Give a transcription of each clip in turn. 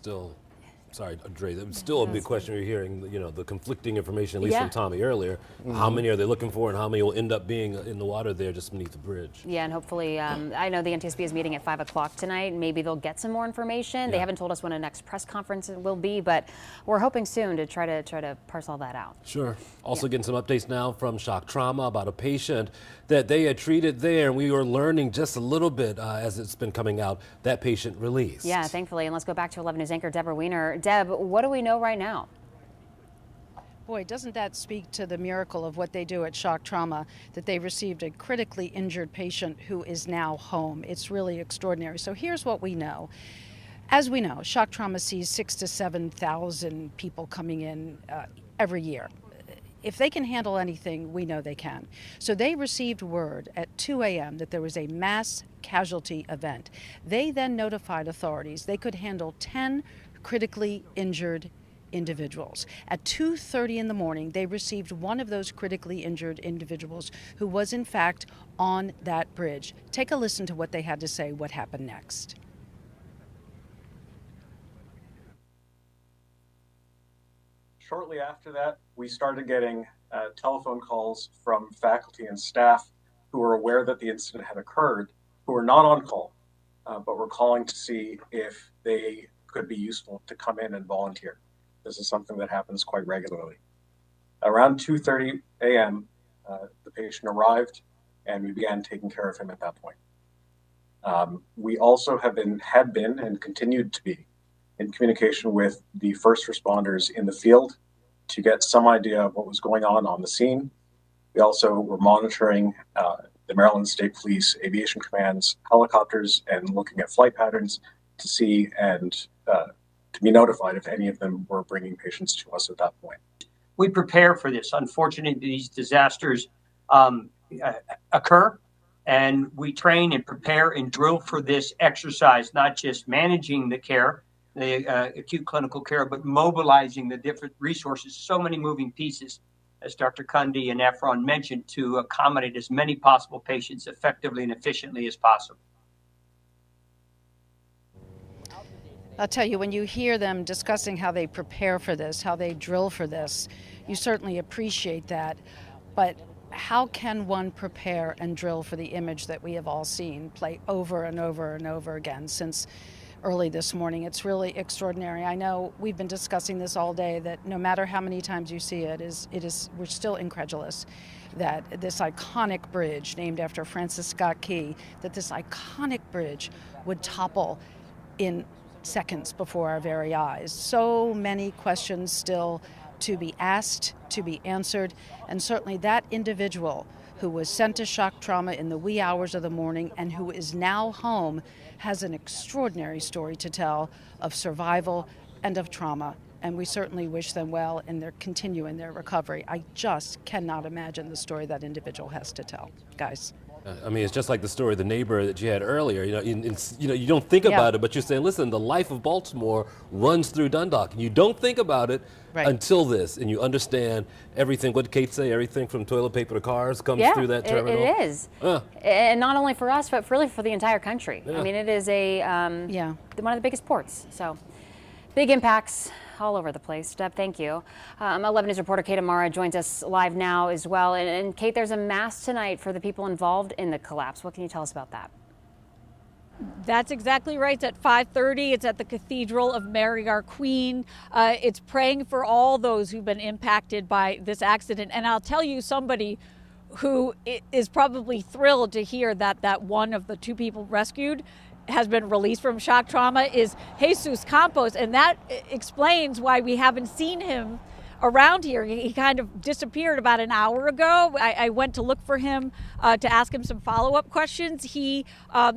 still, sorry, Dre, it's still a big question. We're hearing, the conflicting information, at least from Tommy earlier. How many are they looking for, and how many will end up being in the water there just beneath the bridge? Yeah, and hopefully, I know the NTSB is meeting at 5 o'clock tonight. Maybe they'll get some more information. They haven't told us when a next press conference will be, but we're hoping soon to try to parse all that out. Sure. Also getting some updates now from Shock Trauma about a patient that they had treated there, and we were learning just a little bit as it's been coming out, that patient released. Yeah, thankfully. And let's go back to 11 News anchor Deborah Weiner. Deb, what do we know right now? Boy, doesn't that speak to the miracle of what they do at Shock Trauma, that they received a critically injured patient who is now home. It's really extraordinary. So here's what we know. As we know, Shock Trauma sees 6,000 to 7,000 people coming in every year. If they can handle anything, we know they can. So they received word at 2 a.m. that there was a mass casualty event. They then notified authorities they could handle 10 critically injured individuals. At 2:30 in the morning, they received one of those critically injured individuals who was in fact on that bridge. Take a listen to what they had to say, what happened next. Shortly after that, we started getting telephone calls from faculty and staff who were aware that the incident had occurred, who were not on call, but were calling to see if they could be useful to come in and volunteer. This is something that happens quite regularly. Around 2:30 a.m., the patient arrived, and we began taking care of him at that point. We also had been and continued to be in communication with the first responders in the field to get some idea of what was going on the scene. We also were monitoring the Maryland State Police Aviation Command's helicopters and looking at flight patterns to see and to be notified if any of them were bringing patients to us at that point. We prepare for this. Unfortunately, these disasters occur, and we train and prepare and drill for this exercise, not just managing the care, the acute clinical care, but mobilizing the different resources, so many moving pieces, as Dr. Kunde and Efron mentioned, to accommodate as many possible patients effectively and efficiently as possible. I'll tell you, when you hear them discussing how they prepare for this, how they drill for this, you certainly appreciate that. But how can one prepare and drill for the image that we have all seen play over and over and over again since early this morning? It's really extraordinary. I know we've been discussing this all day, that no matter how many times you see it, we're still incredulous that this iconic bridge named after Francis Scott Key, that this iconic bridge would topple in seconds before our very eyes. So many questions still to be asked, to be answered, and certainly that individual who was sent to Shock Trauma in the wee hours of the morning and who is now home has an extraordinary story to tell of survival and of trauma. And we certainly wish them well and they're continuing their recovery. I just cannot imagine the story that individual has to tell, guys. I mean, it's just like the story of the neighbor that you had earlier. You don't think about it, but you're saying, listen, the life of Baltimore runs through Dundalk. And you don't think about it until this, and you understand everything. What did Kate say? Everything from toilet paper to cars comes through that terminal. It is. And not only for us, but really for the entire country. I mean, it is one of the biggest ports. So big impacts all over the place. Deb, thank you. 11 News reporter Kate Amara joins us live now as well. And Kate, there's a mass tonight for the people involved in the collapse. What can you tell us about that? That's exactly right. It's at 5:30. It's at the Cathedral of Mary Our Queen. It's praying for all those who've been impacted by this accident. And I'll tell you, somebody who is probably thrilled to hear that one of the two people rescued has been released from Shock Trauma is Jesus Campos, and that explains why we haven't seen him around here. He kind of disappeared about an hour ago. I went to look for him to ask him some follow-up questions. He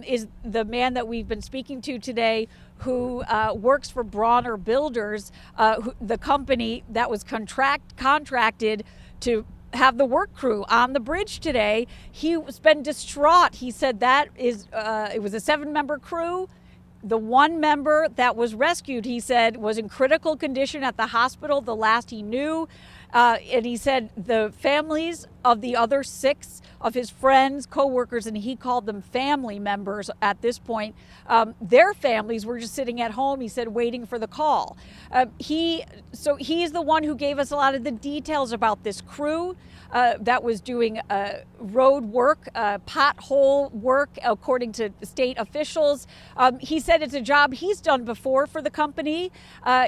is the man that we've been speaking to today who works for Bronner Builders, the company that was contracted to have the work crew on the bridge today. He's been distraught. He said that it was a 7-member crew. The one member that was rescued, he said, was in critical condition at the hospital, the last he knew. And he said the families of the other 6 of his friends, co-workers, and he called them family members at this point, their families were just sitting at home, he said, waiting for the call. He is the one who gave us a lot of the details about this crew that was doing road work, pothole work, according to state officials. He said it's a job he's done before for the company.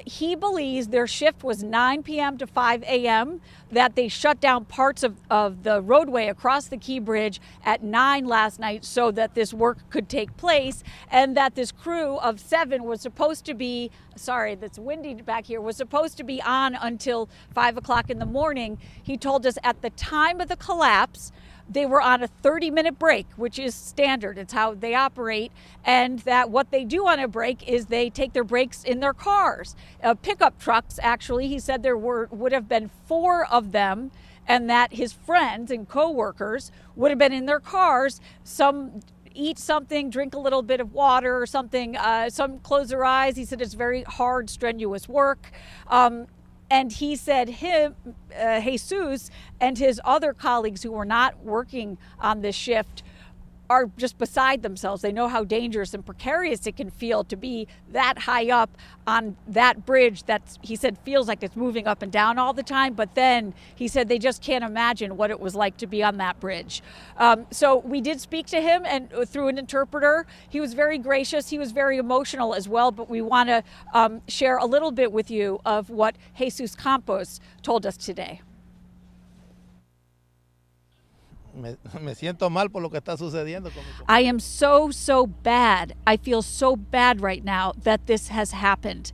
He believes their shift was 9 p.m. to 5 a.m., that they shut down parts of the roadway across the Key Bridge at 9 last night so that this work could take place, and that this crew of 7 was supposed to be, sorry, that's windy back here, was supposed to be on until 5 o'clock in the morning. He told us at the time of the collapse, they were on a 30-minute break, which is standard. It's how they operate. And that what they do on a break is they take their breaks in their cars. Pickup trucks, actually, he said there would have been 4 of them, and that his friends and co-workers would have been in their cars. Some eat something, drink a little bit of water or something. Some close their eyes. He said it's very hard, strenuous work. And he said Jesus and his other colleagues who were not working on this shift are just beside themselves. They know how dangerous and precarious it can feel to be that high up on that bridge that he said feels like it's moving up and down all the time. But then he said they just can't imagine what it was like to be on that bridge. So we did speak to him, and through an interpreter. He was very gracious. He was very emotional as well. But we want to share a little bit with you of what Jesus Campos told us today. Me siento mal por lo que está sucediendo con mi I am so bad. I feel so bad right now that this has happened.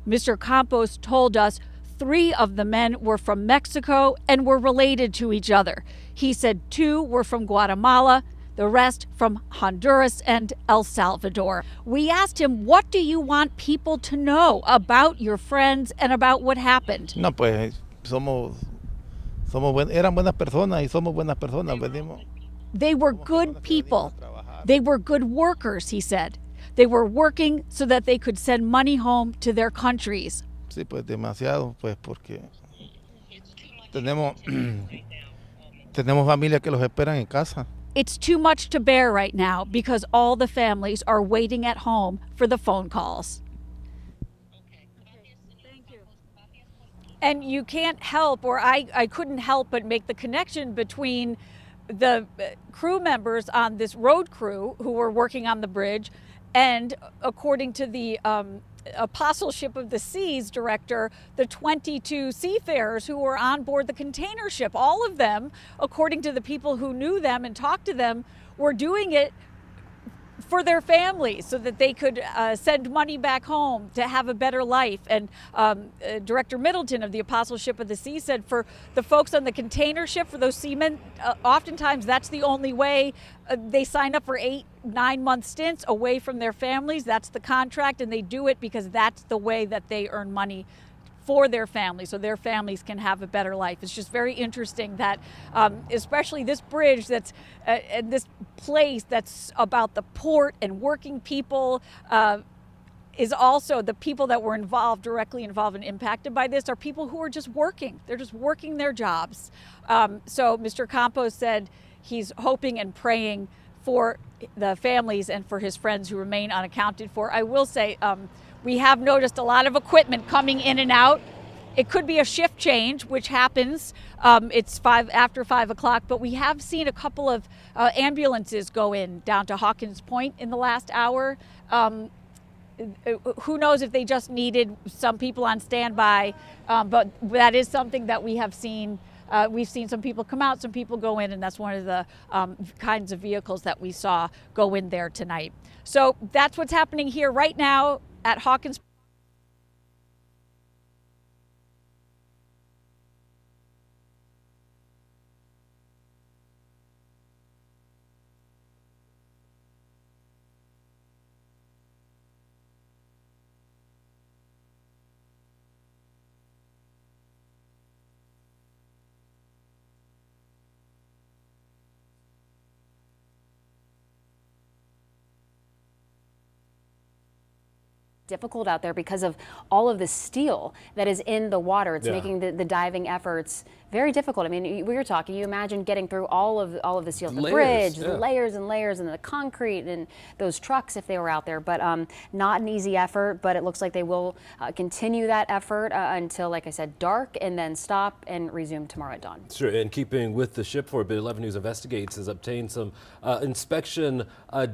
Mr. Campos told us 3 of the men were from Mexico and were related to each other. He said 2 were from Guatemala, the rest from Honduras and El Salvador. We asked him, what do you want people to know about your friends and about what happened? No, pues eran buenas personas y somos buenas personas. They were good people. They were good workers, he said. They were working so that they could send money home to their countries. Sí, pues demasiado, pues porque tenemos familias que los esperan en casa. It's too much to bear right now because all the families are waiting at home for the phone calls. And you can't help, or I couldn't help but make the connection between the crew members on this road crew who were working on the bridge and, according to the Apostleship of the Seas director, the 22 seafarers who were on board the container ship. All of them, according to the people who knew them and talked to them, were doing it for their families so that they could send money back home to have a better life. And Director Middleton of the Apostleship of the Sea said for the folks on the container ship, for those seamen, oftentimes that's the only way. They sign up for 8-9 month stints away from their families. That's the contract, and they do it because that's the way that they earn money for their families, so their families can have a better life. It's just very interesting that especially this bridge that's and this place that's about the port and working people is also the people that were directly involved and impacted by this are people who are just working. They're just working their jobs. So Mr. Campos said he's hoping and praying for the families and for his friends who remain unaccounted for. I will say, we have noticed a lot of equipment coming in and out. It could be a shift change, which happens. It's after 5 o'clock, but we have seen a couple of ambulances go in down to Hawkins Point in the last hour. Who knows if they just needed some people on standby, but that is something that we have seen. We've seen some people come out, some people go in, and that's one of the kinds of vehicles that we saw go in there tonight. So that's what's happening here right now at Hawkins. difficult out there because of all of the steel that is in the water. It's making the diving efforts very difficult. I mean, we were talking, you imagine getting through all of the steel, the bridge, the layers and layers, and the concrete, and those trucks if they were out there. But not an easy effort, but it looks like they will continue that effort until, like I said, dark, and then stop and resume tomorrow at dawn. Sure, and keeping with the ship for a bit, 11 News Investigates has obtained some inspection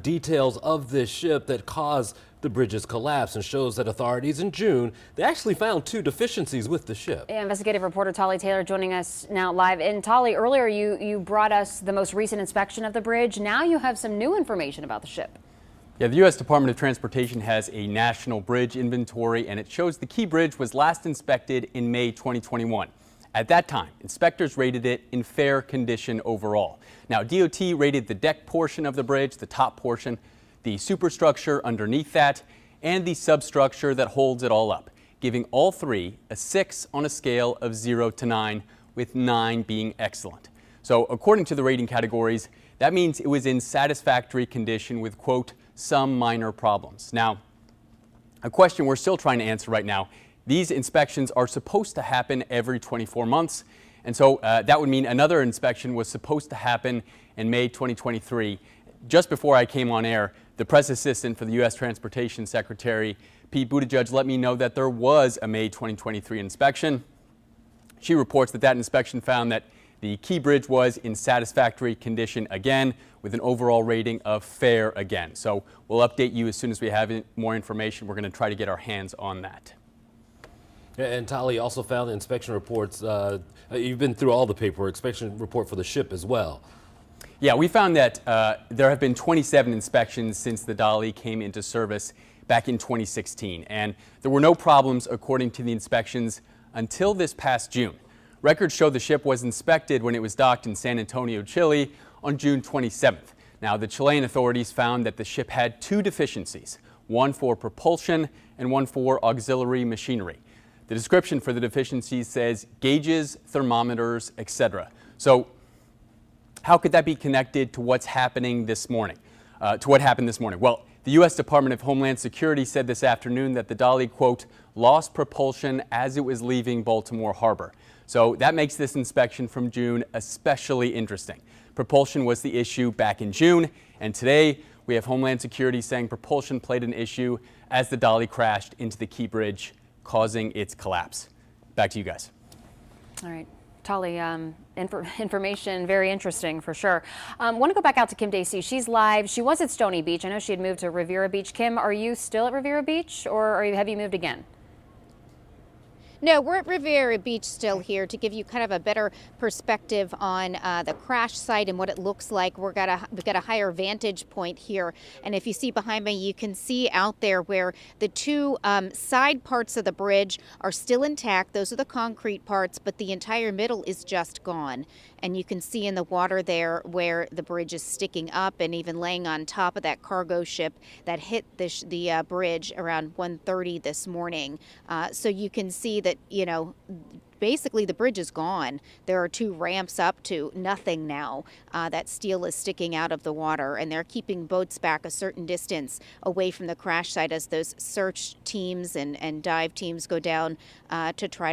details of this ship that caused the bridge's collapse, and shows that authorities in June, they actually found 2 deficiencies with the ship. Investigative reporter Tali Taylor joining us now live. And Tali, earlier you brought us the most recent inspection of the bridge. Now you have some new information about the ship. Yeah, the U.S. Department of Transportation has a national bridge inventory, and it shows the Key Bridge was last inspected in May 2021. At that time, inspectors rated it in fair condition overall. Now, DOT rated the deck portion of the bridge, the top portion, the superstructure underneath that, and the substructure that holds it all up, giving all 3 a 6 on a scale of 0 to 9, with 9 being excellent. So according to the rating categories, that means it was in satisfactory condition with, quote, some minor problems. Now, a question we're still trying to answer right now, these inspections are supposed to happen every 24 months, and so that would mean another inspection was supposed to happen in May 2023. Just before I came on air, the press assistant for the U.S. Transportation Secretary, Pete Buttigieg, let me know that there was a May 2023 inspection. She reports that inspection found that the Key Bridge was in satisfactory condition again, with an overall rating of fair again. So we'll update you as soon as we have more information. We're going to try to get our hands on that. And Tali also found the inspection reports. You've been through all the paperwork, inspection report for the ship as well. Yeah, we found that there have been 27 inspections since the Dali came into service back in 2016, and there were no problems according to the inspections until this past June. Records show the ship was inspected when it was docked in San Antonio, Chile on June 27th. Now, the Chilean authorities found that the ship had 2 deficiencies, one for propulsion and one for auxiliary machinery. The description for the deficiencies says gauges, thermometers, etc. So how could that be connected to what's happening this morning? To what happened this morning? Well, the U.S. Department of Homeland Security said this afternoon that the Dali, quote, lost propulsion as it was leaving Baltimore Harbor. So that makes this inspection from June especially interesting. Propulsion was the issue back in June, and today we have Homeland Security saying propulsion played an issue as the Dali crashed into the Key Bridge, causing its collapse. Back to you guys. All right. Tali, information very interesting for sure. Want to go back out to Kim Dacey. She's live. She was at Stony Beach. I know she had moved to Riviera Beach. Kim, are you still at Riviera Beach, or have you moved again? No, we're at Riviera Beach still here to give you kind of a better perspective on the crash site and what it looks like. We've got a higher vantage point here, and if you see behind me, you can see out there where the 2 side parts of the bridge are still intact. Those are the concrete parts, but the entire middle is just gone. And you can see in the water there where the bridge is sticking up and even laying on top of that cargo ship that hit the bridge around 1:30 this morning. So you can see that, you know, basically the bridge is gone. There are 2 ramps up to nothing now. That steel is sticking out of the water, and they're keeping boats back a certain distance away from the crash site as those search teams and dive teams go down to try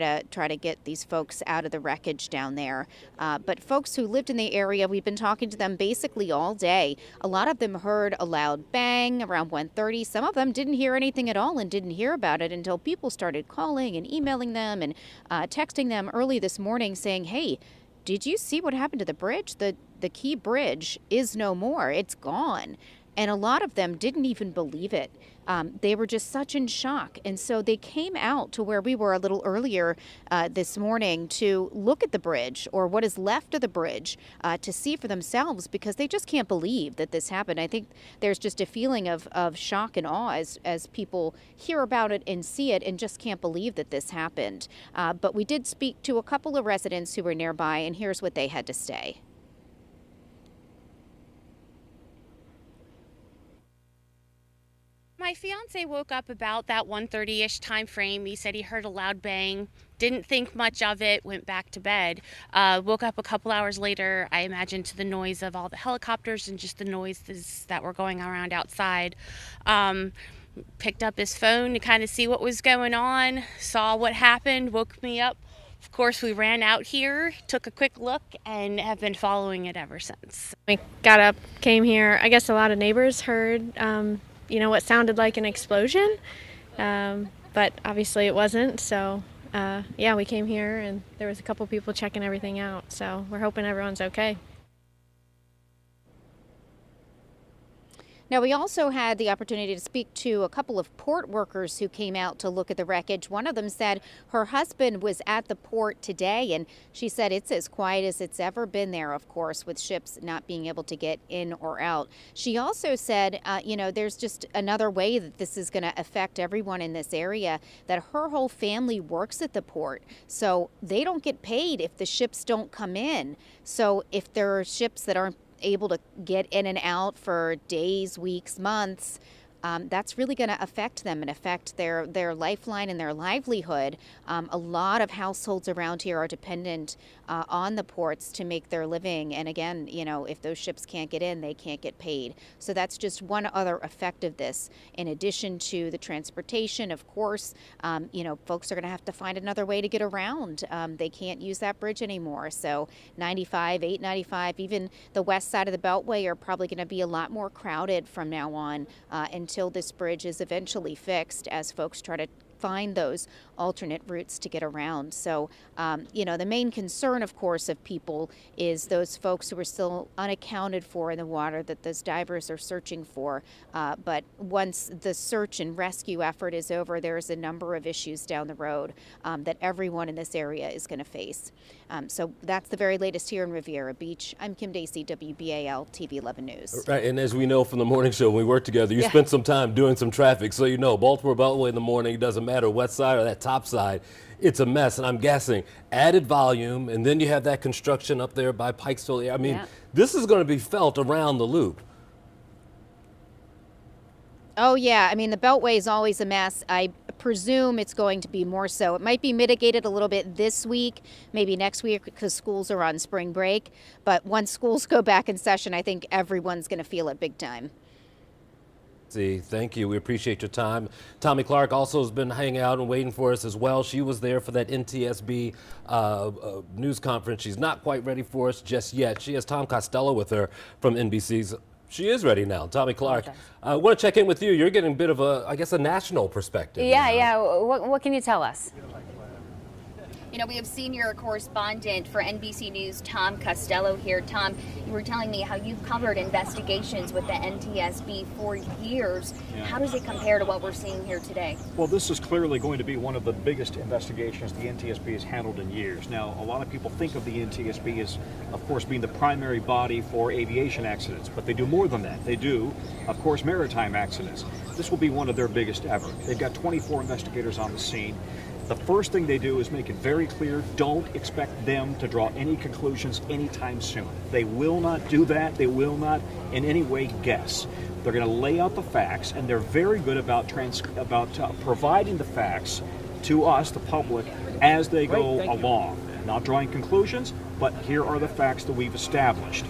to get these folks out of the wreckage down there. But folks who lived in the area, we've been talking to them basically all day. A lot of them heard a loud bang around 1:30. Some of them didn't hear anything at all and didn't hear about it until people started calling and emailing them and texting them early this morning saying, hey, did you see what happened to the bridge? The Key Bridge is no more. It's gone. And a lot of them didn't even believe it. They were just such in shock. And so they came out to where we were a little earlier this morning to look at the bridge, or what is left of the bridge, to see for themselves, because they just can't believe that this happened. I think there's just a feeling of shock and awe as people hear about it and see it and just can't believe that this happened. But we did speak to a couple of residents who were nearby, and here's what they had to say. My fiance woke up about that 1:30-ish time frame. He said he heard a loud bang, didn't think much of it, went back to bed. Woke up a couple hours later, I imagine, to the noise of all the helicopters and just the noises that were going around outside. picked up his phone to kind of see what was going on, saw what happened, woke me up. Of course, we ran out here, took a quick look, and have been following it ever since. We got up, came here. I guess a lot of neighbors heard, what sounded like an explosion, but obviously it wasn't. So, we came here, and there was a couple people checking everything out. So we're hoping everyone's okay. Now, we also had the opportunity to speak to a couple of port workers who came out to look at the wreckage. One of them said her husband was at the port today, and she said it's as quiet as it's ever been there, of course, with ships not being able to get in or out. She also said, there's just another way that this is going to affect everyone in this area, that her whole family works at the port, so they don't get paid if the ships don't come in. So if there are ships that aren't able to get in and out for days, weeks, months, that's really going to affect them and affect their lifeline and their livelihood. A lot of households around here are dependent on the ports to make their living. And again, if those ships can't get in, they can't get paid. So that's just one other effect of this. In addition to the transportation, of course, folks are going to have to find another way to get around. They can't use that bridge anymore. So 95, 895, even the west side of the Beltway are probably going to be a lot more crowded from now on until this bridge is eventually fixed, as folks try to find those alternate routes to get around. So, the main concern, of course, of people is those folks who are still unaccounted for in the water that those divers are searching for. But once the search and rescue effort is over, there's a number of issues down the road that everyone in this area is going to face. So that's the very latest here in Riviera Beach. I'm Kim Dacey, WBAL TV 11 News. Right, and as we know from the morning show, when we work together, you spent some time doing some traffic. So Baltimore Beltway in the morning, it doesn't matter west side or that top side, it's a mess. And I'm guessing added volume, and then you have that construction up there by Pikesville. I mean, this is going to be felt around the loop. Oh, yeah. I mean, the Beltway is always a mess. I presume it's going to be more so. It might be mitigated a little bit this week, maybe next week, because schools are on spring break. But once schools go back in session, I think everyone's going to feel it big time. Thank you. We appreciate your time. Tommy Clark also has been hanging out and waiting for us as well. She was there for that NTSB news conference. She's not quite ready for us just yet. She has Tom Costello with her from NBC's. She is ready now. Tommy Clark, I want to check in with you. You're getting a bit of a national perspective. Yeah. What can you tell us? We have senior correspondent for NBC News, Tom Costello here. Tom, you were telling me how you've covered investigations with the NTSB for years. Yeah. How does it compare to what we're seeing here today? Well, this is clearly going to be one of the biggest investigations the NTSB has handled in years. Now, a lot of people think of the NTSB as, of course, being the primary body for aviation accidents, but they do more than that. They do, of course, maritime accidents. This will be one of their biggest ever. They've got 24 investigators on the scene. The first thing they do is make it very clear, don't expect them to draw any conclusions anytime soon. They will not do that. They will not in any way guess. They're going to lay out the facts, and they're very good about providing the facts to us, the public, as they go along. Not drawing conclusions, but here are the facts that we've established.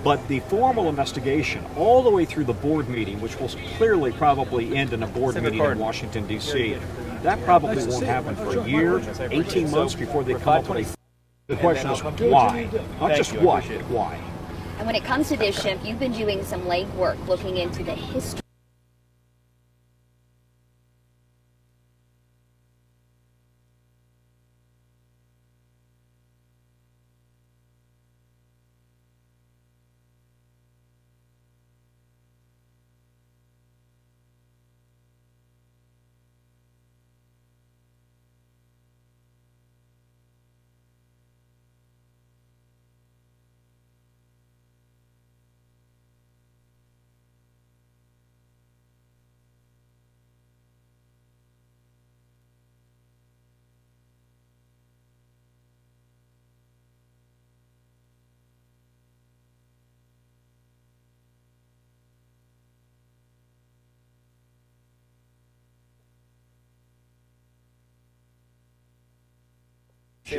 But the formal investigation, all the way through the board meeting, which will clearly probably end in a board meeting in Washington, D.C., that probably won't happen for a year, 18 months before they come up with the question is why, not just what, why. And when it comes to this ship, you've been doing some legwork looking into the history.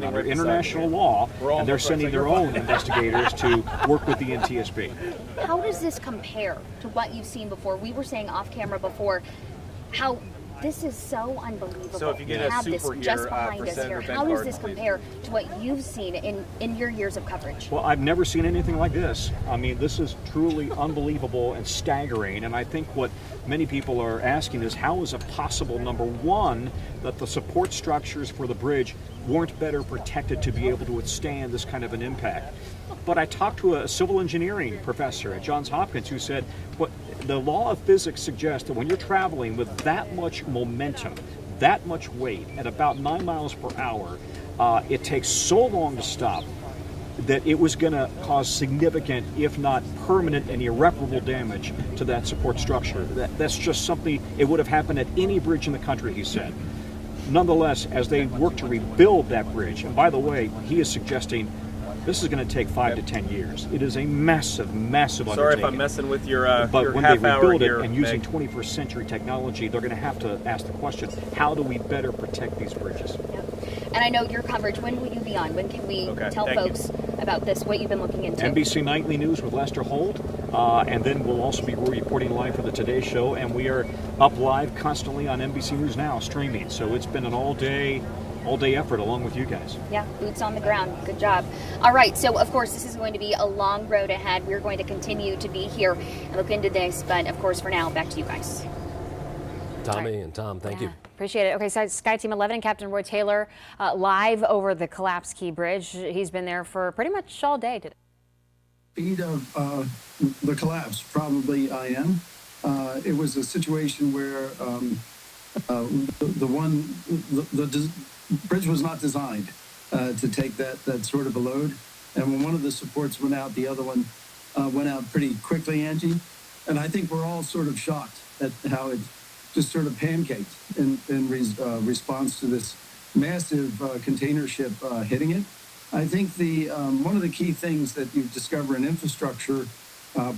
Under international law, and they're sending their own investigators to work with the NTSB. How does this compare to what you've seen before? We were saying off camera before, how this is so unbelievable. So if you get to a have this super just here, behind for us Senator here, Ben how does Cardin, this please. compare to what you've seen in your years of coverage? Well, I've never seen anything like this. I mean, this is truly unbelievable and staggering. And I think what many people are asking is, how is it possible, number one, that the support structures for the bridge weren't better protected to be able to withstand this kind of an impact? But I talked to a civil engineering professor at Johns Hopkins who said, what the law of physics suggests that when you're traveling with that much momentum, that much weight at about 9 miles per hour, it takes so long to stop that it was going to cause significant, if not permanent and irreparable damage to that support structure. That's just something, it would have happened at any bridge in the country, he said. Nonetheless, as they work to rebuild that bridge, and by the way, he is suggesting this is going to take 5 to 10 years. It is a massive, massive undertaking. Sorry if I'm messing with your but when half they hour rebuild here, it and using Meg. 21st century technology, they're going to have to ask the question, how do we better protect these bridges? And I know your coverage. When will you be on? When can we tell thank you. folks about this, what you've been looking into? NBC Nightly News with Lester Holt, and then we'll also be reporting live for the Today Show, and we are up live constantly on NBC News Now streaming. So it's been an all-day effort along with you guys. Yeah, boots on the ground. Good job. All right, so of course this is going to be a long road ahead. We're going to continue to be here and look into this, but of course for now, back to you guys. Tommy and Tom, thank you. Appreciate it. Okay, so Sky Team 11 and Captain Roy Taylor live over the collapsed Key Bridge. He's been there for pretty much all day today. Speed of the collapse, probably I am. It was a situation where the bridge was not designed to take that sort of a load. And when one of the supports went out, the other one went out pretty quickly, Angie. And I think we're all sort of shocked at how it just sort of pancaked in response to this massive container ship hitting it. I think one of the key things that you discover in infrastructure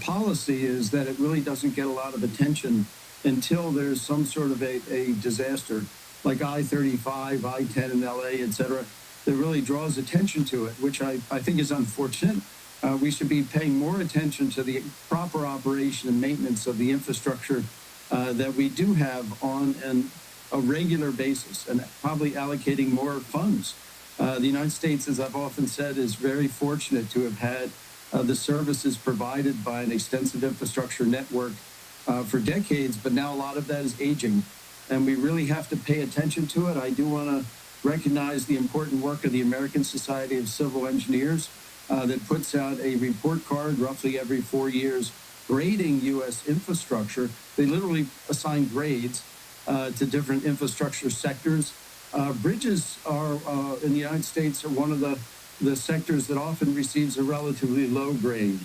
policy is that it really doesn't get a lot of attention until there's some sort of a disaster, like I-35, I-10 in LA, et cetera, that really draws attention to it, which I think is unfortunate. We should be paying more attention to the proper operation and maintenance of the infrastructure that we do have on a regular basis, and probably allocating more funds. The United States, as I've often said, is very fortunate to have had the services provided by an extensive infrastructure network for decades, but now a lot of that is aging, and we really have to pay attention to it. I do want to recognize the important work of the American Society of Civil Engineers that puts out a report card roughly every 4 years grading U.S. infrastructure. They literally assign grades to different infrastructure sectors. Bridges are, in the United States, are one of the sectors that often receives a relatively low grade.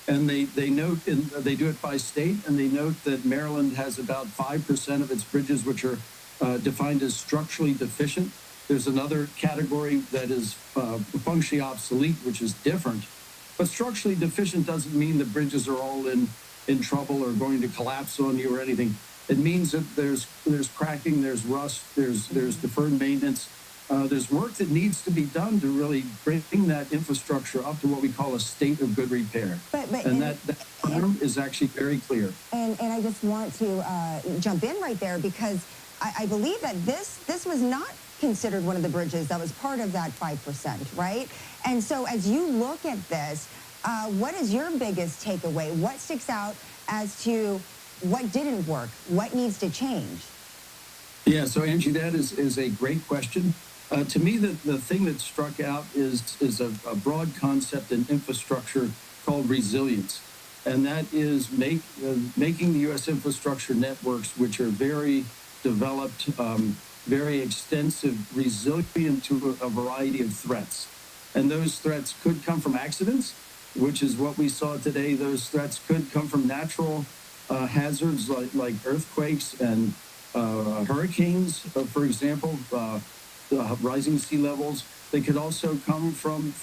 And they note, they do it by state, and they note that Maryland has about 5% of its bridges which are defined as structurally deficient. There's another category that is functionally obsolete, which is different. But structurally deficient doesn't mean the bridges are all in trouble or going to collapse on you or anything. It means that there's cracking, there's rust, there's deferred maintenance. There's work that needs to be done to really bring that infrastructure up to what we call a state of good repair. And that term is actually very clear. And I just want to jump in right there, because I believe that this was not considered one of the bridges that was part of that 5%, right? And so as you look at this, what is your biggest takeaway? What sticks out as to what didn't work? What needs to change? Yeah, so Angie, that is a great question. To me, the thing that struck out is a broad concept in infrastructure called resilience. And that is making the U.S. infrastructure networks, which are very developed, very extensive, resilient to a variety of threats. And those threats could come from accidents, which is what we saw today. Those threats could come from natural hazards like earthquakes and hurricanes, for example, rising sea levels. They could also come from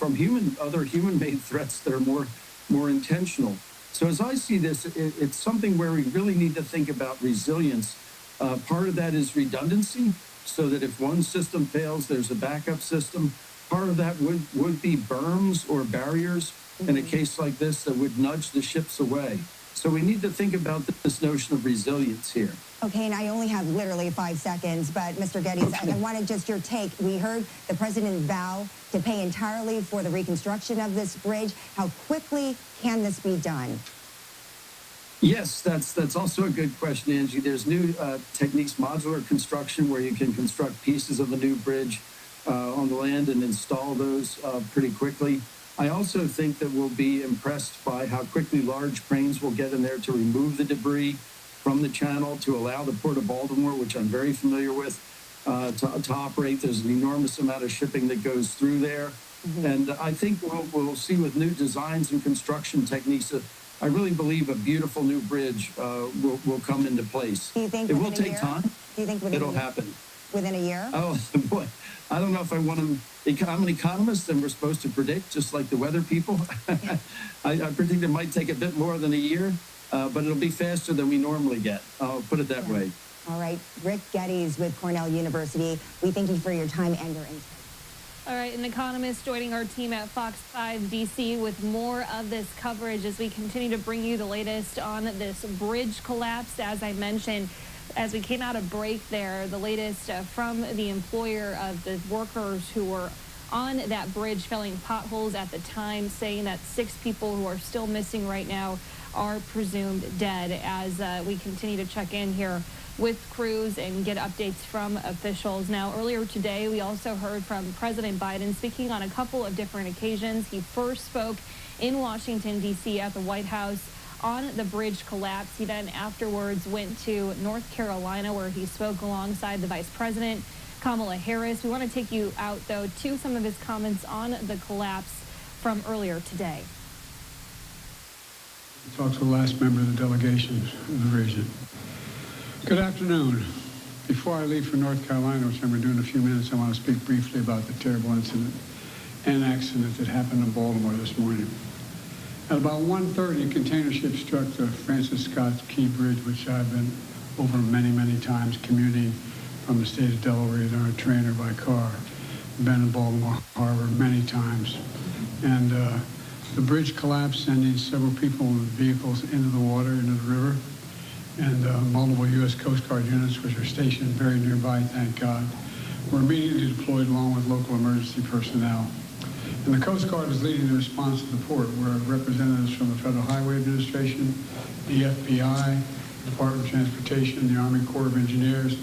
other human-made threats that are more intentional. So as I see this, it's something where we really need to think about resilience. Part of that is redundancy, so that if one system fails, there's a backup system. Part of that would be berms or barriers in a case like this that would nudge the ships away. So we need to think about this notion of resilience here. Okay, and I only have literally 5 seconds, but Mr. Geddes, I wanted just your take. We heard the president vow to pay entirely for the reconstruction of this bridge. How quickly can this be done? Yes, that's also a good question, Angie. There's new techniques, modular construction, where you can construct pieces of a new bridge on the land and install those pretty quickly. I also think that we'll be impressed by how quickly large cranes will get in there to remove the debris from the channel to allow the Port of Baltimore, which I'm very familiar with, to operate. There's an enormous amount of shipping that goes through there. And I think we'll see with new designs and construction techniques, I really believe a beautiful new bridge will come into place. Do you think it will within a take year? time? Do you think within It'll a year? happen? Within a year? Oh, boy. I don't know if I want to. I'm an economist, and we're supposed to predict, just like the weather people. I predict it might take a bit more than a year, but it'll be faster than we normally get. I'll put it that way. All right. Rick Geddes with Cornell University. We thank you for your time and your insight. All right, an economist joining our team at Fox 5 DC with more of this coverage as we continue to bring you the latest on this bridge collapse. As I mentioned, as we came out of break there, the latest from the employer of the workers who were on that bridge filling potholes at the time, saying that 6 people who are still missing right now are presumed dead. As we continue to check in here with crews and get updates from officials. Now, earlier today, we also heard from President Biden speaking on a couple of different occasions. He first spoke in Washington, D.C. at the White House on the bridge collapse. He then afterwards went to North Carolina, where he spoke alongside the Vice President, Kamala Harris. We want to take you out, though, to some of his comments on the collapse from earlier today. Talk to the last member of the delegation in the region. Good afternoon. Before I leave for North Carolina, which I'm going to do in a few minutes, I want to speak briefly about the terrible incident and accident that happened in Baltimore this morning. At about 1:30, a container ship struck the Francis Scott Key Bridge, which I've been over many, many times, commuting from the state of Delaware either on a train or by car. Been in Baltimore Harbor many times. And the bridge collapsed, sending several people and vehicles into the water, into the river. And multiple U.S. Coast Guard units, which are stationed very nearby, thank God, were immediately deployed along with local emergency personnel. And the Coast Guard is leading the response to the port, where representatives from the Federal Highway Administration, the FBI, the Department of Transportation, the Army Corps of Engineers,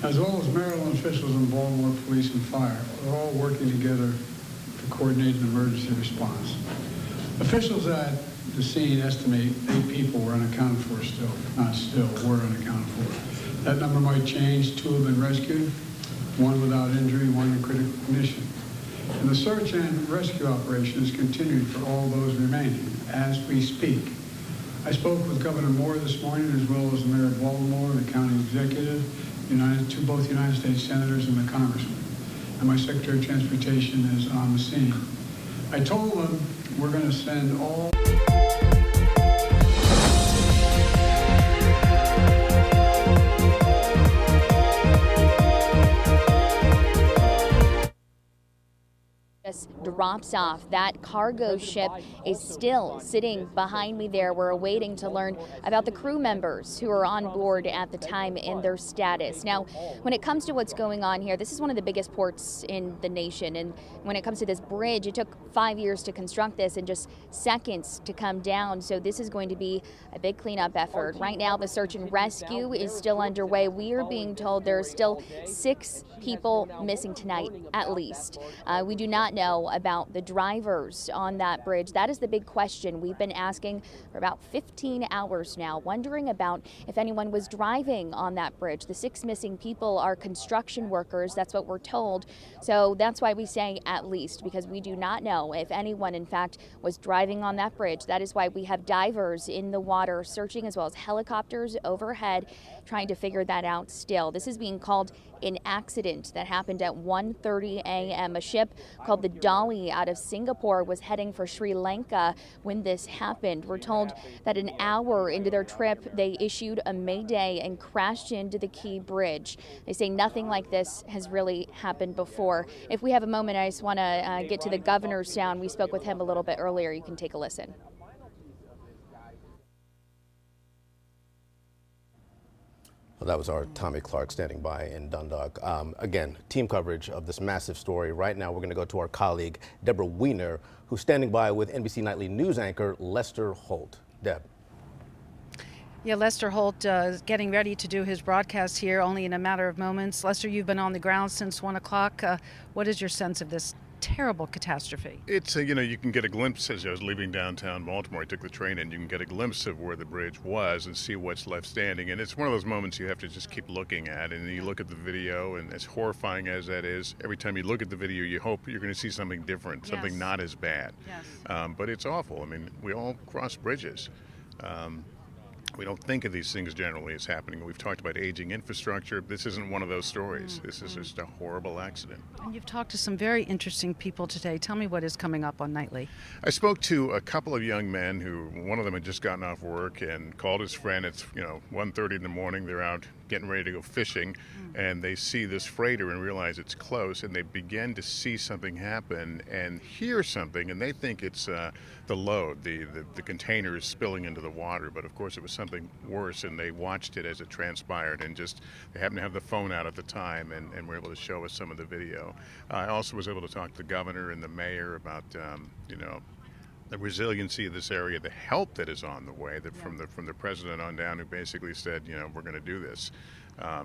as well as Maryland officials and Baltimore Police and Fire, are all working together to coordinate an emergency response. Officials at the scene estimate 8 people were unaccounted for still, not still, were unaccounted for. That number might change. 2 have been rescued, 1 without injury, 1 in critical condition. And the search and rescue operation is continuing for all those remaining as we speak. I spoke with Governor Moore this morning, as well as the Mayor of Baltimore, the county executive, both United States senators and the congressman. And my Secretary of Transportation is on the scene. I told them we're going to send all drops off. That cargo ship is still sitting behind me there. We're awaiting to learn about the crew members who are on board at the time and their status. Now, when it comes to what's going on here, this is one of the biggest ports in the nation. And when it comes to this bridge, it took 5 years to construct this and just seconds to come down. So this is going to be a big cleanup effort. Right now, the search and rescue is still underway. We are being told there are still 6 people missing tonight, at least. We do not know about the drivers on that bridge. That is the big question we've been asking for about 15 hours now, wondering about if anyone was driving on that bridge. The 6 missing people are construction workers. That's what we're told. So that's why we say at least, because we do not know if anyone, in fact, was driving on that bridge. That is why we have divers in the water searching, as well as helicopters overhead trying to figure that out still. This is being called an accident that happened at 1:30 a.m. A ship called the Dolly out of Singapore was heading for Sri Lanka when this happened. We're told that an hour into their trip, they issued a mayday and crashed into the Key Bridge. They say nothing like this has really happened before. If we have a moment, I just want to get to the governor's sound. We spoke with him a little bit earlier. You can take a listen. Well, that was our Tommy Clark standing by in Dundalk. Again, team coverage of this massive story. Right now, we're going to go to our colleague, Deborah Wiener, who's standing by with NBC Nightly News anchor Lester Holt. Deb. Yeah, Lester Holt is getting ready to do his broadcast here only in a matter of moments. Lester, you've been on the ground since 1 o'clock. What is your sense of this terrible catastrophe? It's, you can get a glimpse. As I was leaving downtown Baltimore, I took the train and you can get a glimpse of where the bridge was and see what's left standing. And it's one of those moments you have to just keep looking at. And you look at the video, and as horrifying as that is, every time you look at the video, you hope you're going to see something different, something not as bad. Yes. But it's awful. I mean, we all cross bridges. We don't think of these things generally as happening. We've talked about aging infrastructure. This isn't one of those stories. This is just a horrible accident. And you've talked to some very interesting people today. Tell me what is coming up on Nightly. I spoke to a couple of young men who, one of them had just gotten off work and called his friend. It's 1:30 in the morning. They're out getting ready to go fishing, and they see this freighter and realize it's close, and they begin to see something happen and hear something, and they think it's the load, the containers spilling into the water. But of course, it was something worse, and they watched it as it transpired, and they happened to have the phone out at the time and were able to show us some of the video. I also was able to talk to the governor and the mayor about the resiliency of this area, the help that is on the way, that from the president on down, who basically said, we're going to do this.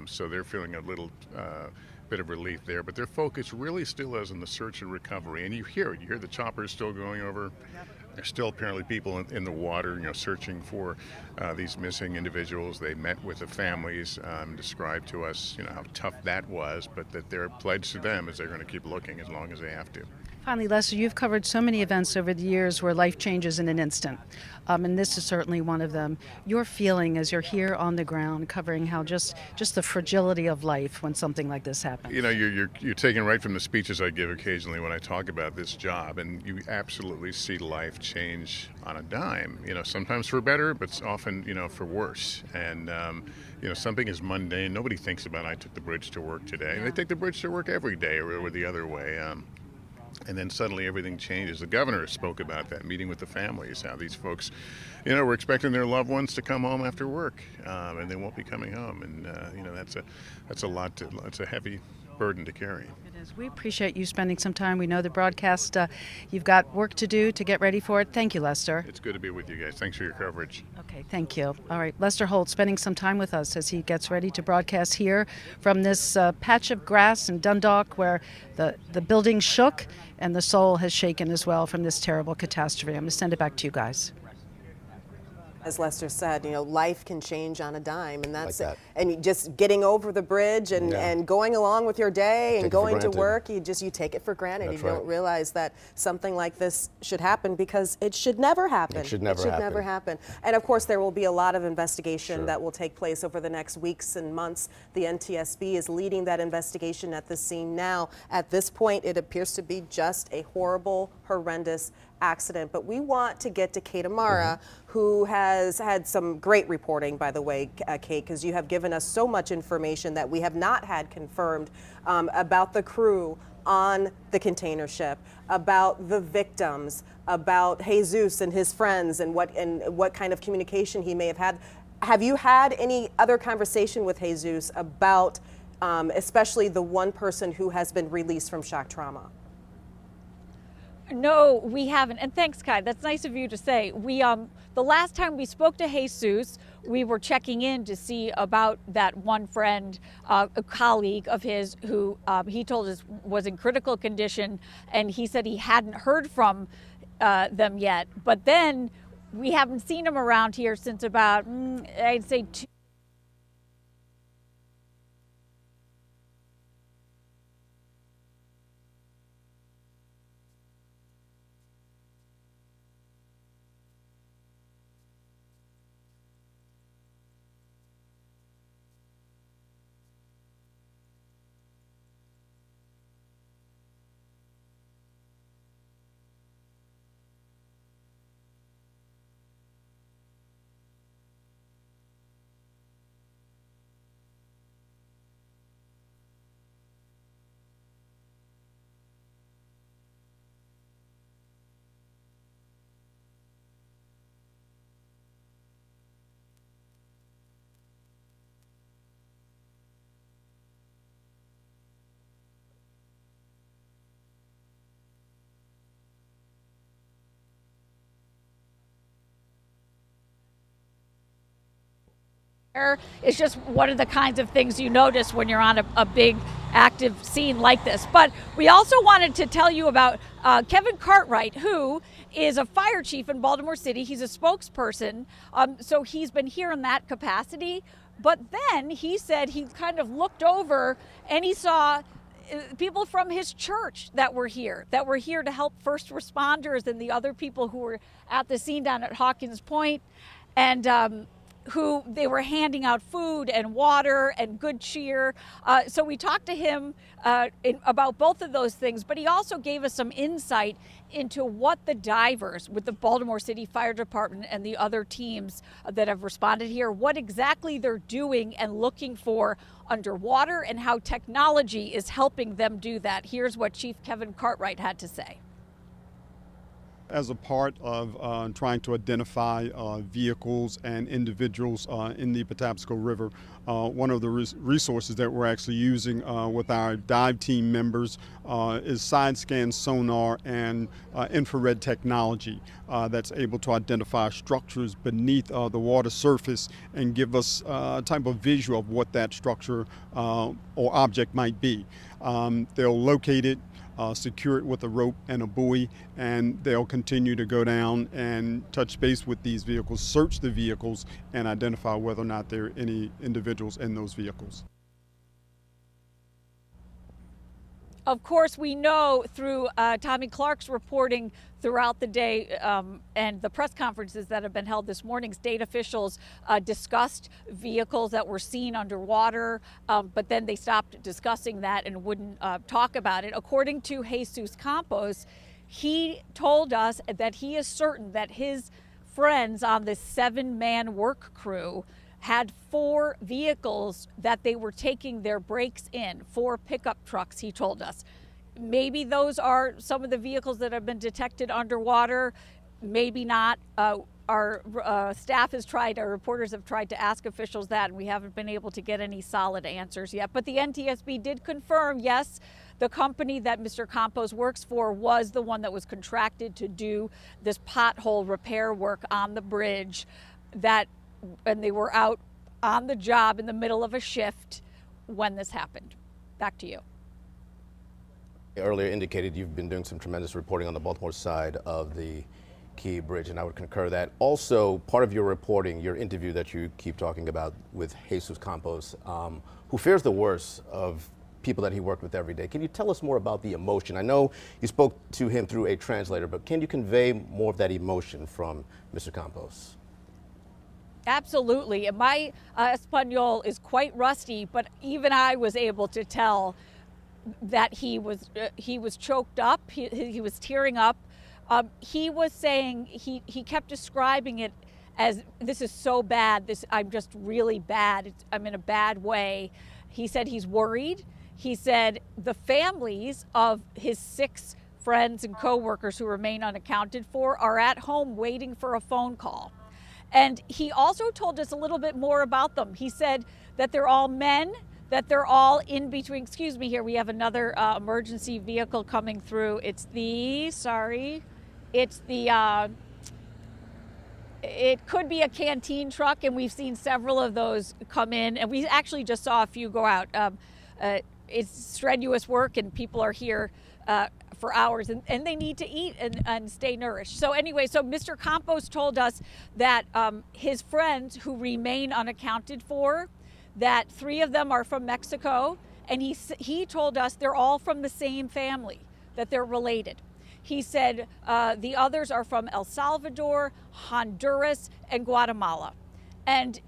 So they're feeling a little bit of relief there, but their focus really still is on the search and recovery. And you hear the choppers still going over. There's still apparently people in the water, searching for these missing individuals. They met with the families, described to us, how tough that was, but that their pledge to them is they're going to keep looking as long as they have to. Finally, Lester, you've covered so many events over the years where life changes in an instant, and this is certainly one of them. Your feeling as you're here on the ground covering how just the fragility of life when something like this happens. You're taken right from the speeches I give occasionally when I talk about this job, and you absolutely see life change on a dime. Sometimes for better, but often for worse. And something is mundane. Nobody thinks about, I took the bridge to work today. Yeah. They take the bridge to work every day, or the other way. And then suddenly everything changes. The governor spoke about that, meeting with the families, how these folks, were expecting their loved ones to come home after work, and they won't be coming home. And that's a heavy burden to carry. It is. We appreciate you spending some time. We know the broadcast, you've got work to do to get ready for it. Thank you, Lester. It's good to be with you guys. Thanks for your coverage. Okay, thank you. All right, Lester Holt spending some time with us as he gets ready to broadcast here from this patch of grass in Dundalk where the building shook and the soul has shaken as well from this terrible catastrophe. I'm going to send it back to you guys. As Lester said, life can change on a dime, and that's like that. And just getting over the bridge and going along with your day and going to work, you take it for granted. That's you don't realize that something like this should happen because it should never happen. It should never happen. And of course, there will be a lot of investigation that will take place over the next weeks and months. The NTSB is leading that investigation at the scene now. At this point, it appears to be just a horrible, horrendous accident. But we want to get to Kate Amara, who has had some great reporting, by the way, Kate, because you have given us so much information that we have not had confirmed about the crew on the container ship, about the victims, about Jesus and his friends, and what kind of communication he may have had. Have you had any other conversation with Jesus about especially the one person who has been released from shock trauma? No, we haven't. And thanks, Kai. That's nice of you to say. We the last time we spoke to Jesus, we were checking in to see about that one friend, a colleague of his who he told us was in critical condition, and he said he hadn't heard from them yet. But then we haven't seen him around here since about, I'd say 2. It's just one of the kinds of things you notice when you're on a big active scene like this. But we also wanted to tell you about Kevin Cartwright, who is a fire chief in Baltimore City. He's a spokesperson, so he's been here in that capacity. But then he said he kind of looked over and he saw people from his church that were here to help first responders and the other people who were at the scene down at Hawkins Point, and who they were handing out food and water and good cheer. So we talked to him about both of those things, but he also gave us some insight into what the divers with the Baltimore City Fire Department and the other teams that have responded here, what exactly they're doing and looking for underwater and how technology is helping them do that. Here's what Chief Kevin Cartwright had to say. As a part of trying to identify vehicles and individuals in the Patapsco River, one of the resources that we're actually using with our dive team members is side scan sonar and infrared technology that's able to identify structures beneath the water surface and give us a type of visual of what that structure or object might be. They'll locate it, secure it with a rope and a buoy, and they'll continue to go down and touch base with these vehicles, search the vehicles, and identify whether or not there are any individuals in those vehicles. Of course, we know through Tommy Clark's reporting throughout the day and the press conferences that have been held this morning, state officials discussed vehicles that were seen underwater, but then they stopped discussing that and wouldn't talk about it. According to Jesus Campos, he told us that he is certain that his friends on this 7-man work crew had 4 vehicles that they were taking their breaks in, 4 pickup trucks, he told us. Maybe those are some of the vehicles that have been detected underwater, maybe not. Our staff has tried, our reporters have tried to ask officials that, and we haven't been able to get any solid answers yet. But the NTSB did confirm, yes, the company that Mr. Campos works for was the one that was contracted to do this pothole repair work on the bridge, and they were out on the job in the middle of a shift when this happened. Back to you. Earlier indicated you've been doing some tremendous reporting on the Baltimore side of the Key Bridge, and I would concur that. Also, part of your reporting, your interview that you keep talking about with Jesus Campos, who fears the worst of people that he worked with every day. Can you tell us more about the emotion? I know you spoke to him through a translator, but can you convey more of that emotion from Mr. Campos? Absolutely. My Espanol is quite rusty, but even I was able to tell that he was choked up. He was tearing up. He was saying, he kept describing it as, this is so bad. I'm just really bad. I'm in a bad way. He said he's worried. He said the families of his 6 friends and coworkers who remain unaccounted for are at home waiting for a phone call. And he also told us a little bit more about them. He said that they're all men, that they're all in between. Excuse me, here we have another emergency vehicle coming through. It could be a canteen truck, and we've seen several of those come in, and we actually just saw a few go out. It's strenuous work, and people are here for hours, and they need to eat and stay nourished. So anyway, so Mr. Campos told us that his friends who remain unaccounted for, that 3 of them are from Mexico, and he told us they're all from the same family, that they're related. He said the others are from El Salvador, Honduras, and Guatemala. And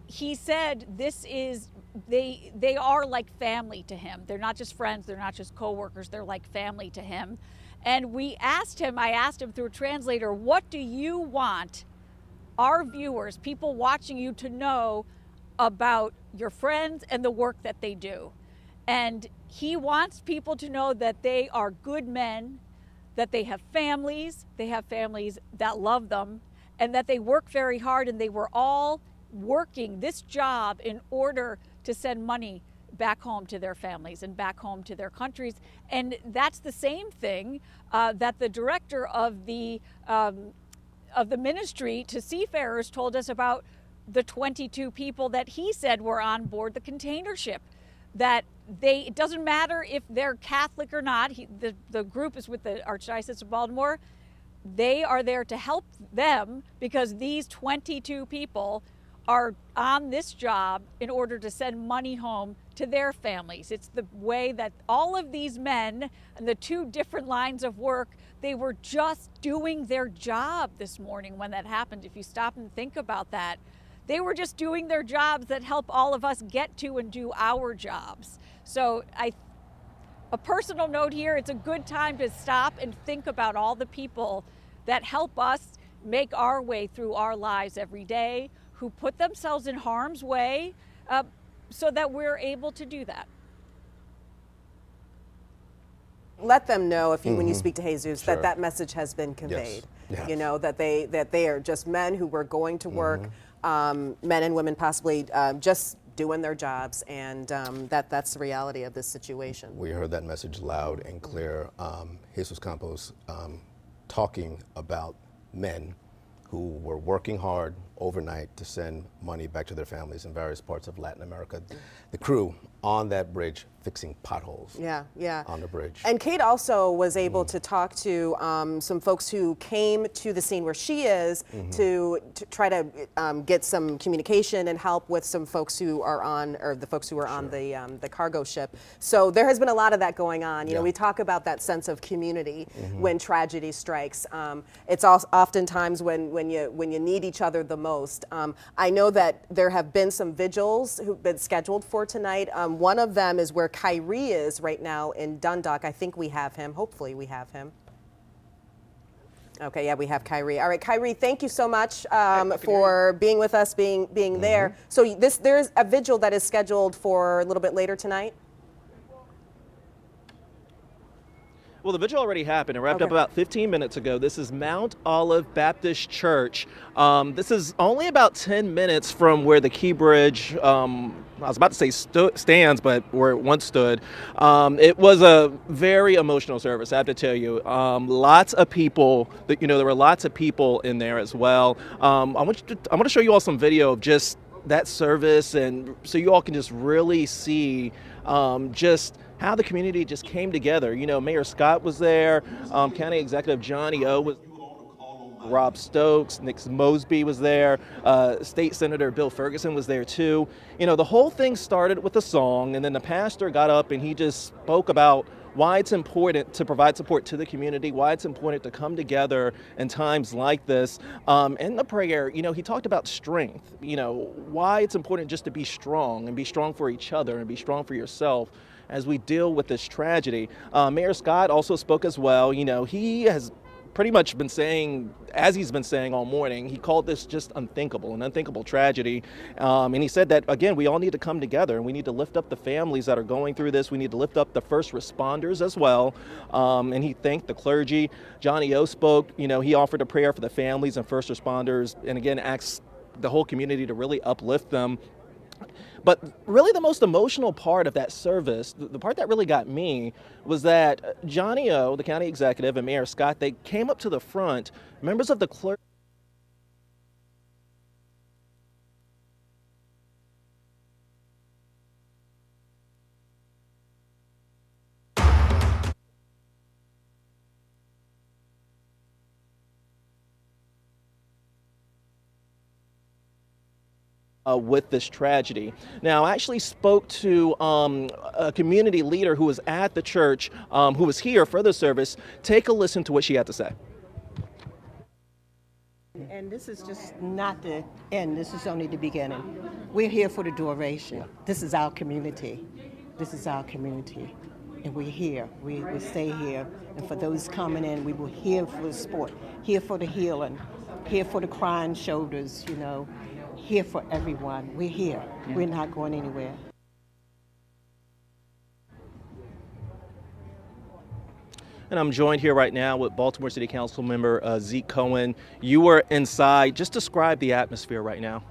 he said they are like family to him. They're not just friends, they're not just coworkers, they're like family to him. And I asked him through a translator, what do you want our viewers, people watching you, to know about your friends and the work that they do? And he wants people to know that they are good men, that they have families that love them, and that they work very hard, and they were all working this job in order to send money back home to their families and back home to their countries. And that's the same thing that the director of the ministry to seafarers told us about the 22 people that he said were on board the container ship. That it doesn't matter if they're Catholic or not. The group is with the Archdiocese of Baltimore. They are there to help them because these 22 people are on this job in order to send money home to their families. It's the way that all of these men and the two different lines of work, they were just doing their job this morning when that happened. If you stop and think about that, they were just doing their jobs that help all of us get to and do our jobs. So a personal note here, it's a good time to stop and think about all the people that help us make our way through our lives every day, who put themselves in harm's way so that we're able to do that. Let them know if you, when you speak to Jesus, that that message has been conveyed. Yes. You know, that they are just men who were going to work, men and women possibly just doing their jobs, and that's the reality of this situation. We heard that message loud and clear. Jesus Campos talking about men who were working hard overnight to send money back to their families in various parts of Latin America. The crew on that bridge fixing potholes. Yeah, yeah. On the bridge. And Kate also was able to talk to some folks who came to the scene where she is to try to get some communication and help with some folks who are on, or the folks who are on the cargo ship. So there has been a lot of that going on. You know, we talk about that sense of community when tragedy strikes. It's oftentimes when you need each other the most. I know that there have been some vigils who've been scheduled for tonight. One of them is where Kyrie is right now in Dundalk. I think we have him. Hopefully we have him. Okay, yeah, we have Kyrie. All right, Kyrie, thank you so much for being with us, being there. So there's a vigil that is scheduled for a little bit later tonight? Well, the vigil already happened. It wrapped up about 15 minutes ago. This is Mount Olive Baptist Church. This is only about 10 minutes from where the Key Bridge, I was about to say stands, but where it once stood. It was a very emotional service, I have to tell you. Lots of people, there were lots of people in there as well. I want to show you all some video of just that service, and so you all can just really see just how the community just came together. You know, Mayor Scott was there, County Executive Johnny O was, Rob Stokes, Nick Mosby was there, State Senator Bill Ferguson was there too. You know, the whole thing started with a song, and then the pastor got up and he just spoke about why it's important to provide support to the community, why it's important to come together in times like this. In the prayer, you know, he talked about strength, you know, why it's important just to be strong and be strong for each other and be strong for yourself as we deal with this tragedy. Mayor Scott also spoke as well. You know, he has pretty much been saying, as he's been saying all morning, he called this just unthinkable, an unthinkable tragedy. And he said that, again, we all need to come together and we need to lift up the families that are going through this. We need to lift up the first responders as well. And he thanked the clergy. Johnny O spoke, you know, he offered a prayer for the families and first responders, and again, asked the whole community to really uplift them. But really the most emotional part of that service, the part that really got me, was that Johnny O, the county executive, and Mayor Scott, they came up to the front, members of the clergy, with this tragedy. Now, I actually spoke to a community leader who was at the church, who was here for the service. Take a listen to what she had to say. And this is just not the end. This is only the beginning. We're here for the duration. This is our community. This is our community. And we're here. We stay here. And for those coming in, we were here for the sport, here for the healing, here for the crying shoulders, you know. Here for everyone. We're here. We're not going anywhere. And I'm joined here right now with Baltimore City Council member Zeke Cohen. You were inside. Just describe the atmosphere right now.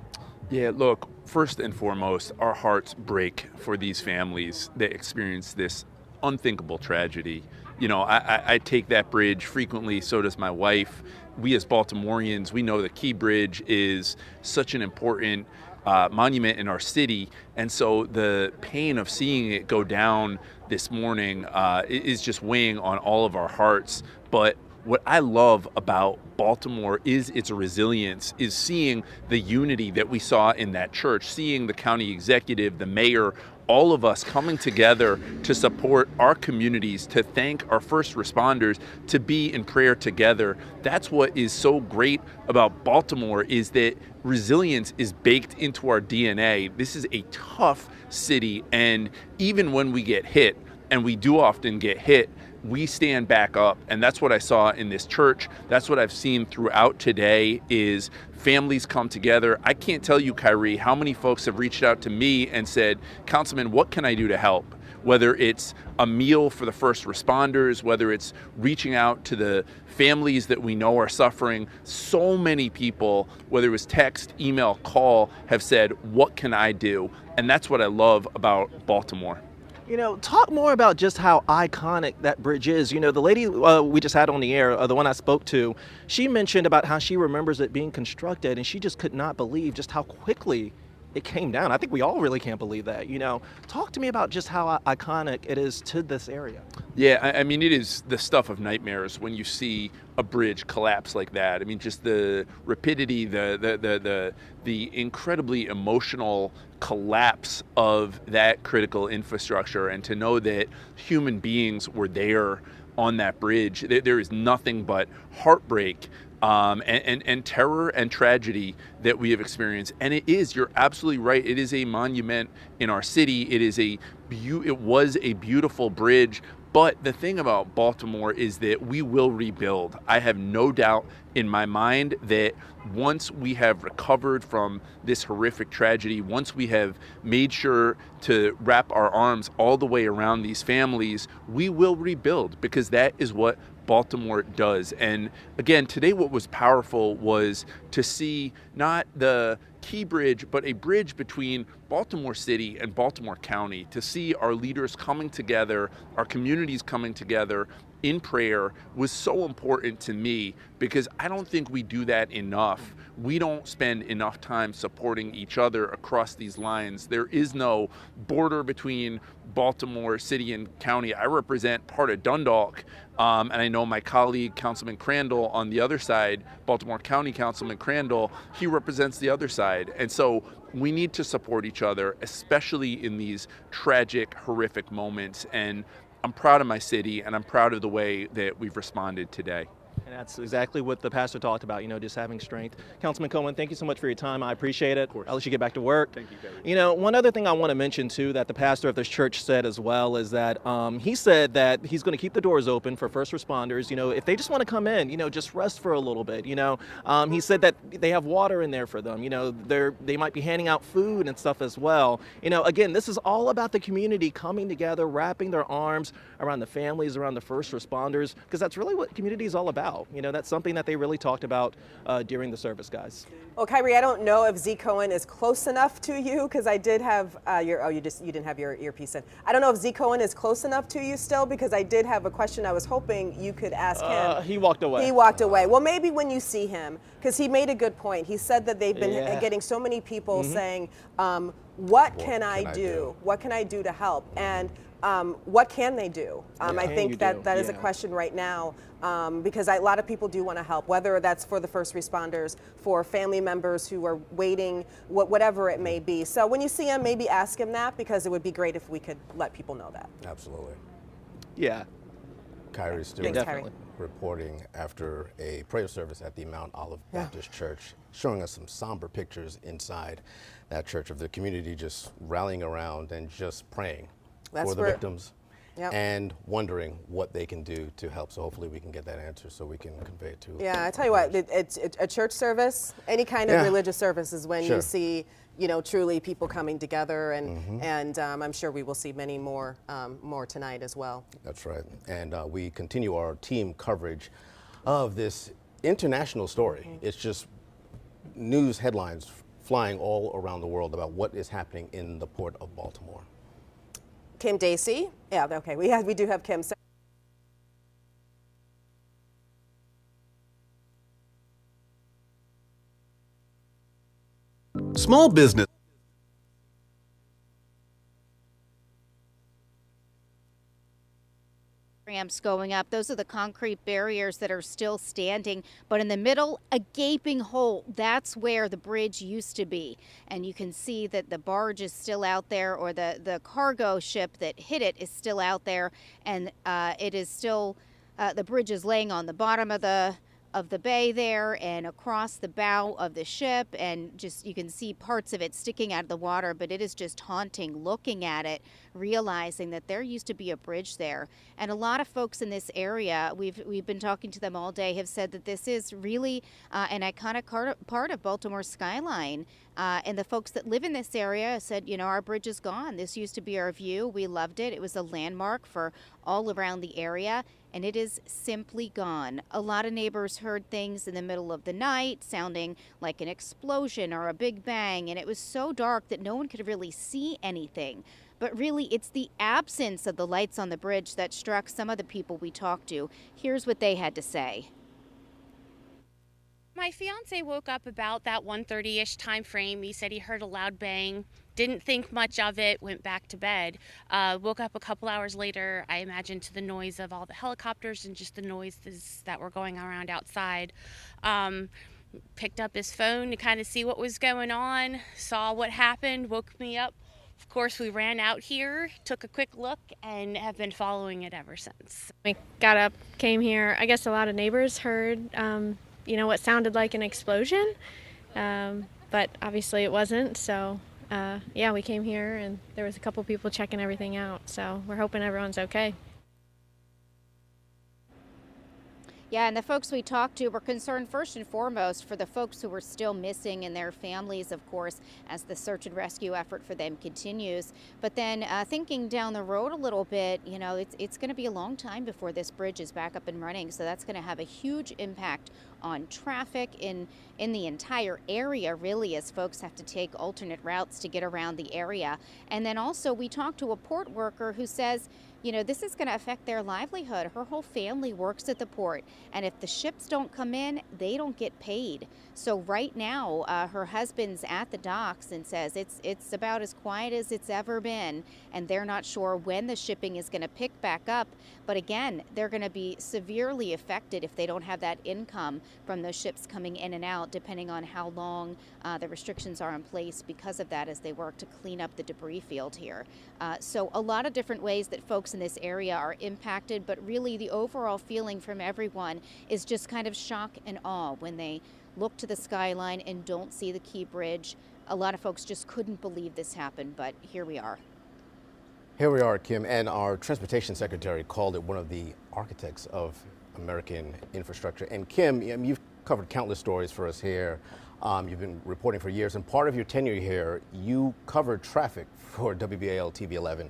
Yeah, look, first and foremost, our hearts break for these families that experienced this unthinkable tragedy You know, I take that bridge frequently, so does my wife. We as Baltimoreans, we know the Key Bridge is such an important monument in our city, and so the pain of seeing it go down this morning is just weighing on all of our hearts. But what I love about Baltimore is its resilience, is seeing the unity that we saw in that church, seeing the county executive, the mayor, all of us coming together to support our communities, to thank our first responders, to be in prayer together. That's what is so great about Baltimore, is that resilience is baked into our DNA. This is a tough city, and even when we get hit, and we do often get hit, we stand back up. And that's what I saw in this church. That's what I've seen throughout today, is families come together. I can't tell you, Kyrie, how many folks have reached out to me and said, Councilman, what can I do to help? Whether it's a meal for the first responders, whether it's reaching out to the families that we know are suffering. So many people, whether it was text, email, call, have said, what can I do? And that's what I love about Baltimore. You know, talk more about just how iconic that bridge is. You know, the lady we just had on the air, the one I spoke to, she mentioned about how she remembers it being constructed, and she just could not believe just how quickly it came down. I think we all really can't believe that. You know, talk to me about just how iconic it is to this area. Yeah, I mean, it is the stuff of nightmares when you see a bridge collapse like that. I mean, just the rapidity, the incredibly emotional collapse of that critical infrastructure, and to know that human beings were there on that bridge. There is nothing but heartbreak and terror and tragedy that we have experienced. And it is, you're absolutely right, it is a monument in our city. It was a beautiful bridge. But the thing about Baltimore is that we will rebuild. I have no doubt in my mind that once we have recovered from this horrific tragedy, once we have made sure to wrap our arms all the way around these families, we will rebuild, because that is what Baltimore does. And again, today what was powerful was to see not the Key Bridge, but a bridge between Baltimore City and Baltimore County, to see our leaders coming together, our communities coming together in prayer, was so important to me, because I don't think we do that enough. We don't spend enough time supporting each other across these lines. There is no border between Baltimore City and County. I represent part of Dundalk, and I know my colleague, Councilman Crandall, on the other side, Baltimore County Councilman Crandall, he represents the other side. And so we need to support each other, especially in these tragic, horrific moments. And I'm proud of my city, and I'm proud of the way that we've responded today. And that's exactly what the pastor talked about, you know, just having strength. Councilman Cohen, thank you so much for your time. I appreciate it. I'll let you get back to work. Thank you, Gary. You know, one other thing I want to mention, too, that the pastor of this church said as well is that he said that he's going to keep the doors open for first responders. You know, if they just want to come in, you know, just rest for a little bit. You know, he said that they have water in there for them. You know, they might be handing out food and stuff as well. You know, again, this is all about the community coming together, wrapping their arms around the families, around the first responders, because that's really what community is all about. You know, that's something that they really talked about during the service, guys. Well, Kyrie, I don't know if Z Cohen is close enough to you, because I did have you didn't have your earpiece in. I don't know if Z Cohen is close enough to you still, because I did have a question I was hoping you could ask him. He walked away. He walked away. Well, maybe when you see him, because he made a good point. He said that they've been getting so many people saying, what can I do? What can I do to help? And what can they do? I think that is a question right now, because a lot of people do want to help, whether that's for the first responders, for family members who are waiting, whatever it may be. So when you see him, maybe ask him that, because it would be great if we could let people know that. Absolutely. Yeah. Kyrie Stewart Definitely. reporting after a prayer service at the Mount Olive Baptist Church, showing us some somber pictures inside that church of the community just rallying around and just praying for the victims and wondering what they can do to help. So hopefully we can get that answer so we can convey it to Yeah, I tell you what, it's a church service, any kind of religious service is when you see, you know, truly people coming together, and I'm sure we will see many more tonight as well. That's right. And we continue our team coverage of this international story. It's just news headlines flying all around the world about what is happening in the port of Baltimore. Kim Dacey, yeah, okay, we do have Kim. Small business. Ramps going up. Those are the concrete barriers that are still standing, but in the middle, a gaping hole. That's where the bridge used to be. And you can see that the barge is still out there, or the cargo ship that hit it is still out there, and it is still, the bridge is laying on the bottom of the bay there and across the bow of the ship, and just you can see parts of it sticking out of the water, but it is just haunting looking at it, realizing that there used to be a bridge there. And a lot of folks in this area, we've been talking to them all day, have said that this is really an iconic part of Baltimore skyline. And the folks that live in this area said, you know, our bridge is gone. This used to be our view. We loved it. It was a landmark for all around the area, and it is simply gone. A lot of neighbors heard things in the middle of the night sounding like an explosion or a big bang, and it was so dark that no one could really see anything. But really, it's the absence of the lights on the bridge that struck some of the people we talked to. Here's what they had to say. My fiance woke up about that 1:30-ish time frame. He said he heard a loud bang, didn't think much of it, went back to bed. Woke up a couple hours later, I imagine, to the noise of all the helicopters and just the noises that were going around outside. Picked up his phone to kind of see what was going on, saw what happened, woke me up. Of course, we ran out here, took a quick look, and have been following it ever since. We got up, came here. I guess a lot of neighbors heard you know, what sounded like an explosion, but obviously it wasn't. So yeah, we came here and there was a couple people checking everything out. So we're hoping everyone's okay. Yeah, and the folks we talked to were concerned first and foremost for the folks who were still missing and their families, of course, as the search and rescue effort for them continues. But then thinking down the road a little bit, you know, it's going to be a long time before this bridge is back up and running. So that's going to have a huge impact on traffic in the entire area, really, as folks have to take alternate routes to get around the area. And then also we talked to a port worker who says, you know, this is going to affect their livelihood. Her whole family works at the port, and if the ships don't come in, they don't get paid. So right now, her husband's at the docks and says it's about as quiet as it's ever been, and they're not sure when the shipping is going to pick back up. But again, they're going to be severely affected if they don't have that income from those ships coming in and out, depending on how long the restrictions are in place because of that as they work to clean up the debris field here. So a lot of different ways that folks in this area are impacted, but really the overall feeling from everyone is just kind of shock and awe when they look to the skyline and don't see the Key Bridge. A lot of folks just couldn't believe this happened, but here we are. Here we are, Kim, and our transportation secretary called it one of the architects of American infrastructure. And Kim, you've covered countless stories for us here. You've been reporting for years, and part of your tenure here, you covered traffic for WBAL TV 11.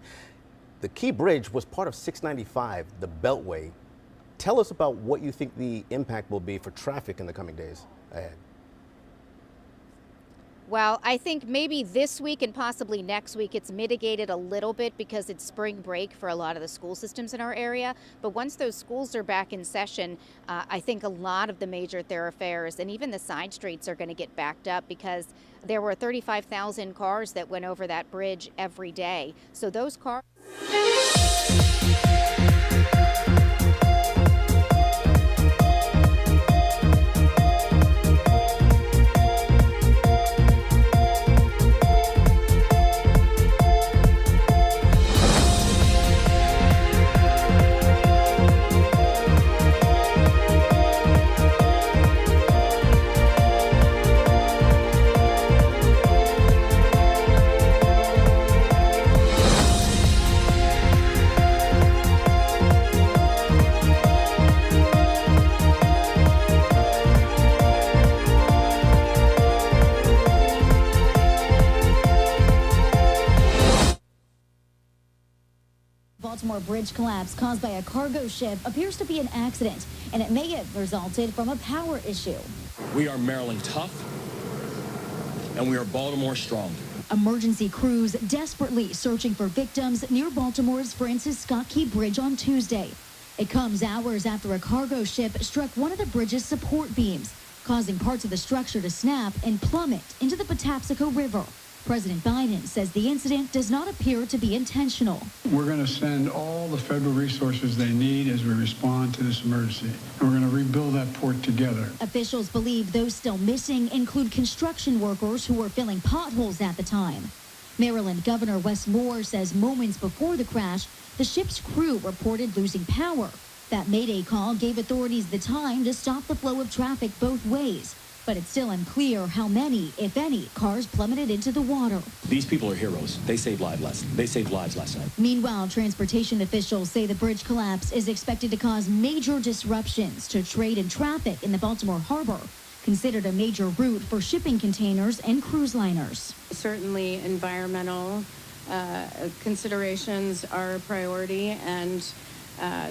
The Key Bridge was part of 695, the Beltway. Tell us about what you think the impact will be for traffic in the coming days ahead. Well, I think maybe this week and possibly next week it's mitigated a little bit because it's spring break for a lot of the school systems in our area. But once those schools are back in session, I think a lot of the major thoroughfares and even the side streets are going to get backed up because there were 35,000 cars that went over that bridge every day. So those cars... Baltimore bridge collapse caused by a cargo ship appears to be an accident, and it may have resulted from a power issue. We are Maryland tough, and we are Baltimore strong. Emergency crews desperately searching for victims near Baltimore's Francis Scott Key Bridge on Tuesday. It comes hours after a cargo ship struck one of the bridge's support beams. causing parts of the structure to snap and plummet into the Patapsco River. President Biden says the incident does not appear to be intentional. We're going to send all the federal resources they need as we respond to this emergency. And we're going to rebuild that port together. Officials believe those still missing include construction workers who were filling potholes at the time. Maryland Governor Wes Moore says moments before the crash, the ship's crew reported losing power. That Mayday call gave authorities the time to stop the flow of traffic both ways. But it's still unclear how many, if any, cars plummeted into the water. These people are heroes. They saved lives last night. Meanwhile, transportation officials say the bridge collapse is expected to cause major disruptions to trade and traffic in the Baltimore Harbor, considered a major route for shipping containers and cruise liners. Certainly environmental considerations are a priority, and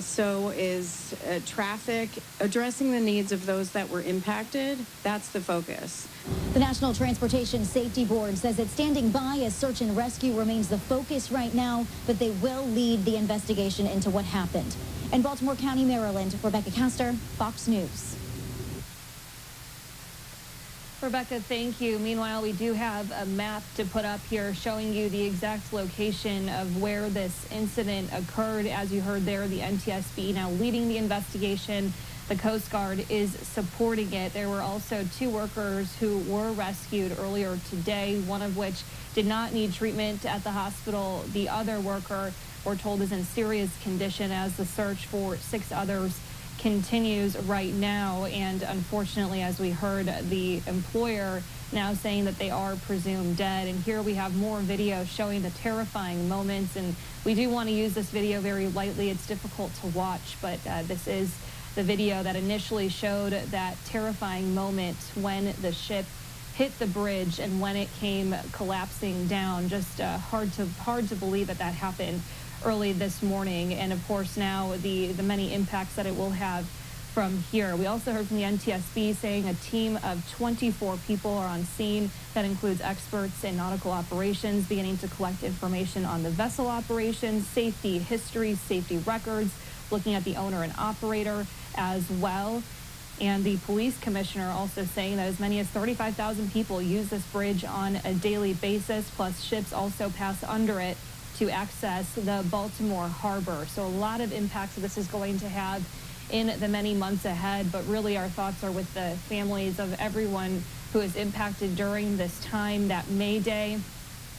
so is traffic. Addressing the needs of those that were impacted, that's the focus. The National Transportation Safety Board says it's standing by as search and rescue remains the focus right now, but they will lead the investigation into what happened. In Baltimore County, Maryland, Rebecca Castor, Fox News. Rebecca, thank you. Meanwhile, we do have a map to put up here showing you the exact location of where this incident occurred. As you heard there, the NTSB now leading the investigation. The Coast Guard is supporting it. There were also 2 workers who were rescued earlier today, one of which did not need treatment at the hospital. The other worker, we're told, is in serious condition as the search for 6 others continues right now. And unfortunately, as we heard, the employer now saying that they are presumed dead. And here we have more video showing the terrifying moments. And we do want to use this video very lightly. It's difficult to watch, but this is the video that initially showed that terrifying moment when the ship hit the bridge and when it came collapsing down. Just hard to believe that happened early this morning, and of course now the many impacts that it will have from here. We also heard from the NTSB saying a team of 24 people are on scene. That includes experts in nautical operations beginning to collect information on the vessel operations, safety history, safety records, looking at the owner and operator as well. And the police commissioner also saying that as many as 35,000 people use this bridge on a daily basis, plus ships also pass under it to access the Baltimore Harbor. So a lot of impacts this is going to have in the many months ahead, but really our thoughts are with the families of everyone who is impacted during this time. That Mayday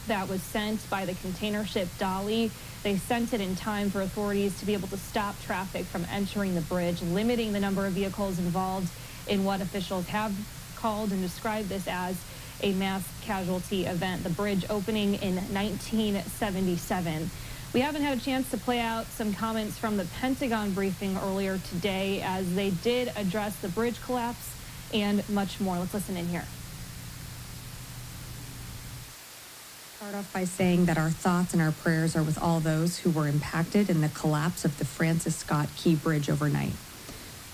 that was sent by the container ship Dolly, they sent it in time for authorities to be able to stop traffic from entering the bridge, limiting the number of vehicles involved in what officials have called and described this as a mass casualty event. The bridge opening in 1977. We haven't had a chance to play out some comments from the Pentagon briefing earlier today as they did address the bridge collapse and much more. Let's listen in here. Start off by saying that our thoughts and our prayers are with all those who were impacted in the collapse of the Francis Scott Key Bridge overnight.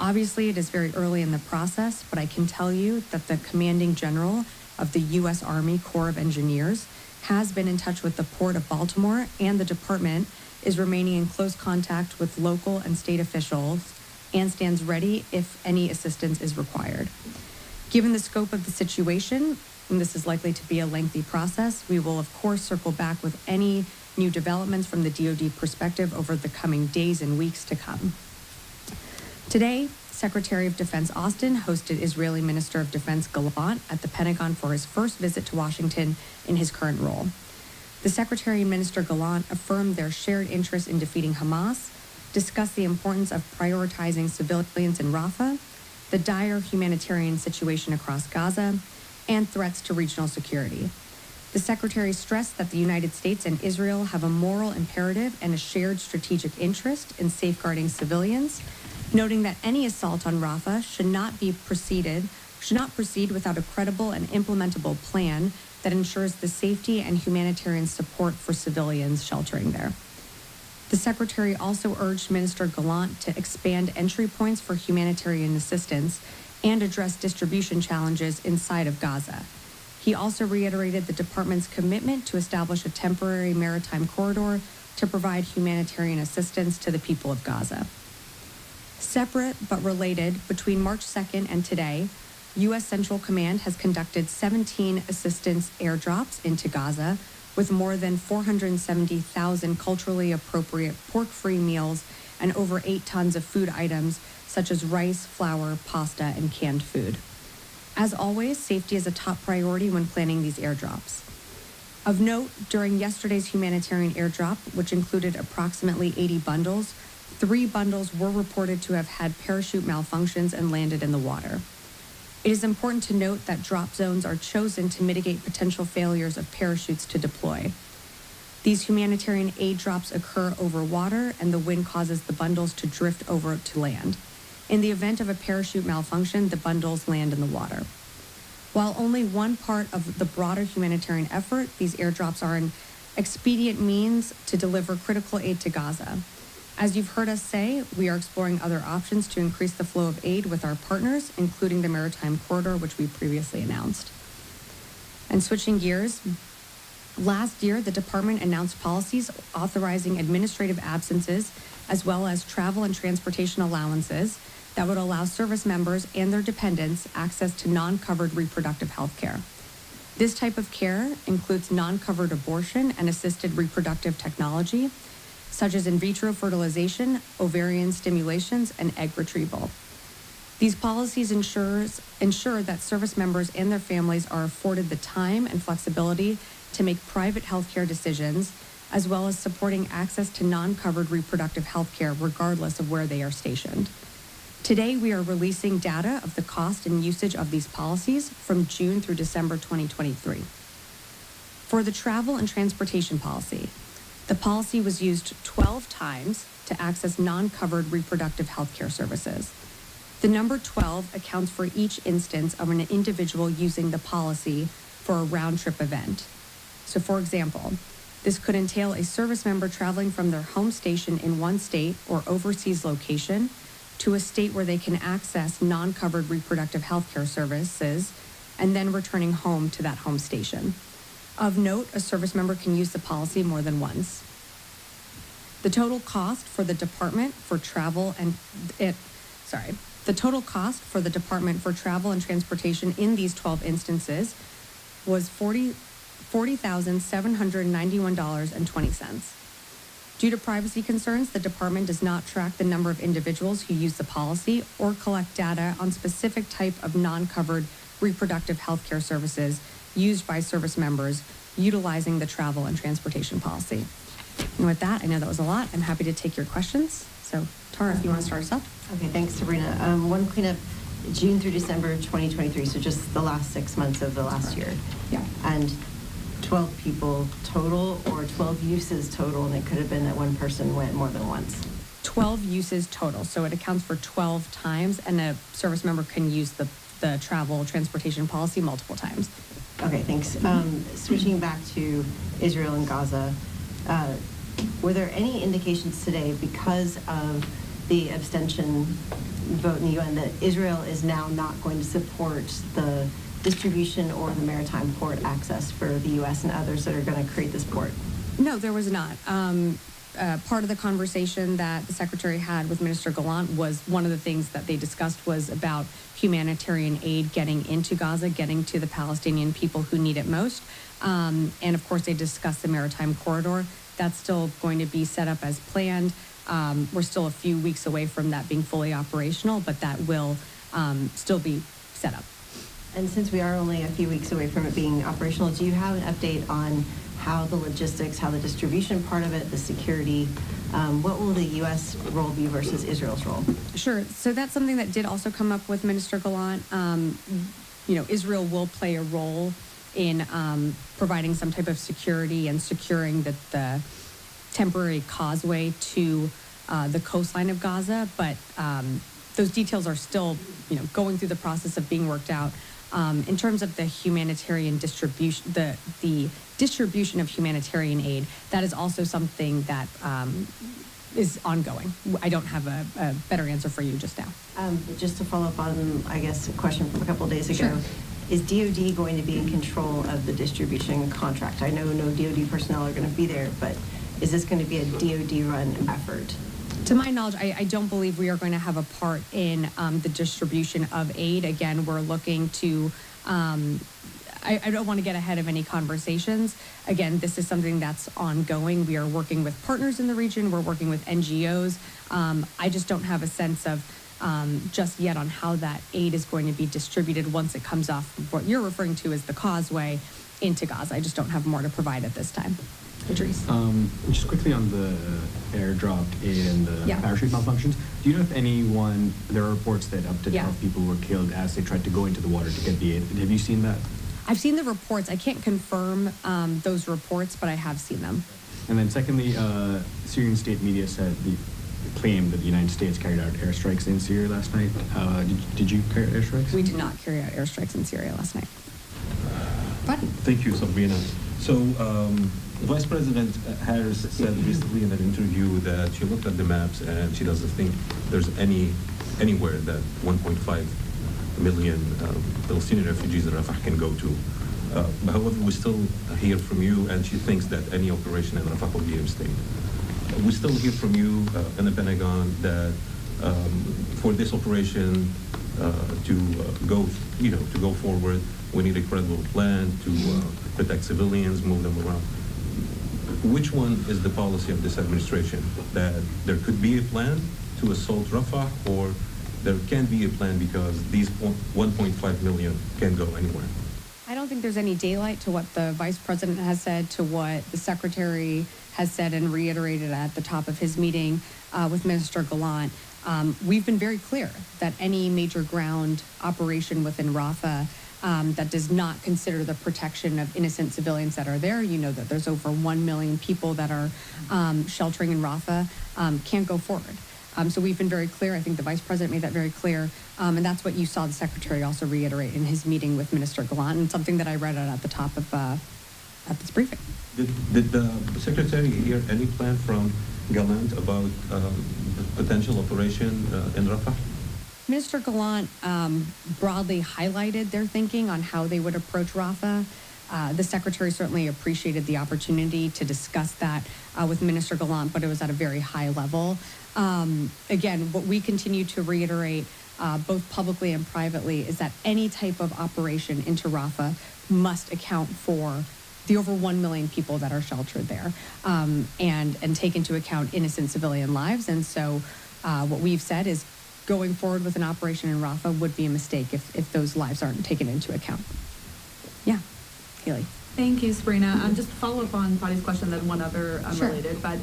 Obviously, it is very early in the process, but I can tell you that the commanding general of the U.S. Army Corps of Engineers has been in touch with the Port of Baltimore, and the department is remaining in close contact with local and state officials and stands ready if any assistance is required. Given the scope of the situation, and this is likely to be a lengthy process, we will of course circle back with any new developments from the DoD perspective over the coming days and weeks to come. Today, Secretary of Defense Austin hosted Israeli Minister of Defense Gallant at the Pentagon for his first visit to Washington in his current role. The Secretary and Minister Gallant affirmed their shared interest in defeating Hamas, discussed the importance of prioritizing civilians in Rafah, the dire humanitarian situation across Gaza, and threats to regional security. The Secretary stressed that the United States and Israel have a moral imperative and a shared strategic interest in safeguarding civilians, noting that any assault on Rafah should not proceed without a credible and implementable plan that ensures the safety and humanitarian support for civilians sheltering there. The Secretary also urged Minister Gallant to expand entry points for humanitarian assistance and address distribution challenges inside of Gaza. He also reiterated the department's commitment to establish a temporary maritime corridor to provide humanitarian assistance to the people of Gaza. Separate but related, between March 2nd and today, U.S. Central Command has conducted 17 assistance airdrops into Gaza with more than 470,000 culturally appropriate pork-free meals and over 8 tons of food items such as rice, flour, pasta, and canned food. As always, safety is a top priority when planning these airdrops. Of note, during yesterday's humanitarian airdrop, which included approximately 80 bundles, 3 bundles were reported to have had parachute malfunctions and landed in the water. It is important to note that drop zones are chosen to mitigate potential failures of parachutes to deploy. These humanitarian aid drops occur over water, and the wind causes the bundles to drift over to land. In the event of a parachute malfunction, the bundles land in the water. While only one part of the broader humanitarian effort, these airdrops are an expedient means to deliver critical aid to Gaza. As you've heard us say, we are exploring other options to increase the flow of aid with our partners, including the Maritime Corridor, which we previously announced. And switching gears, last year, the department announced policies authorizing administrative absences as well as travel and transportation allowances that would allow service members and their dependents access to non-covered reproductive health care. This type of care includes non-covered abortion and assisted reproductive technology, such as in vitro fertilization, ovarian stimulations, and egg retrieval. These policies ensure that service members and their families are afforded the time and flexibility to make private healthcare decisions, as well as supporting access to non-covered reproductive health care regardless of where they are stationed. Today, we are releasing data of the cost and usage of these policies from June through December 2023. For the travel and transportation policy, the policy was used 12 times to access non-covered reproductive health care services. The number 12 accounts for each instance of an individual using the policy for a round-trip event. So, for example, this could entail a service member traveling from their home station in one state or overseas location to a state where they can access non-covered reproductive health care services and then returning home to that home station. Of note, a service member can use the policy more than once. The total cost for the Department for Travel and Transportation in these 12 instances was $40,791.20. Due to privacy concerns, the department does not track the number of individuals who use the policy or collect data on specific type of non-covered reproductive health care services used by service members utilizing the travel and transportation policy. And with that, I know that was a lot. I'm happy to take your questions. So, Tara, if you want to start us off. Okay, thanks, Sabrina. One cleanup, June through December 2023, so just the last 6 months of the last year. Yeah. And 12 people total or 12 uses total, and it could have been that one person went more than once? 12 uses total, so it accounts for 12 times, and a service member can use the travel transportation policy multiple times. Okay, thanks. Switching back to Israel and Gaza, were there any indications today, because of the abstention vote in the UN, that Israel is now not going to support the distribution or the maritime port access for the U.S. and others that are going to create this port? No, there was not. Part of the conversation that the Secretary had with Minister Gallant was one of the things that they discussed was about humanitarian aid getting into Gaza, getting to the Palestinian people who need it most. And of course, they discussed the maritime corridor. That's still going to be set up as planned. We're still a few weeks away from that being fully operational, but that will still be set up. And since we are only a few weeks away from it being operational, do you have an update on how the logistics, how the distribution part of it, the security, what will the U.S. role be versus Israel's role? Sure. So that's something that did also come up with Minister Gallant. Israel will play a role in providing some type of security and securing the temporary causeway to the coastline of Gaza, but those details are still, going through the process of being worked out. In terms of the humanitarian distribution, the distribution of humanitarian aid, that is also something that is ongoing. I don't have a better answer for you just now. Just to follow up on, I guess, a question from a couple of days ago, Sure. Is DOD going to be in control of the distribution contract? I know no DOD personnel are going to be there, but is this going to be a DOD-run effort? To my knowledge, I don't believe we are going to have a part in the distribution of aid. Again, we're looking to, I don't want to get ahead of any conversations. Again, this is something that's ongoing. We are working with partners in the region. We're working with NGOs. I just don't have a sense of just yet on how that aid is going to be distributed once it comes off of what you're referring to as the causeway into Gaza. I just don't have more to provide at this time. Idris. Just quickly on the airdrop aid and the parachute malfunctions, do you know if there are reports that up to 12 people were killed as they tried to go into the water to get the aid? Have you seen that? I've seen the reports. I can't confirm those reports, but I have seen them. And then secondly, Syrian state media claimed that the United States carried out airstrikes in Syria last night. Did you carry out airstrikes? We did not carry out airstrikes in Syria last night. Thank you, Sabrina. So, Vice President Harris said recently in an interview that she looked at the maps and she doesn't think there's anywhere that 1.5 million Palestinian refugees in Rafah can go to. However, we still hear from you, and she thinks that any operation in Rafah will be a mistake. We still hear from you in the Pentagon that for this operation to go forward, we need a credible plan to protect civilians, move them around. Which one is the policy of this administration? That there could be a plan to assault Rafah, or there can be a plan because these 1.5 million can go anywhere? I don't think there's any daylight to what the Vice President has said, to what the Secretary has said and reiterated at the top of his meeting with Minister Gallant. We've been very clear that any major ground operation within Rafah that does not consider the protection of innocent civilians that are there, you know that there's over 1 million people that are sheltering in Rafah, can't go forward. So we've been very clear. I think the Vice President made that very clear. And that's what you saw the Secretary also reiterate in his meeting with Minister Gallant, and something that I read out at the top of at this briefing. Did the Secretary hear any plan from Gallant about potential operation in Rafah? Minister Gallant broadly highlighted their thinking on how they would approach Rafah. The Secretary certainly appreciated the opportunity to discuss that with Minister Gallant, but it was at a very high level. Again, what we continue to reiterate, both publicly and privately, is that any type of operation into Rafah must account for the over 1 million people that are sheltered there, and take into account innocent civilian lives. And so what we've said is going forward with an operation in Rafah would be a mistake if those lives aren't taken into account. Yeah, Haley. Thank you, Sabrina. Just to follow up on Fadi's question, then one other unrelated, but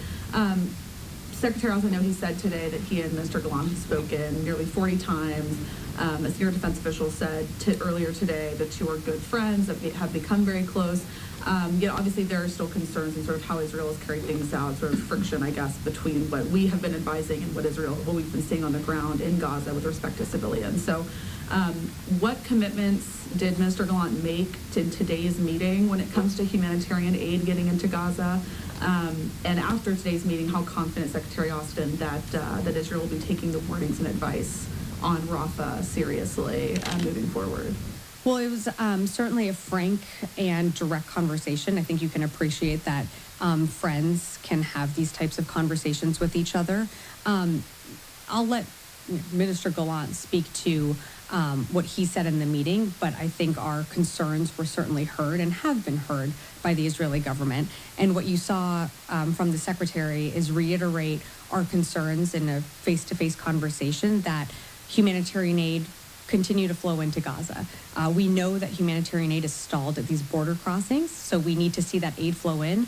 Secretary also, I know he said today that he and Mr. Gallant have spoken nearly 40 times. A senior defense official said earlier today the two are good friends, that have become very close. Obviously there are still concerns in sort of how Israel has carried things out, sort of friction, I guess, between what we have been advising and what we've been seeing on the ground in Gaza with respect to civilians. So what commitments did Minister Gallant make to today's meeting when it comes to humanitarian aid getting into Gaza? And after today's meeting, how confident Secretary Austin that Israel will be taking the warnings and advice on Rafah seriously moving forward? Well, it was certainly a frank and direct conversation. I think you can appreciate that friends can have these types of conversations with each other. I'll let Minister Gallant speak to what he said in the meeting, but I think our concerns were certainly heard and have been heard by the Israeli government. And what you saw from the Secretary is reiterate our concerns in a face-to-face conversation that humanitarian aid continue to flow into Gaza. We know that humanitarian aid is stalled at these border crossings, so we need to see that aid flow in.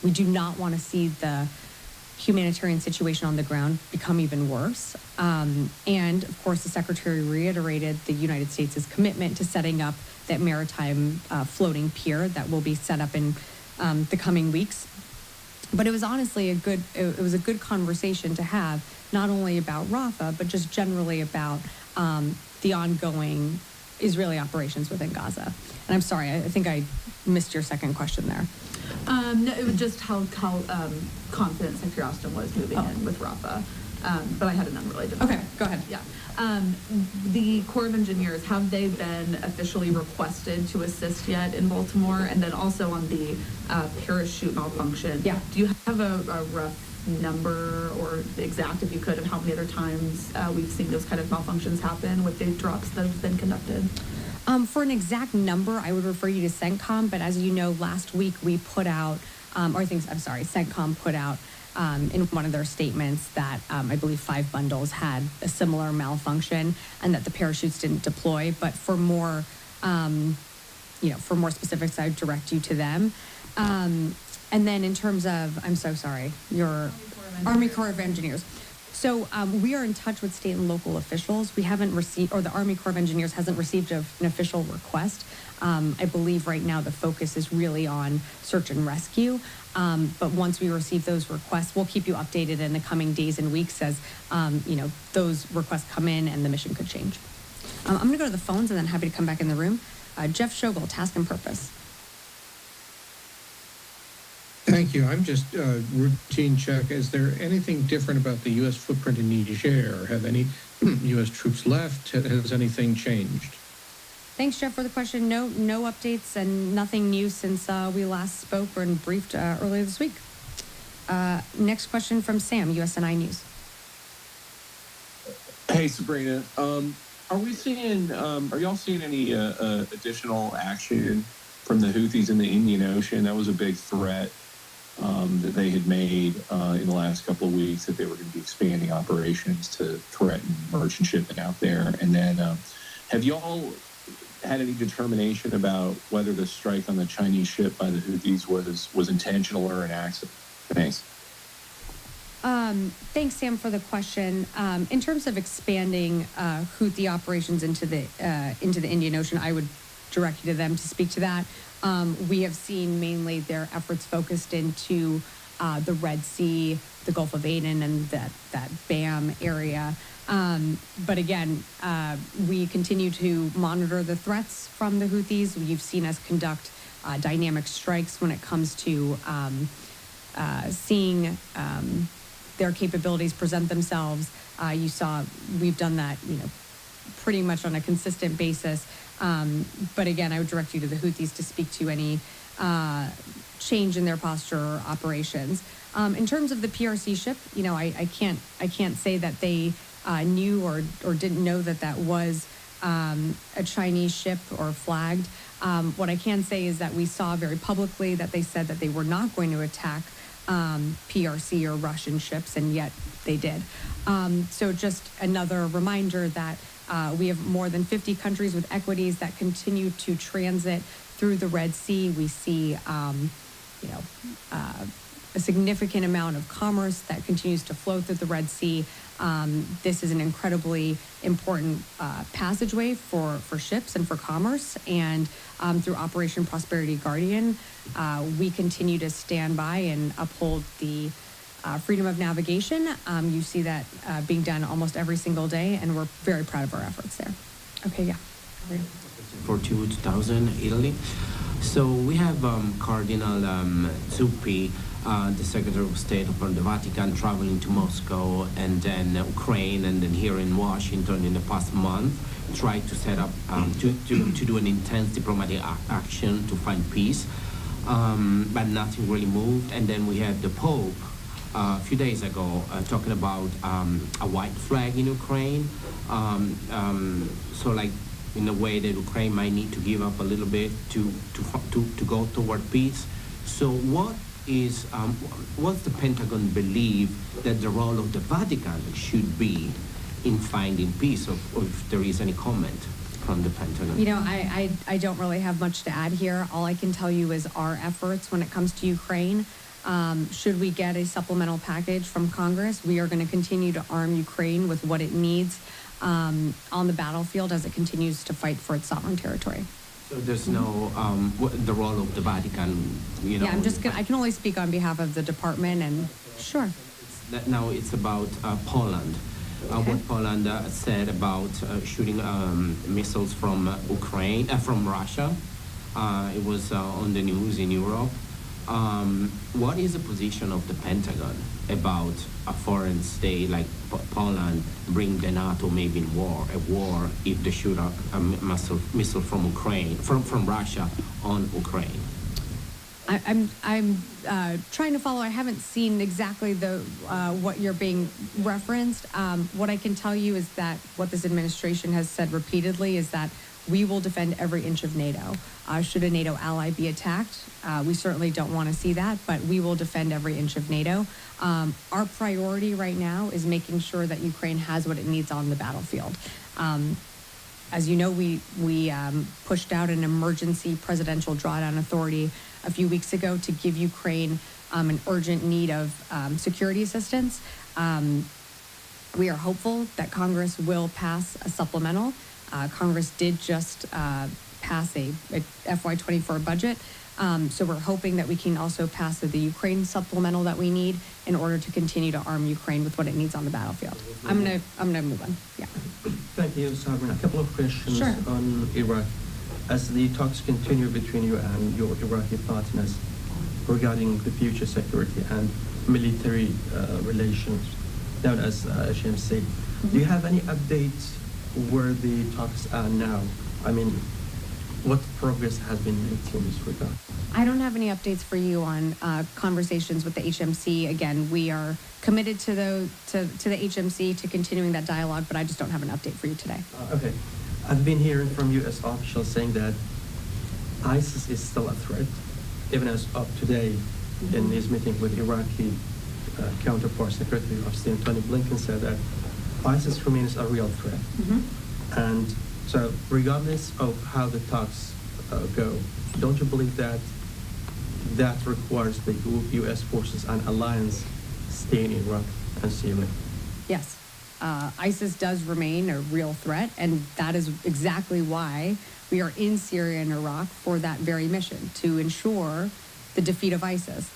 We do not want to see the humanitarian situation on the ground become even worse. And of course, the Secretary reiterated the United States' commitment to setting up that maritime floating pier that will be set up in the coming weeks. But it was honestly a good conversation to have, not only about Rafah, but just generally about the ongoing Israeli operations within Gaza. And I'm sorry, I think I missed your second question there. No, it was just how confident Secretary Austin was moving in with Rafah. But I had an unrelated. Okay, go ahead. Yeah. The Corps of Engineers, have they been officially requested to assist yet in Baltimore? And then also on the parachute malfunction, do you have a rough number or the exact, if you could, of how many other times we've seen those kind of malfunctions happen with the drops that have been conducted? For an exact number, I would refer you to CENTCOM, but as you know, last week we put out, CENTCOM put out in one of their statements that I believe 5 bundles had a similar malfunction and that the parachutes didn't deploy. But for more, for more specifics, I'd direct you to them. And then in terms of, I'm so sorry, your Army Corps of Engineers. So we are in touch with state and local officials. We haven't received, or the Army Corps of Engineers hasn't received an official request. I believe right now the focus is really on search and rescue. But once we receive those requests, we'll keep you updated in the coming days and weeks as, those requests come in and the mission could change. I'm going to go to the phones and then happy to come back in the room. Jeff Shogel, Task and Purpose. Thank you. I'm just routine check. Is there anything different about the U.S. footprint in Niger? Have any U.S. troops left? Has anything changed? Thanks, Jeff, for the question. No updates and nothing new since we last spoke and briefed earlier this week. Next question from Sam, USNI News. Hey, Sabrina. Are y'all seeing any additional action from the Houthis in the Indian Ocean? That was a big threat that they had made in the last couple of weeks, that they were going to be expanding operations to threaten merchant shipping out there. And then have y'all had any determination about whether the strike on the Chinese ship by the Houthis was intentional or an accident? Thanks. Thanks, Sam, for the question. In terms of expanding Houthi operations into the Indian Ocean, I would direct you to them to speak to that. We have seen mainly their efforts focused into the Red Sea, the Gulf of Aden, and that BAM area. But again, we continue to monitor the threats from the Houthis. You've seen us conduct dynamic strikes when it comes to seeing their capabilities present themselves. You saw we've done that, pretty much on a consistent basis. But again, I would direct you to the Houthis to speak to any change in their posture or operations. In terms of the PRC ship, I can't say that they knew or didn't know that was a Chinese ship or flagged. What I can say is that we saw very publicly that they said that they were not going to attack PRC or Russian ships, and yet they did. So just another reminder that we have more than 50 countries with equities that continue to transit through the Red Sea. We see, a significant amount of commerce that continues to flow through the Red Sea. This is an incredibly important passageway for ships and for commerce. And through Operation Prosperity Guardian, we continue to stand by and uphold the freedom of navigation. You see that being done almost every single day, and we're very proud of our efforts there. Okay, yeah. For 2000, Italy. So we have Cardinal Zuppi, the Secretary of State for the Vatican, traveling to Moscow and then Ukraine and then here in Washington in the past month, tried to set up, to do an intense diplomatic action to find peace, but nothing really moved. And then we had the Pope a few days ago talking about a white flag in Ukraine. So like in a way that Ukraine might need to give up a little bit to go toward peace. So what's the Pentagon believe that the role of the Vatican should be in finding peace, or if there is any comment from the Pentagon? I don't really have much to add here. All I can tell you is our efforts when it comes to Ukraine. Should we get a supplemental package from Congress, we are going to continue to arm Ukraine with what it needs on the battlefield as it continues to fight for its sovereign territory. So there's no the role of the Vatican, Yeah, I can only speak on behalf of the department, and sure. Now it's about Poland. What Poland said about shooting missiles from from Russia. It was on the news in Europe. What is the position of the Pentagon about a foreign state like Poland bring the NATO maybe in a war if they shoot a missile from Ukraine, from Russia on Ukraine? I'm trying to follow. I haven't seen exactly the what you're being referenced. What I can tell you is that what this administration has said repeatedly is that we will defend every inch of NATO. Should a NATO ally be attacked, we certainly don't want to see that, but we will defend every inch of NATO. Our priority right now is making sure that Ukraine has what it needs on the battlefield. As you know, we pushed out an emergency presidential drawdown authority a few weeks ago to give Ukraine an urgent need of security assistance. We are hopeful that Congress will pass a supplemental. Congress did just pass a FY24 budget. So we're hoping that we can also pass the Ukraine supplemental that we need in order to continue to arm Ukraine with what it needs on the battlefield. I'm gonna move on. Yeah. Thank you, Sabrina. A couple of questions Sure. on Iraq. As the talks continue between you and your Iraqi partners regarding the future security and military relations, known as HMC, do you have any updates where the talks are now? I mean, what progress has been made in this regard? I don't have any updates for you on conversations with the HMC. Again, we are committed to the HMC, to continuing that dialogue, but I just don't have an update for you today. Okay. I've been hearing from U.S. officials saying that ISIS is still a threat, even as of today in his meeting with Iraqi counterpart Secretary of State Tony Blinken said that ISIS remains a real threat. And so regardless of how the talks go, don't you believe that that requires the U.S. forces and alliance stay in Iraq and Syria? Yes. ISIS does remain a real threat, and that is exactly why we are in Syria and Iraq for that very mission, to ensure the defeat of ISIS.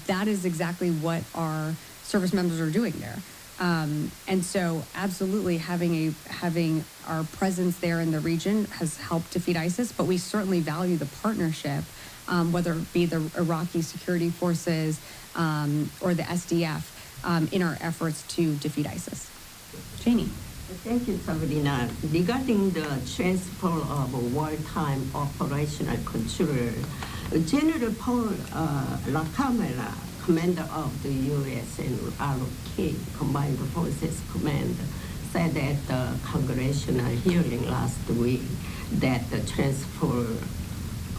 That is exactly what our service members are doing there. And so absolutely having our presence there in the region has helped defeat ISIS, but we certainly value the partnership, whether it be the Iraqi security forces or the SDF, in our efforts to defeat ISIS. Janie. Thank you, Sabrina. Regarding the transfer of wartime operational control, General Paul LaCamera, commander of the U.S. and ROK, Combined Forces Command, said at the congressional hearing last week that the transfer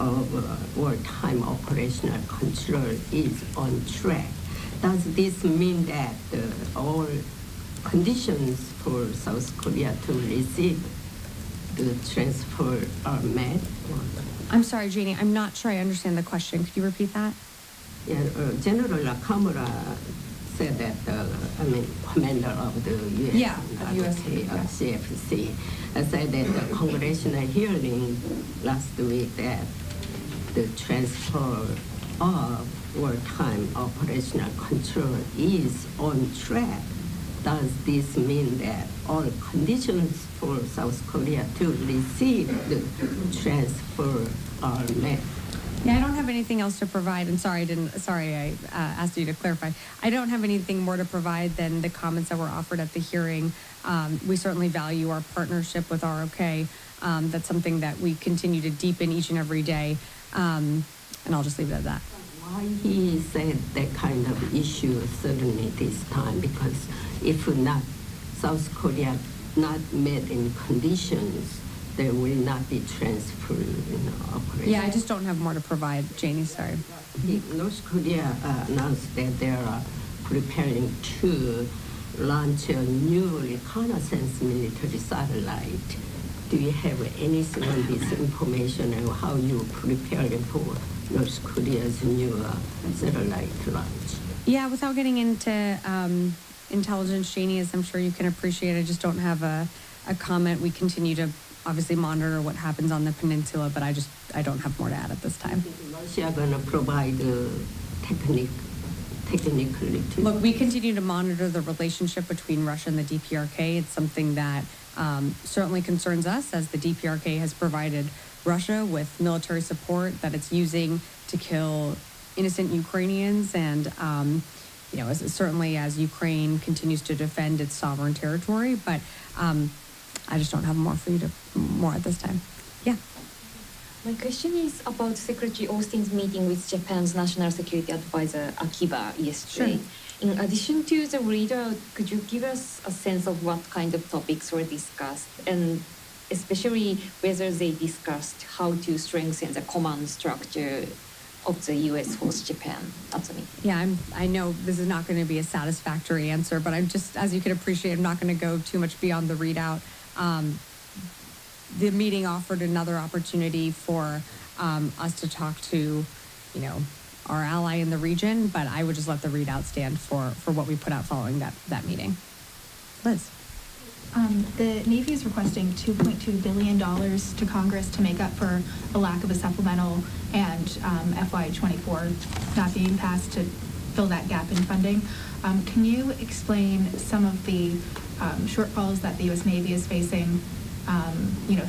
of wartime operational control is on track. Does this mean that all conditions for South Korea to receive the transfer are met? I'm sorry, Janie, I'm not sure I understand the question. Could you repeat that? Yeah, General Nakamura said that, commander of the U.S. CFC, said that the congressional hearing last week that the transfer of wartime operational control is on track. Does this mean that all conditions for South Korea to receive the transfer are met? Yeah, I don't have anything else to provide. I'm sorry, I asked you to clarify. I don't have anything more to provide than the comments that were offered at the hearing. We certainly value our partnership with ROK. That's something that we continue to deepen each and every day. And I'll just leave it at that. Why he said that kind of issue suddenly this time? Because if not, South Korea not met in conditions, there will not be transfer operation. Yeah, I just don't have more to provide, Janie, sorry. North Korea announced that they are preparing to launch a new reconnaissance military satellite. Do you have anything on this information and how you prepare for North Korea's new satellite launch? Yeah, without getting into intelligence, Janie, as I'm sure you can appreciate, I just don't have a comment. We continue to obviously monitor what happens on the peninsula, but I don't have more to add at this time. Russia going to provide technically too? Look, we continue to monitor the relationship between Russia and the DPRK. It's something that certainly concerns us, as the DPRK has provided Russia with military support that it's using to kill innocent Ukrainians, and certainly as Ukraine continues to defend its sovereign territory. But I just don't have more for you more at this time. Yeah. My question is about Secretary Austin's meeting with Japan's National Security Advisor Akiba yesterday. Sure. In addition to the readout, could you give us a sense of what kind of topics were discussed, and especially whether they discussed how to strengthen the command structure of the U.S. host Japan at the meeting? Yeah, I know this is not going to be a satisfactory answer, but I'm just, as you can appreciate, I'm not going to go too much beyond the readout. The meeting offered another opportunity for us to talk to, our ally in the region, but I would just let the readout stand for what we put out following that meeting. Liz. The Navy is requesting $2.2 billion to Congress to make up for the lack of a supplemental and FY24 not being passed to fill that gap in funding. Can you explain some of the shortfalls that the U.S. Navy is facing,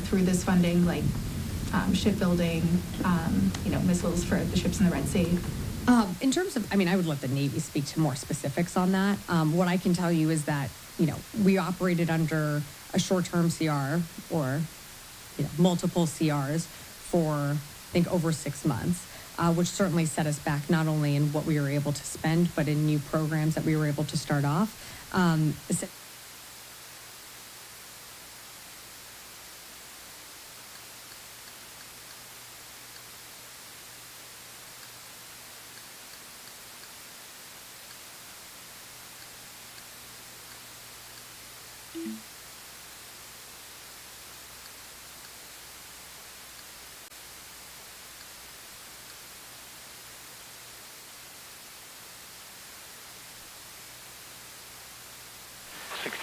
through this funding, like shipbuilding, missiles for the ships in the Red Sea? In terms of, I would let the Navy speak to more specifics on that. What I can tell you is that, we operated under a short-term CR or, multiple CRs for, I think, over 6 months, which certainly set us back not only in what we were able to spend, but in new programs that we were able to start off.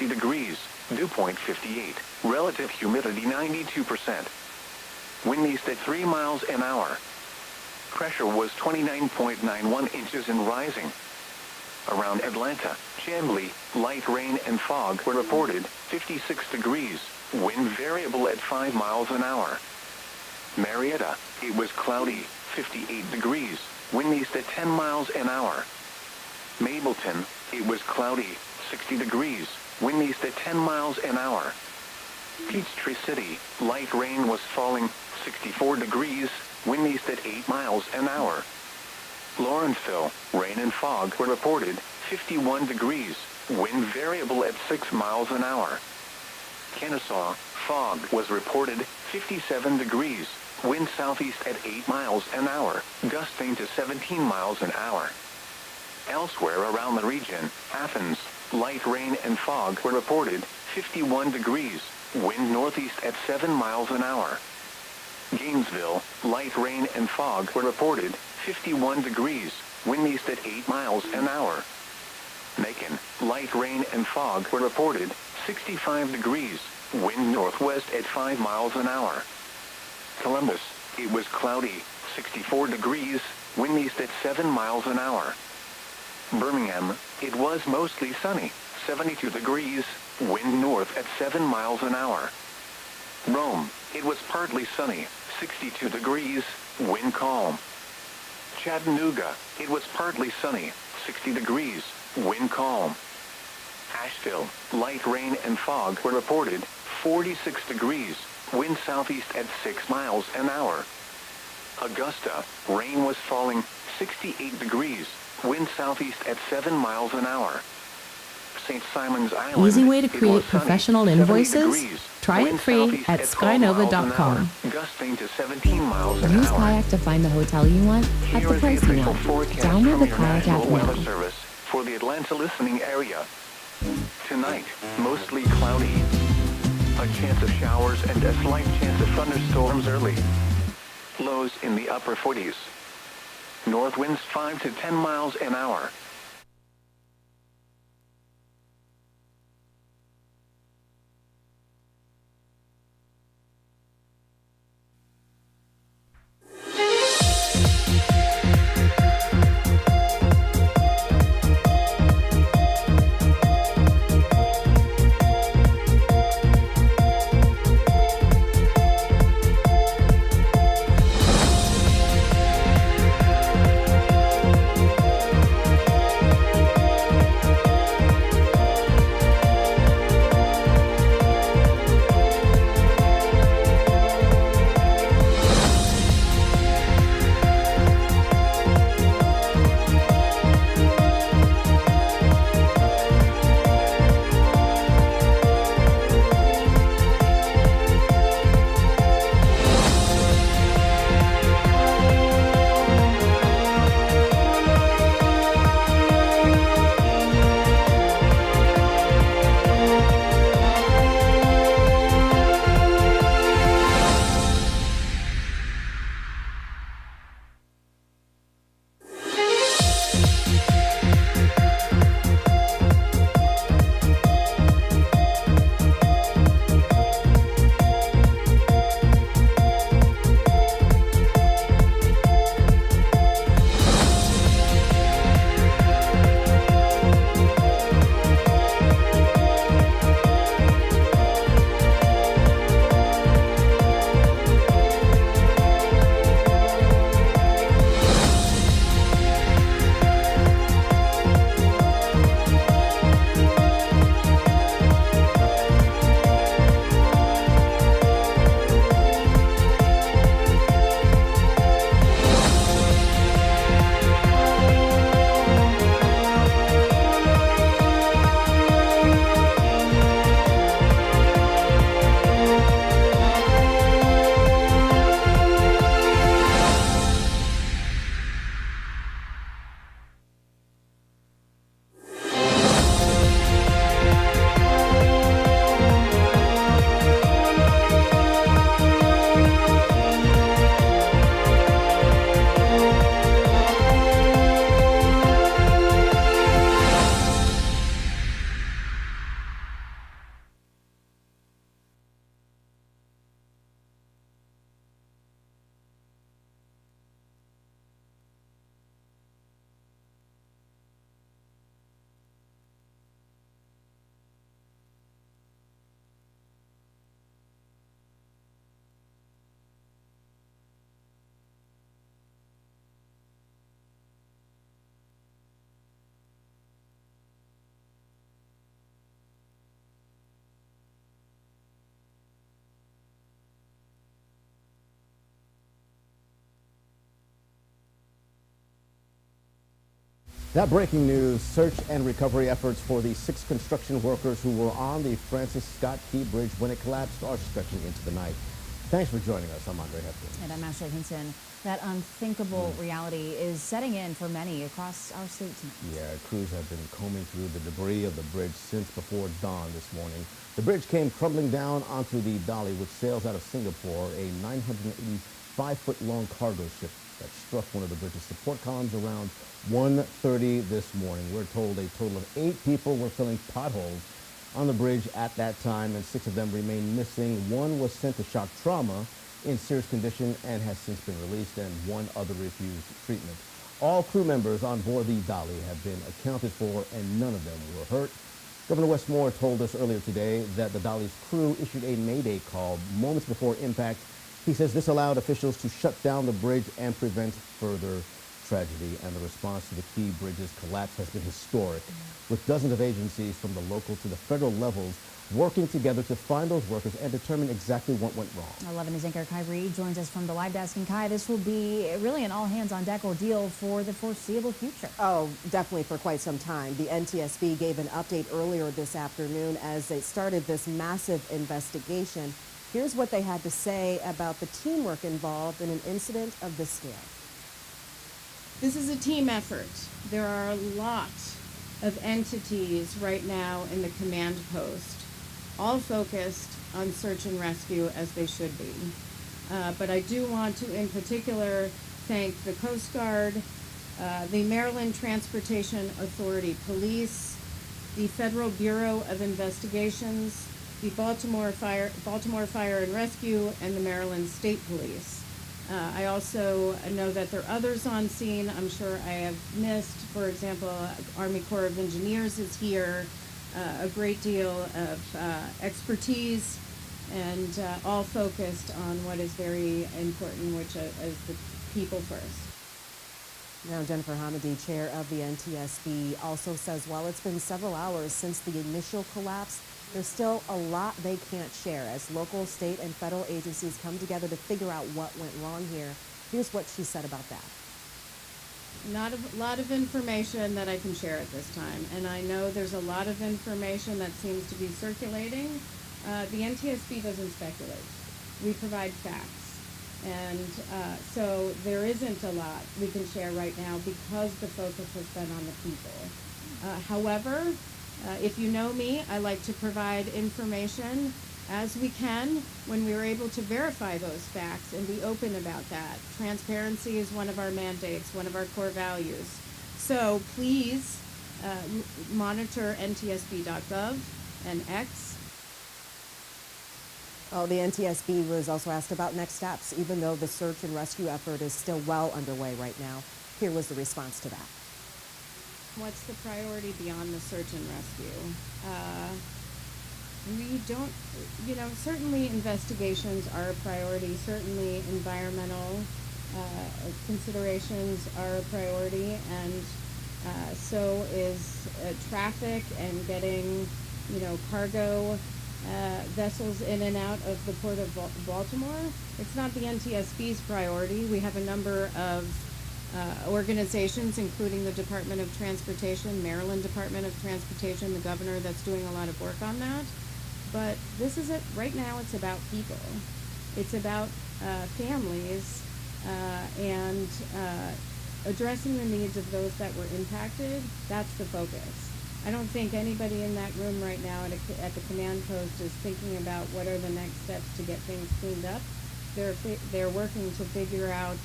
degrees, dew point 58, relative humidity 92%. Wind east at 3 miles an hour. Pressure was 29.91 inches and rising. Around Atlanta, Chamblee, light rain and fog were reported, 56 degrees, wind variable at 5 miles an hour. Marietta, it was cloudy, 58 degrees, wind east at 10 miles an hour. Mableton, it was cloudy, 60 degrees, wind east at 10 miles an hour. Peachtree City, light rain was falling, 64 degrees, wind east at 8 miles an hour. Lawrenceville, rain and fog were reported, 51 degrees, wind variable at 6 miles an hour. Kennesaw, fog was reported, 57 degrees, wind southeast at 8 miles an hour, gusting to 17 miles an hour. Elsewhere around the region, Athens, light rain and fog were reported, 51 degrees, wind northeast at 7 miles an hour. Gainesville, light rain and fog were reported, 51 degrees, wind east at 8 miles an hour. Macon, light rain and fog were reported, 65 degrees, wind northwest at 5 miles an hour. Columbus, it was cloudy, 64 degrees, wind east at 7 miles an hour. Birmingham, it was mostly sunny, 72 degrees, wind north at 7 miles an hour. Rome, it was partly sunny, 62 degrees, wind calm. Chattanooga, it was partly sunny, 60 degrees, wind calm. Asheville, light rain and fog were reported, 46 degrees, wind southeast at 6 miles an hour. Augusta, rain was falling, 68 degrees, wind southeast at 7 miles an hour. St. Simon's Island, Easy way to it create was sunny, professional 70 invoices? degrees, Try it wind free southeast at 12 miles an skynova.com. hour, gusting to 17 miles an Use hour. Kayak to find the hotel you want at Here the is price the you official want. forecast Download from the your Kayak National app Weather now. Service for the Atlanta listening area. Tonight, mostly cloudy. A chance of showers and a slight chance of thunderstorms early. Lows in the upper 40s. North winds 5 to 10 miles an hour. That breaking news, search and recovery efforts for the 6 construction workers who were on the Francis Scott Key Bridge when it collapsed are stretching into the night. Thanks for joining us. I'm Andre Hepburn. And I'm Ashley Hinton. That unthinkable reality is setting in for many across our state tonight. Yeah, crews have been combing through the debris of the bridge since before dawn this morning. The bridge came crumbling down onto the Dali, which sails out of Singapore, a 985-foot-long cargo ship that struck one of the bridge's support columns around 1:30 this morning. We're told a total of 8 people were filling potholes on the bridge at that time, and 6 of them remain missing. 1 was sent to shock trauma in serious condition and has since been released, and 1 other refused treatment. All crew members on board the Dali have been accounted for, and none of them were hurt. Governor Wes Moore told us earlier today that the Dali's crew issued a mayday call moments before impact. He says this allowed officials to shut down the bridge and prevent further tragedy, and the response to the Key Bridge's collapse has been historic, with dozens of agencies from the local to the federal levels working together to find those workers and determine exactly what went wrong. 11 News anchor Kai Reed joins us from the live desk. And Kai, this will be really an all-hands-on-deck ordeal for the foreseeable future. Oh, definitely for quite some time. The NTSB gave an update earlier this afternoon as they started this massive investigation. Here's what they had to say about the teamwork involved in an incident of this scale. This is a team effort. There are a lot of entities right now in the command post, all focused on search and rescue as they should be. But I do want to, in particular, thank the Coast Guard, the Maryland Transportation Authority Police, the Federal Bureau of Investigations, the Baltimore Fire and Rescue, and the Maryland State Police. I also know that there are others on scene I'm sure I have missed. For example, Army Corps of Engineers is here, a great deal of expertise, and all focused on what is very important, which is the people first. Now, Jennifer Hamady, chair of the NTSB, also says while it's been several hours since the initial collapse, there's still a lot they can't share as local, state, and federal agencies come together to figure out what went wrong here. Here's what she said about that. Not a lot of information that I can share at this time, and I know there's a lot of information that seems to be circulating. The NTSB doesn't speculate. We provide facts, and so there isn't a lot we can share right now because the focus has been on the people. However, if you know me, I like to provide information as we can when we are able to verify those facts and be open about that. Transparency is one of our mandates, one of our core values. So please monitor ntsb.gov and X. Oh, the NTSB was also asked about next steps, even though the search and rescue effort is still well underway right now. Here was the response to that. What's the priority beyond the search and rescue? We don't, certainly investigations are a priority. Certainly environmental considerations are a priority, and so is traffic and getting, cargo vessels in and out of the Port of Baltimore. It's not the NTSB's priority. We have a number of organizations, including the Department of Transportation, Maryland Department of Transportation, the governor that's doing a lot of work on that. But this is it. Right now, it's about people. It's about families and addressing the needs of those that were impacted. That's the focus. I don't think anybody in that room right now at the command post is thinking about what are the next steps to get things cleaned up. They're working to figure out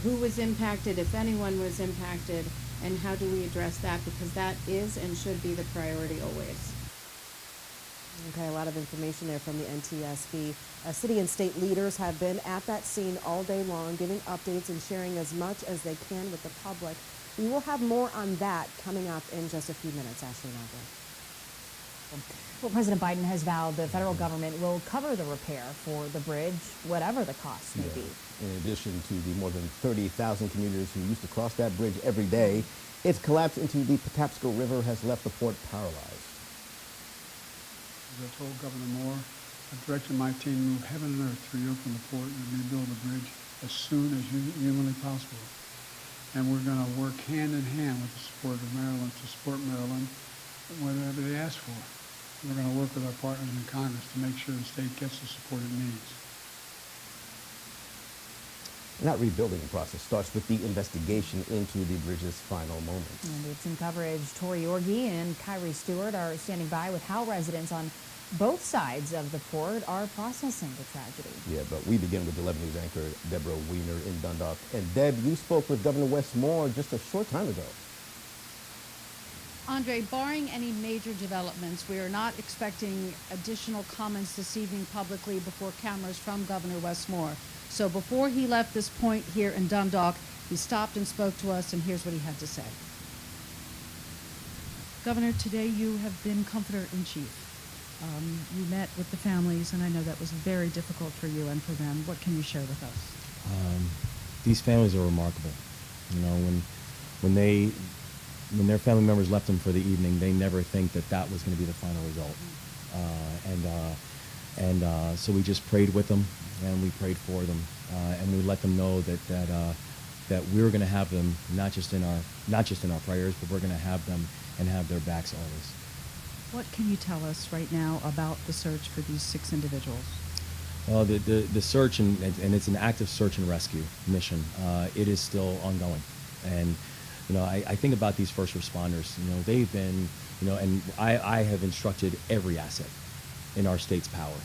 who was impacted, if anyone was impacted, and how do we address that, because that is and should be the priority always. Okay, a lot of information there from the NTSB. City and state leaders have been at that scene all day long, giving updates and sharing as much as they can with the public. We will have more on that coming up in just a few minutes. Ashley and Andre. Well, President Biden has vowed the federal government will cover the repair for the bridge, whatever the cost may be. In addition to the more than 30,000 commuters who used to cross that bridge every day, its collapse into the Patapsco River has left the port paralyzed. As I told Governor Moore, I've directed my team to move heaven and earth to reopen the port and rebuild the bridge as soon as humanly possible. And we're going to work hand in hand with the support of Maryland to support Maryland whatever they ask for. We're going to work with our partners in Congress to make sure the state gets the support it needs. And that rebuilding process starts with the investigation into the bridge's final moments. And it's in coverage. Tori Orgi and Kyrie Stewart are standing by with how residents on both sides of the port are processing the tragedy. Yeah, but we begin with 11 News anchor Deborah Weiner in Dundalk. And Deb, you spoke with Governor Wes Moore just a short time ago. Andre, barring any major developments, we are not expecting additional comments this evening publicly before cameras from Governor Wes Moore. So before he left this point here in Dundalk, he stopped and spoke to us, and here's what he had to say. Governor, today you have been comforter-in-chief. You met with the families, and I know that was very difficult for you and for them. What can you share with us? These families are remarkable. You know, when their family members left them for the evening, they never think that that was going to be the final result. So we just prayed with them, and we prayed for them, and we let them know that we were going to have them not just in our prayers, but we're going to have them and have their backs always. What can you tell us right now about the search for these 6 individuals? Well, the search, and it's an active search and rescue mission. It is still ongoing. And, you know, I think about these first responders. You know, they've been, you know, and I have instructed every asset in our state's power,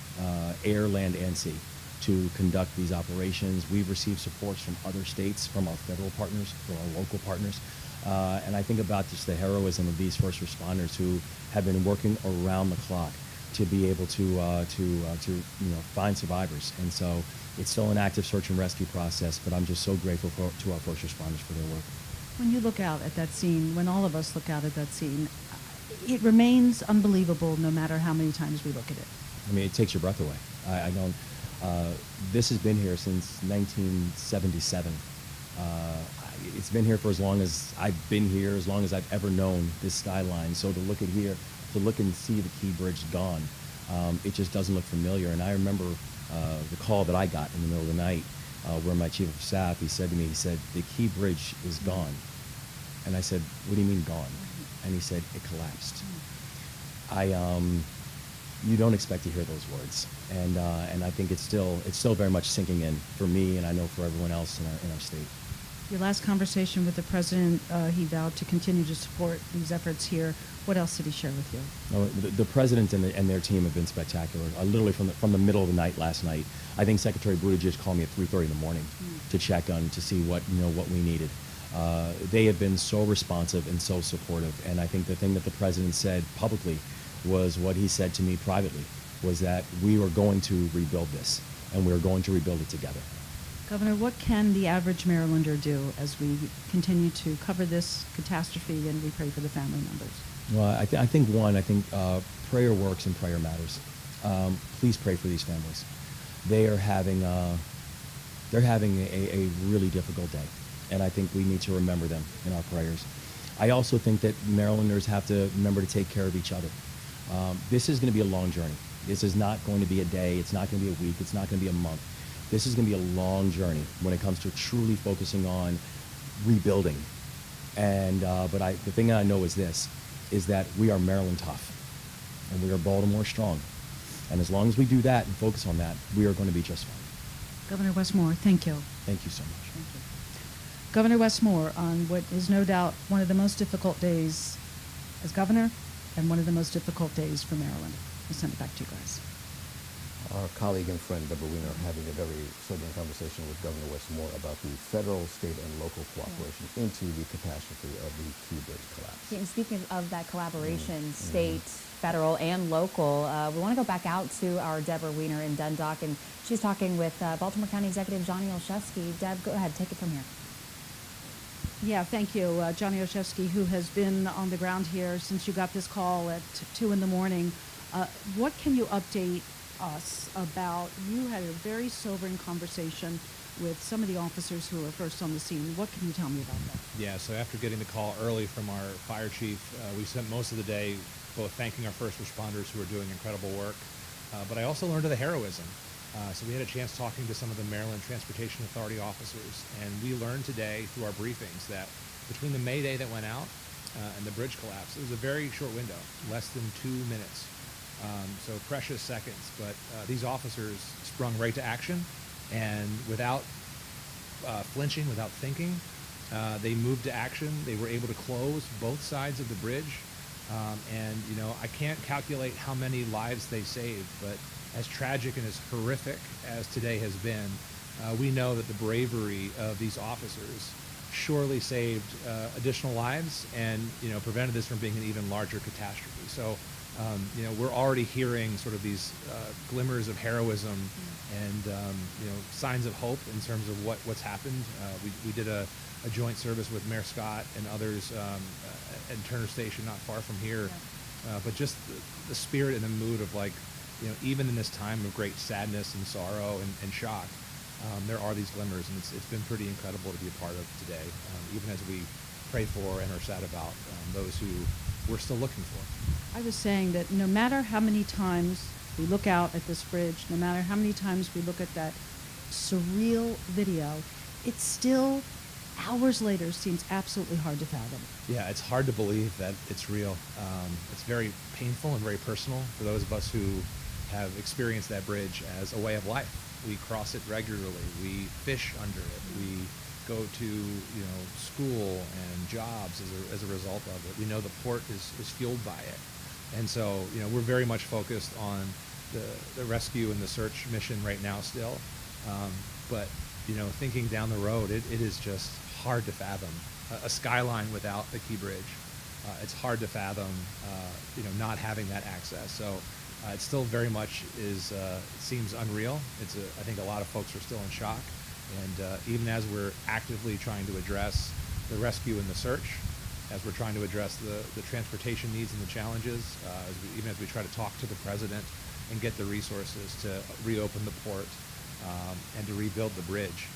air, land, and sea, to conduct these operations. We've received supports from other states, from our federal partners, from our local partners. And I think about just the heroism of these first responders who have been working around the clock to be able to find survivors. And so it's still an active search and rescue process, but I'm just so grateful to our first responders for their work. When you look out at that scene, when all of us look out at that scene, it remains unbelievable no matter how many times we look at it. I mean, it takes your breath away. I don't. This has been here since 1977. It's been here for as long as I've been here, as long as I've ever known this skyline. So to look at here, to look and see the Key Bridge gone, it just doesn't look familiar. And I remember the call that I got in the middle of the night, where my chief of staff, he said to me, he said, "The Key Bridge is gone." And I said, "What do you mean gone?" And he said, "It collapsed." You don't expect to hear those words, and I think it's still very much sinking in for me, and I know for everyone else in our state. Your last conversation with the president, he vowed to continue to support these efforts here. What else did he share with you? No, the president and their team have been spectacular. Literally from the middle of the night last night, I think Secretary Buttigieg called me at 3:30 in the morning to check on, to see what we needed. They have been so responsive and so supportive, and I think the thing that the president said publicly was what he said to me privately, was that we were going to rebuild this, and we were going to rebuild it together. Governor, what can the average Marylander do as we continue to cover this catastrophe and we pray for the family members? Well, I think prayer works and prayer matters. Please pray for these families. They are having a really difficult day, and I think we need to remember them in our prayers. I also think that Marylanders have to remember to take care of each other. This is going to be a long journey. This is not going to be a day. It's not going to be a week. It's not going to be a month. This is going to be a long journey when it comes to truly focusing on rebuilding. And but the thing I know is this, is that we are Maryland tough, and we are Baltimore strong. And as long as we do that and focus on that, we are going to be just fine. Governor Wes Moore, thank you. Thank you so much. Thank you. Governor Wes Moore, on what is no doubt one of the most difficult days as governor and one of the most difficult days for Maryland. I'll send it back to you guys. Our colleague and friend Deborah Weiner having a very sobering conversation with Governor Wes Moore about the federal, state, and local cooperation into the catastrophe of the Key Bridge collapse. And speaking of that collaboration, state, federal, and local, we want to go back out to our Deborah Weiner in Dundalk, and she's talking with Baltimore County Executive Johnny Olszewski. Deb, go ahead, take it from here. Yeah, thank you, Johnny Olszewski, who has been on the ground here since you got this call at 2 in the morning. What can you update us about? You had a very sobering conversation with some of the officers who were first on the scene. What can you tell me about that? Yeah, so after getting the call early from our fire chief, we spent most of the day both thanking our first responders who are doing incredible work, but I also learned of the heroism So we had a chance talking to some of the Maryland Transportation Authority officers, and we learned today through our briefings that between the Mayday that went out and the bridge collapse, it was a very short window, less than 2 minutes. So precious seconds, but these officers sprung right to action, and without flinching, without thinking, they moved to action. They were able to close both sides of the bridge, and I can't calculate how many lives they saved, but as tragic and as horrific as today has been, we know that the bravery of these officers surely saved additional lives and prevented this from being an even larger catastrophe. So we're already hearing sort of these glimmers of heroism and signs of hope in terms of what's happened. We did a joint service with Mayor Scott and others at Turner Station, not far from here. But just the spirit and the mood of even in this time of great sadness and sorrow and shock, there are these glimmers, and it's been pretty incredible to be a part of today, even as we pray for and are sad about those who we're still looking for. I was saying that no matter how many times we look out at this bridge, no matter how many times we look at that surreal video, it still, hours later, seems absolutely hard to fathom. Yeah, it's hard to believe that it's real. It's very painful and very personal for those of us who have experienced that bridge as a way of life. We cross it regularly. We fish under it. We go to school and jobs as a result of it. We know the port is fueled by it, and so we're very much focused on the rescue and the search mission right now still. But thinking down the road, it is just hard to fathom a skyline without the Key Bridge. It's hard to fathom not having that access. So it still very much seems unreal. I think a lot of folks are still in shock. And even as we're actively trying to address the rescue and the search, as we're trying to address the transportation needs and the challenges, even as we try to talk to the president and get the resources to reopen the port and to rebuild the bridge,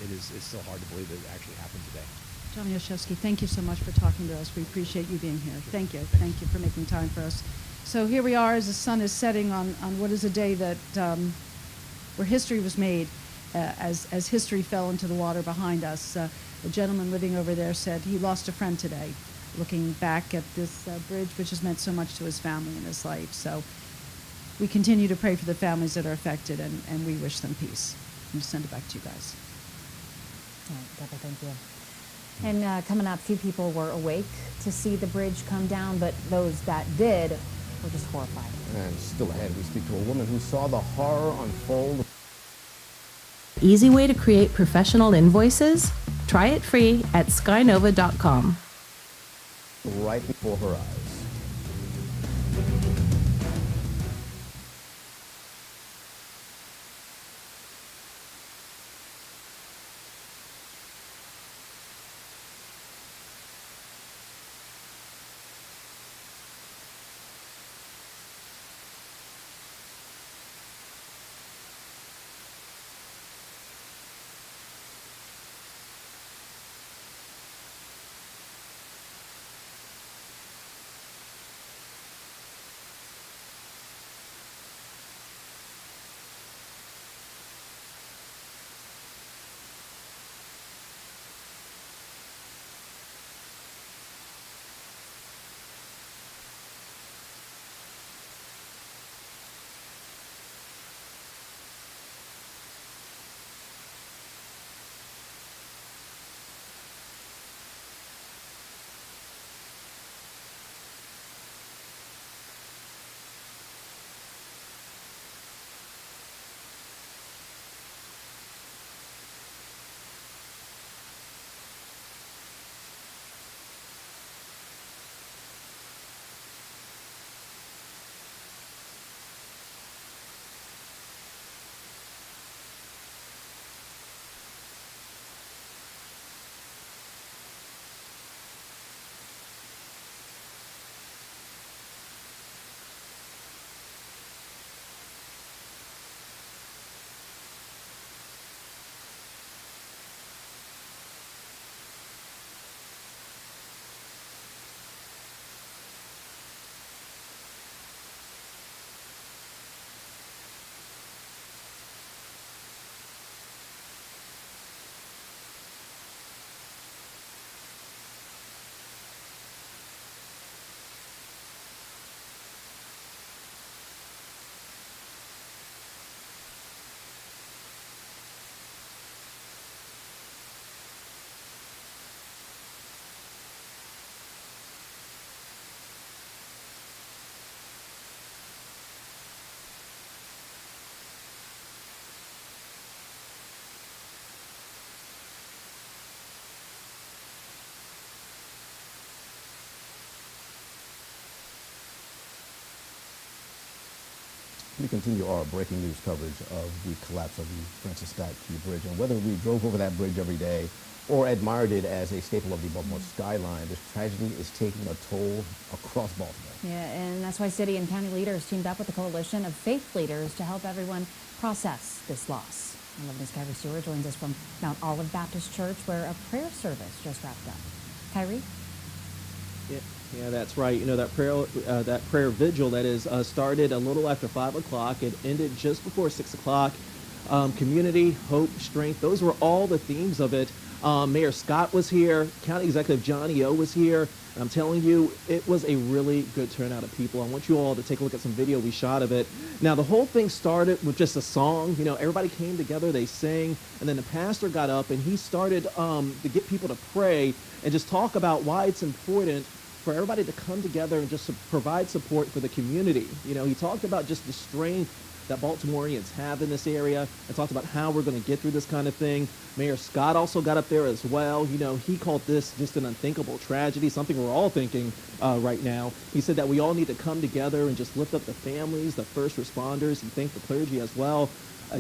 it's still hard to believe that it actually happened today. Johnny Olszewski, thank you so much for talking to us. We appreciate you being here. Thank you. Thank you for making time for us. So here we are as the sun is setting on what is a day that where history was made. As history fell into the water behind us. A gentleman living over there said he lost a friend today, looking back at this bridge, which has meant so much to his family and his life. So we continue to pray for the families that are affected, and we wish them peace. I'm going to send it back to you guys. All right, Deborah, thank you. And coming up, few people were awake to see the bridge come down, but those that did were just horrified. And still ahead, we speak to a woman who saw the horror unfold. Easy way to create professional invoices? Try it free at skynova.com. Right before her eyes. we continue our breaking news coverage of the collapse of the Francis Scott Key Bridge. And whether we drove over that bridge every day or admired it as a staple of the Baltimore skyline, this tragedy is taking a toll across Baltimore. Yeah, and that's why city and county leaders teamed up with a coalition of faith leaders to help everyone process this loss. 11's Kyrie Stewart joins us from Mount Olive Baptist Church, where a prayer service just wrapped up. Kyrie? Yeah, that's right. You know, that prayer vigil that is started a little after 5 o'clock. It ended just before 6 o'clock. Community, hope, strength, those were all the themes of it. Mayor Scott was here. County Executive Johnny O was here. I'm telling you, it was a really good turnout of people. I want you all to take a look at some video we shot of it. Now, the whole thing started with just a song. You know, everybody came together, they sang, and then the pastor got up and he started to get people to pray and just talk about why it's important for everybody to come together and just to provide support for the community. You know, he talked about just the strength that Baltimoreans have in this area and talked about how we're going to get through this kind of thing. Mayor Scott also got up there as well. You know, he called this just an unthinkable tragedy, something we're all thinking right now. He said that we all need to come together and just lift up the families, the first responders. He thanked the clergy as well.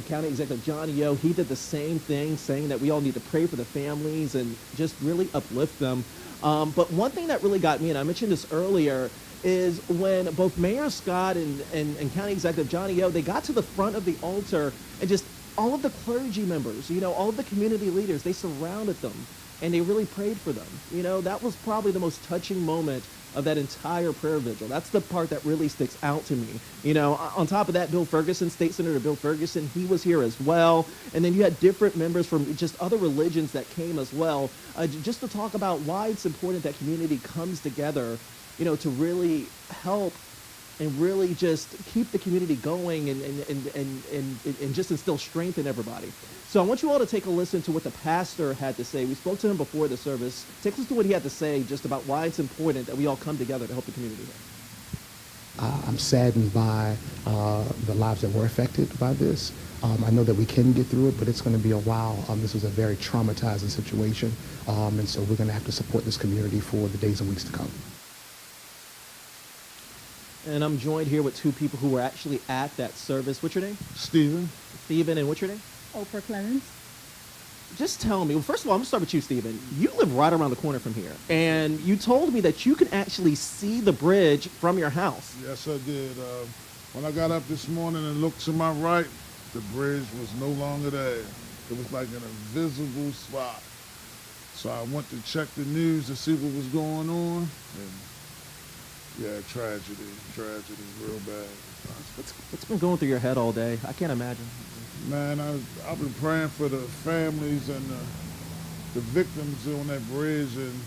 County Executive Johnny O, he did the same thing, saying that we all need to pray for the families and just really uplift them. But one thing that really got me, and I mentioned this earlier, is when both Mayor Scott and County Executive Johnny O, they got to the front of the altar and just all of the clergy members, you know, all of the community leaders, they surrounded them and they really prayed for them. You know, that was probably the most touching moment of that entire prayer vigil. That's the part that really sticks out to me. You know, on top of that, Bill Ferguson, State Senator Bill Ferguson, he was here as well. And then you had different members from just other religions that came as well, just to talk about why it's important that community comes together, you know, to really help and really just keep the community going and just instill strength in everybody. So I want you all to take a listen to what the pastor had to say. We spoke to him before the service. Take a listen to what he had to say just about why it's important that we all come together to help the community here. I'm saddened by the lives that were affected by this. I know that we can get through it, but it's going to be a while. This was a very traumatizing situation, and so we're going to have to support this community for the days and weeks to come. And I'm joined here with two people who were actually at that service. What's your name? Stephen. Stephen, and what's your name? Oprah Clemens. Just tell me, well, first of all, I'm going to start with you, Stephen. You live right around the corner from here, and you told me that you can actually see the bridge from your house. Yes, I did. When I got up this morning and looked to my right, the bridge was no longer there. It was like an invisible spot. So I went to check the news to see what was going on, and yeah, tragedy, real bad. What's been going through your head all day? I can't imagine. Man, I've been praying for the families and the victims on that bridge, and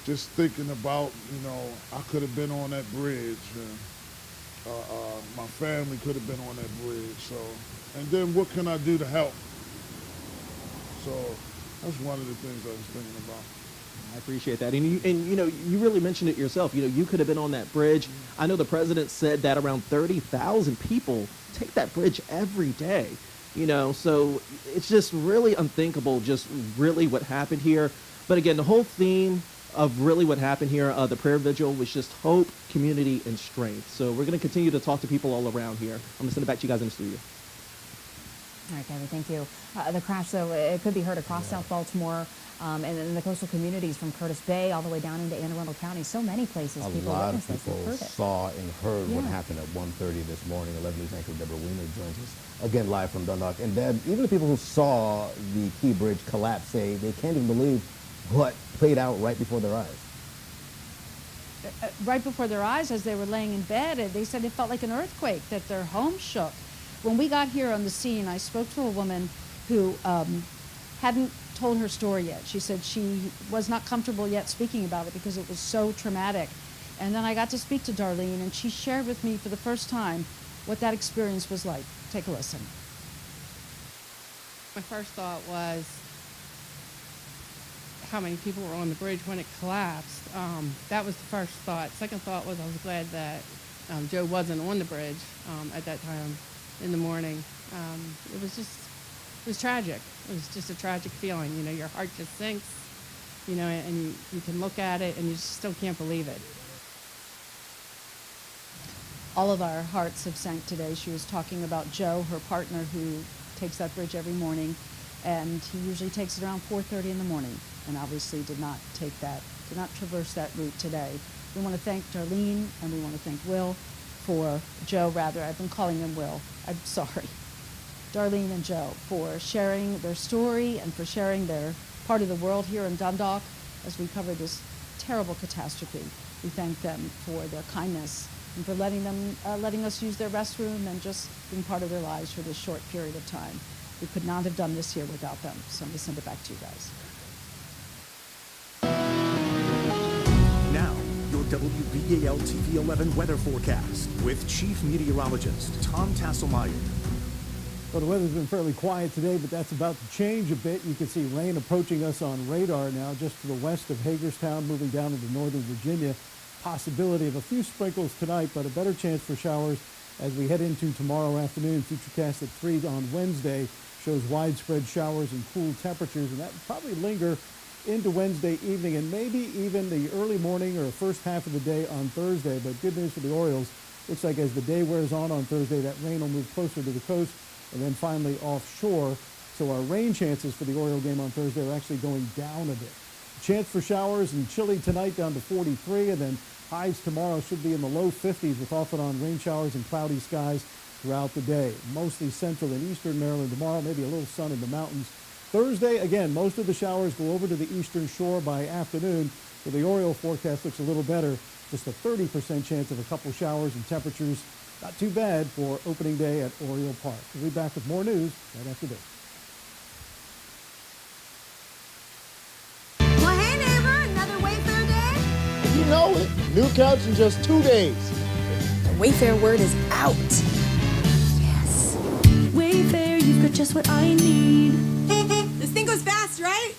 just thinking about, you know, I could have been on that bridge, and my family could have been on that bridge. So, and then what can I do to help? So that's one of the things I was thinking about. I appreciate that. And you know, you really mentioned it yourself. You know, you could have been on that bridge. I know the president said that around 30,000 people take that bridge every day. You know, so it's just really unthinkable, just really what happened here. But again, the whole theme of really what happened here, the prayer vigil, was just hope, community, and strength. So we're going to continue to talk to people all around here. I'm going to send it back to you guys in the studio. All right, Kevin, thank you. The crash, though, it could be heard across South Baltimore and in the coastal communities from Curtis Bay all the way down into Anne Arundel County. So many places people A lot witnessed of this and people heard it. saw and heard what happened at 1:30 this morning. 11 News anchor Deborah Weiner joins us again live from Dundalk. And Deb, even the people who saw the Key Bridge collapse say they can't even believe what played out right before their eyes. Right before their eyes, as they were laying in bed, they said it felt like an earthquake, that their home shook. When we got here on the scene, I spoke to a woman who hadn't told her story yet. She said she was not comfortable yet speaking about it because it was so traumatic. And then I got to speak to Darlene, and she shared with me for the first time what that experience was like. Take a listen. My first thought was how many people were on the bridge when it collapsed. That was the first thought. Second thought was I was glad that Joe wasn't on the bridge at that time in the morning. It was tragic. It was just a tragic feeling. You know, your heart just sinks, you know, and you can look at it and you just still can't believe it. all of our hearts have sank today. She was talking about Joe, her partner, who takes that bridge every morning, and he usually takes it around 4:30 in the morning, and obviously did not traverse that route today. We want to thank Darlene, and we want to thank Joe, I've been calling him Will, I'm sorry. Darlene and Joe for sharing their story and for sharing their part of the world here in Dundalk as we cover this terrible catastrophe. We thank them for their kindness and for letting us use their restroom and just being part of their lives for this short period of time. We could not have done this here without them. So I'm going to send it back to you guys. Now, your WBAL TV 11 weather forecast with Chief Meteorologist Tom Tasselmeyer. Well, the weather's been fairly quiet today, but that's about to change a bit. You can see rain approaching us on radar now just to the west of Hagerstown, moving down into northern Virginia. Possibility of a few sprinkles tonight, but a better chance for showers as we head into tomorrow afternoon. Futurecast at 3 on Wednesday shows widespread showers and cool temperatures, and that will probably linger into Wednesday evening and maybe even the early morning or first half of the day on Thursday. But good news for the Orioles. Looks like as the day wears on Thursday, that rain will move closer to the coast and then finally offshore. So our rain chances for the Oriole game on Thursday are actually going down a bit. Chance for showers and chilly tonight down to 43, and then highs tomorrow should be in the low 50s with off and on rain showers and cloudy skies throughout the day. Mostly central and eastern Maryland tomorrow, maybe a little sun in the mountains. Thursday, again, most of the showers go over to the eastern shore by afternoon. So the Oriole forecast looks a little better. Just a 30% chance of a couple showers and temperatures. Not too bad for opening day at Oriole Park. We'll be back with more news right after this. Well, hey, neighbor, another Wayfair day? You know it. New couch in just 2 days. The Wayfair word is out. Yes. Wayfair, you've got just what I need. This thing goes fast, right?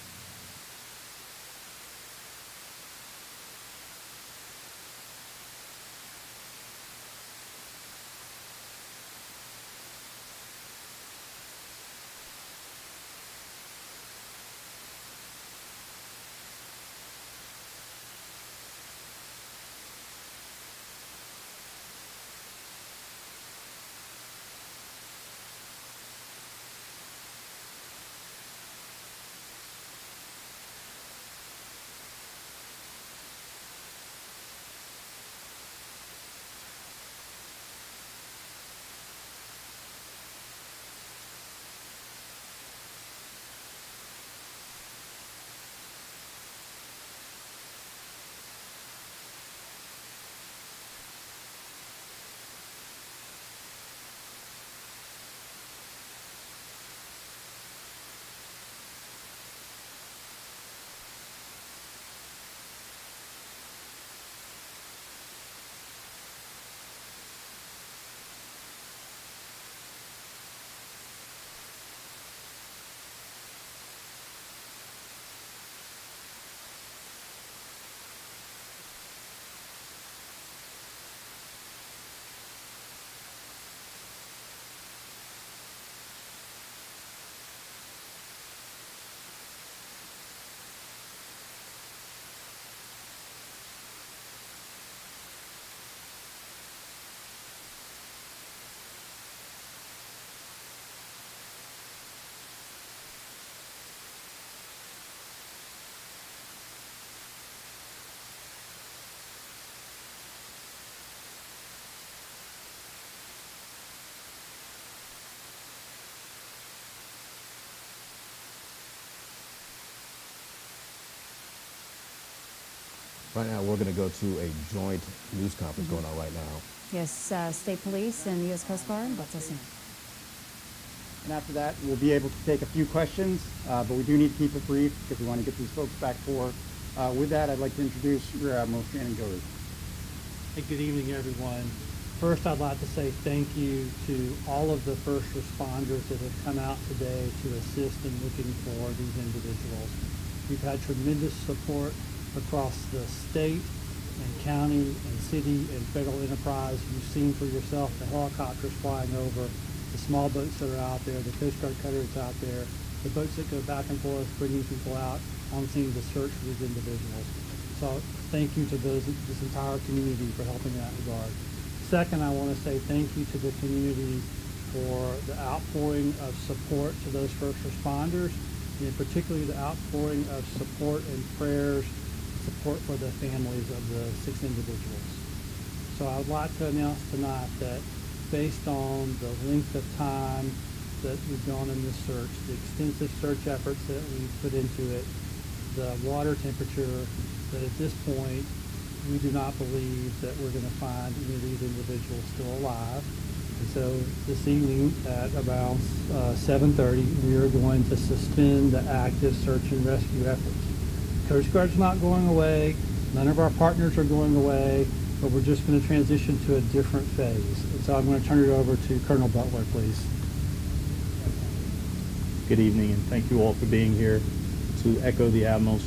Right now, we're going to go to a joint news conference going on right now. Yes, State Police and U.S. Coast Guard. Let's listen. And after that, we'll be able to take a few questions, but we do need to keep it brief because we want to get these folks back to work. With that, I'd like to introduce Rear Admiral Shannon Doherty. Hey, good evening, everyone. First, I'd like to say thank you to all of the first responders that have come out today to assist in looking for these individuals. We've had tremendous support across the state and county and city and federal enterprise. You've seen for yourself the helicopters flying over, the small boats that are out there, the Coast Guard cutters out there, the boats that go back and forth bringing people out on scene to search for these individuals. So thank you to this entire community for helping in that regard. Second, I want to say thank you to the community for the outpouring of support to those first responders, and particularly the outpouring of support and prayers, support for the families of the 6 individuals. So I would like to announce tonight that based on the length of time that we've gone in this search, the extensive search efforts that we've put into it, the water temperature, that at this point we do not believe that we're going to find any of these individuals still alive. And so this evening at around 7:30, we are going to suspend the active search and rescue efforts. Coast Guard's not going away. None of our partners are going away, but we're just going to transition to a different phase. And so I'm going to turn it over to Colonel Butler, please. Good evening, and thank you all for being here. To echo the Admiral's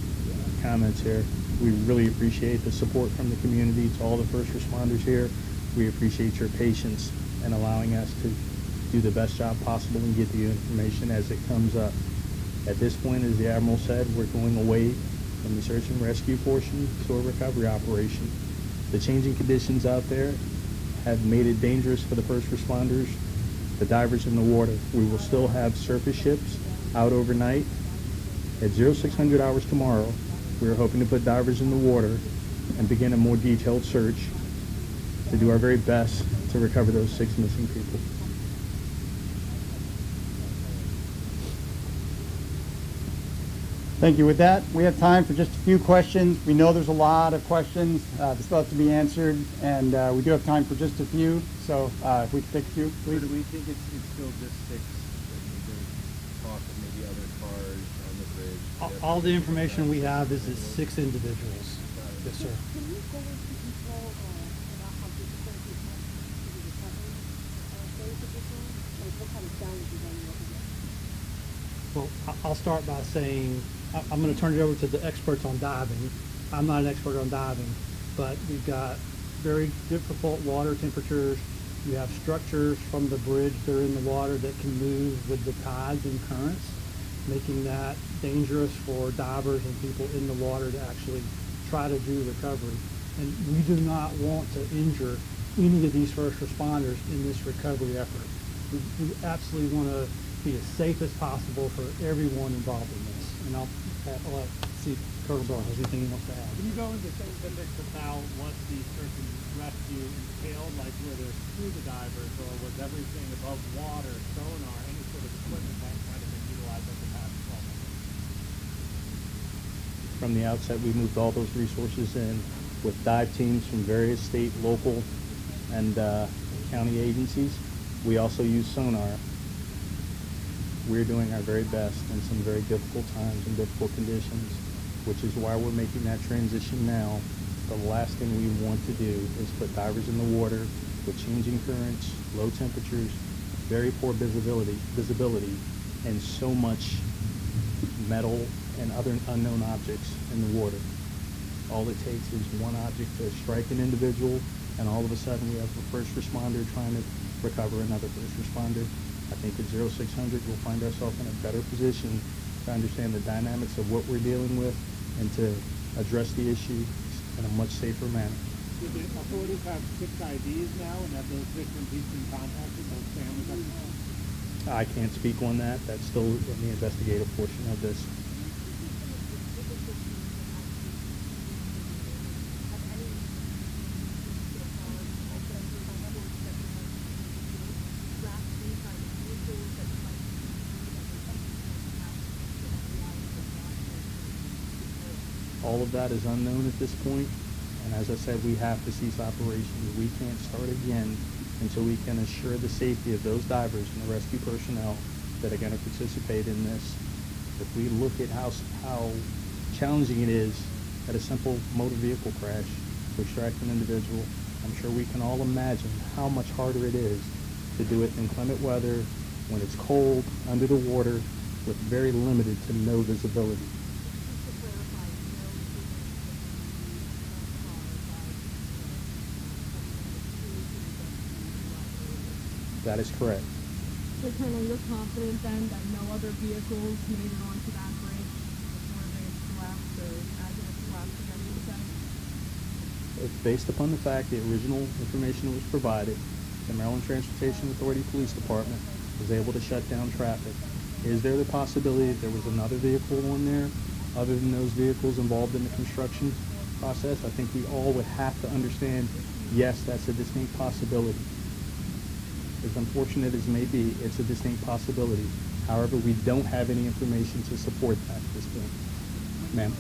comments here, we really appreciate the support from the community. To all the first responders here, we appreciate your patience and allowing us to do the best job possible and get the information as it comes up. At this point, as the Admiral said, we're going away from the search and rescue portion to a recovery operation. The changing conditions out there have made it dangerous for the first responders, the divers in the water. We will still have surface ships out overnight. At 0600 hours tomorrow, we are hoping to put divers in the water and begin a more detailed search to do our very best to recover those 6 missing people. Thank you. With that, we have time for just a few questions. We know there's a lot of questions that still have to be answered, and we do have time for just a few. So if we could take a few, please. Or do we think it's still just 6? There's talk of maybe other cars on the bridge. All the information we have is 6 individuals. Yes, sir. Can you go into detail about how difficult it has to do the recovery of those individuals? Like what kind of challenges are you looking at? Well, I'll start by saying I'm going to turn it over to the experts on diving. I'm not an expert on diving, but we've got very difficult water temperatures. You have structures from the bridge that are in the water that can move with the tides and currents, making that dangerous for divers and people in the water to actually try to do recovery. And we do not want to injure any of these first responders in this recovery effort. We absolutely want to be as safe as possible for everyone involved in this. And I'll see if Colonel Bell has anything he wants to add. Can you go into specifics about what the search and rescue entailed, like were there scuba divers or was everything above water, sonar, any sort of equipment that might have been utilized over the past 12 months? From the outset, we moved all those resources in with dive teams from various state, local, and county agencies. We also use sonar. We're doing our very best in some very difficult times and difficult conditions, which is why we're making that transition now. The last thing we want to do is put divers in the water with changing currents, low temperatures, very poor visibility, and so much metal and other unknown objects in the water. All it takes is one object to strike an individual, and all of a sudden we have a first responder trying to recover another first responder. I think at 0600 we'll find ourselves in a better position to understand the dynamics of what we're dealing with and to address the issue in a much safer manner. Do the authorities have 6 IDs now, and have those victims each been contacted, those families? I can't speak on that. That's still in the investigative portion of this. All of that is unknown at this point, and as I said, we have to cease operations. We can't start again until we can assure the safety of those divers and the rescue personnel that are going to participate in this. If we look at how challenging it is at a simple motor vehicle crash to extract an individual, I'm sure we can all imagine how much harder it is to do it in inclement weather, when it's cold, under the water, with very limited to no visibility. That is correct. So, Colonel, you're confident then that no other vehicles made it onto that bridge before they collapsed or as it collapsed again, you said? It's based upon the fact the original information that was provided, the Maryland Transportation Authority Police Department was able to shut down traffic. Is there the possibility that there was another vehicle on there other than those vehicles involved in the construction process? I think we all would have to understand, yes, that's a distinct possibility. As unfortunate as it may be, it's a distinct possibility. However, we don't have any information to support that at this point. Ma'am?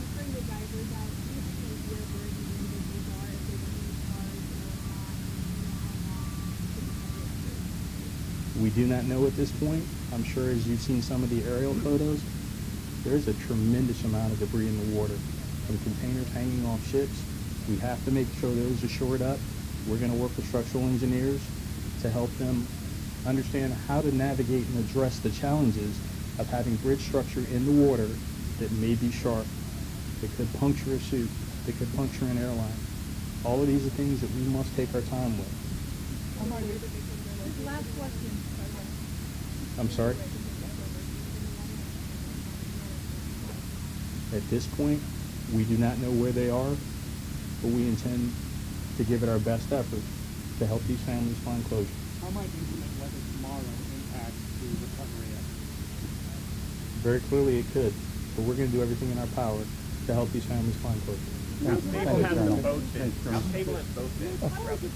We do not know at this point. I'm sure as you've seen some of the aerial photos, there's a tremendous amount of debris in the water from containers hanging off ships. We have to make sure those are shored up. We're going to work with structural engineers to help them understand how to navigate and address the challenges of having bridge structure in the water that may be sharp, that could puncture a suit, that could puncture an airline. All of these are things that we must take our time with. Last question. I'm sorry? At this point, we do not know where they are, but we intend to give it our best effort to help these families find closure. How might inclement weather tomorrow impact the recovery effort? Very clearly it could, but we're going to do everything in our power to help these families find closure. How stable has the boat been? How stable has the boat been throughout the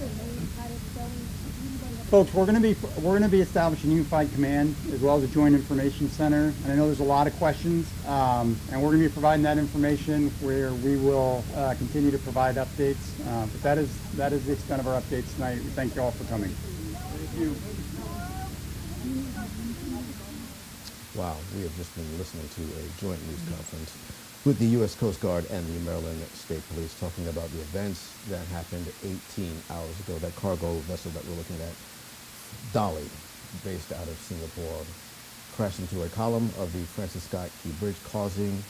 Folks, we're going to be establishing a unified command as well as a joint information center, and I know there's a lot of questions, and we're going to be providing that information where we will continue to provide updates. But that is the extent of our updates tonight. We thank you all for coming. Thank you. Wow, we have just been listening to a joint news conference with the U.S. Coast Guard and the Maryland State Police talking about the events that happened 18 hours ago. That cargo vessel that we're looking at, Dolly, based out of Singapore, crashed into a column of the Francis Scott Key Bridge, causing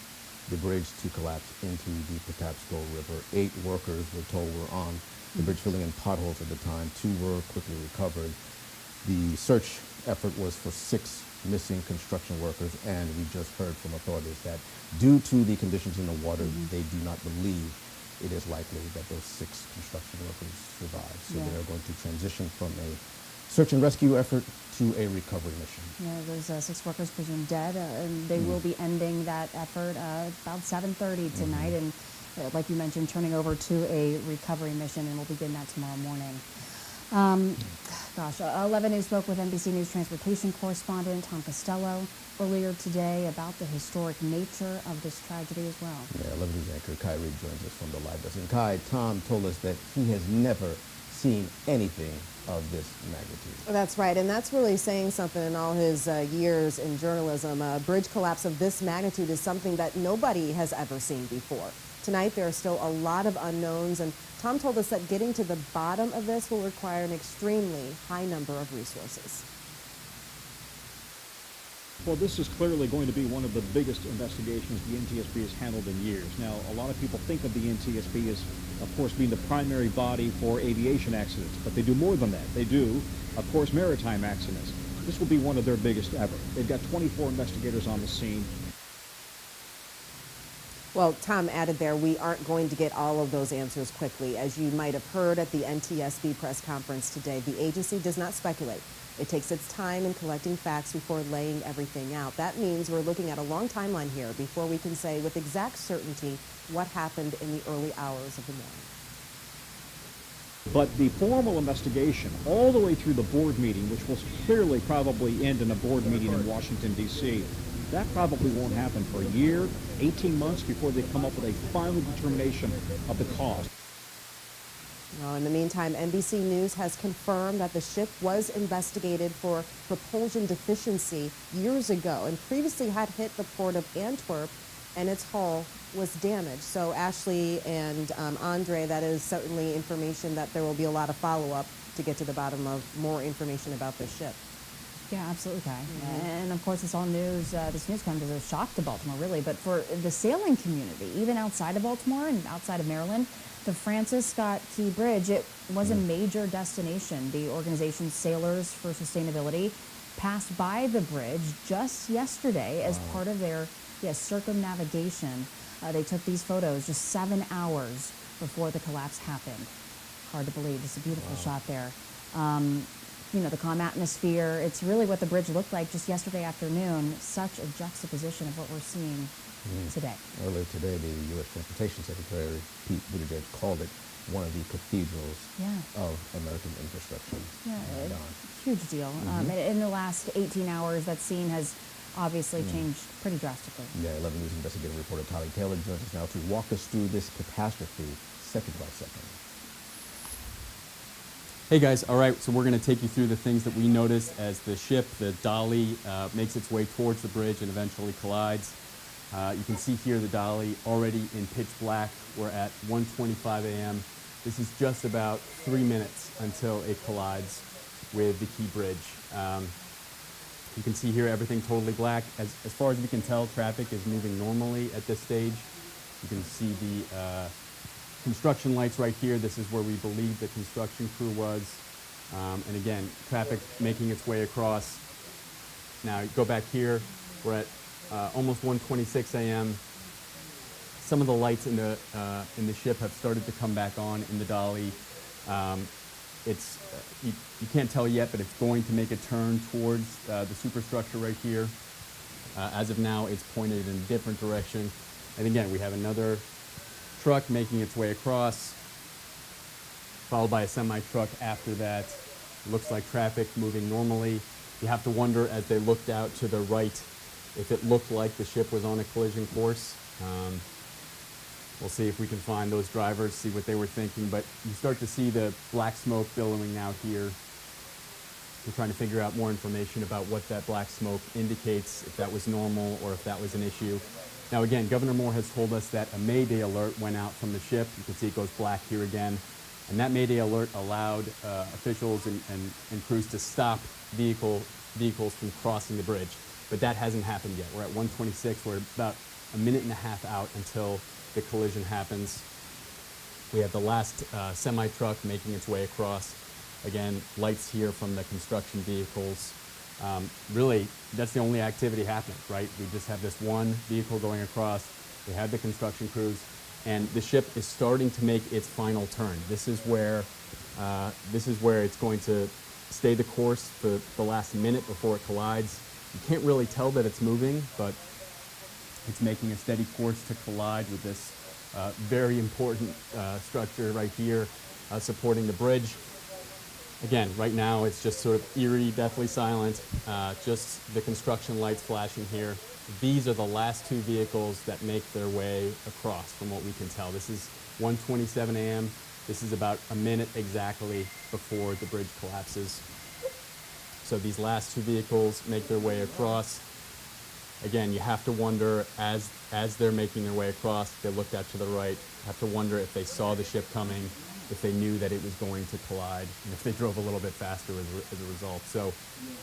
the bridge to collapse into the Patapsco River. 8 workers, we're told, were on the bridge filling in potholes at the time. 2 were quickly recovered. The search effort was for 6 missing construction workers, and we just heard from authorities that due to the conditions in the water, they do not believe it is likely that those 6 construction workers survived. So they're going to transition from a search and rescue effort to a recovery mission. Yeah, those 6 workers presumed dead, and they will be ending that effort about 7:30 tonight, and like you mentioned, turning over to a recovery mission, and we'll begin that tomorrow morning. 11 News spoke with NBC News transportation correspondent Tom Costello earlier today about the historic nature of this tragedy as well. Yeah, 11 News anchor Kai Reed joins us from the live desk. And Kai, Tom told us that he has never seen anything of this magnitude. That's right, and that's really saying something in all his years in journalism. A bridge collapse of this magnitude is something that nobody has ever seen before. Tonight, there are still a lot of unknowns, and Tom told us that getting to the bottom of this will require an extremely high number of resources. Well, this is clearly going to be one of the biggest investigations the NTSB has handled in years. Now, a lot of people think of the NTSB as, of course, being the primary body for aviation accidents, but they do more than that. They do, of course, maritime accidents. This will be one of their biggest ever. They've got 24 investigators on the scene. Well, Tom added there, we aren't going to get all of those answers quickly. As you might have heard at the NTSB press conference today, the agency does not speculate. It takes its time in collecting facts before laying everything out. That means we're looking at a long timeline here before we can say with exact certainty what happened in the early hours of the morning. But the formal investigation, all the way through the board meeting, which will clearly probably end in a board meeting in Washington, D.C., that probably won't happen for a year, 18 months before they come up with a final determination of the cause. Well, in the meantime, NBC News has confirmed that the ship was investigated for propulsion deficiency years ago and previously had hit the port of Antwerp, and its hull was damaged. So Ashley and Andre, that is certainly information that there will be a lot of follow-up to get to the bottom of more information about this ship. Yeah, absolutely, Kai. And of course, this news comes as a shock to Baltimore, really. But for the sailing community, even outside of Baltimore and outside of Maryland, the Francis Scott Key Bridge, it was a major destination. The organization's Sailors for Sustainability passed by the bridge just yesterday as part of their circumnavigation. They took these photos just 7 hours before the collapse happened. Hard to believe. Just a beautiful shot there. You know, the calm atmosphere. It's really what the bridge looked like just yesterday afternoon. Such a juxtaposition of what we're seeing today. Earlier today, the U.S. Transportation Secretary, Pete Buttigieg, called it one of the cathedrals of American infrastructure. Yeah, huge deal. In the last 18 hours, that scene has obviously changed pretty drastically. Yeah, 11 News investigative reporter Tali Taylor joins us now to walk us through this catastrophe second by second. Hey guys, all right, so we're going to take you through the things that we noticed as the ship, the Dolly, makes its way towards the bridge and eventually collides. You can see here the Dolly already in pitch black. We're at 1:25 a.m. This is just about 3 minutes until it collides with the Key Bridge. You can see here everything totally black. As far as we can tell, traffic is moving normally at this stage. You can see the construction lights right here. This is where we believe the construction crew was. And again, traffic making its way across. Now, go back here. We're at almost 1:26 a.m. Some of the lights in the ship have started to come back on in the Dolly. You can't tell yet, but it's going to make a turn towards the superstructure right here. As of now, it's pointed in a different direction. And again, we have another truck making its way across, followed by a semi-truck after that. Looks like traffic moving normally. You have to wonder, as they looked out to the right, if it looked like the ship was on a collision course. We'll see if we can find those drivers, see what they were thinking. But you start to see the black smoke billowing out here. We're trying to figure out more information about what that black smoke indicates, if that was normal or if that was an issue. Now again, Governor Moore has told us that a Mayday alert went out from the ship. You can see it goes black here again. And that Mayday alert allowed officials and crews to stop vehicles from crossing the bridge. But that hasn't happened yet. We're at 1:26. We're about a minute and a half out until the collision happens. We have the last semi-truck making its way across. Again, lights here from the construction vehicles. Really, that's the only activity happening, right? We just have this one vehicle going across. We have the construction crews, and the ship is starting to make its final turn. This is where it's going to stay the course for the last minute before it collides. You can't really tell that it's moving, but it's making a steady course to collide with this very important structure right here supporting the bridge. Again, right now it's just sort of eerie, deathly silent, just the construction lights flashing here. These are the last two vehicles that make their way across from what we can tell. This is 1:27 a.m. This is about a minute exactly before the bridge collapses. So these last two vehicles make their way across. Again, you have to wonder, as they're making their way across, they looked out to the right, have to wonder if they saw the ship coming, if they knew that it was going to collide, and if they drove a little bit faster as a result. So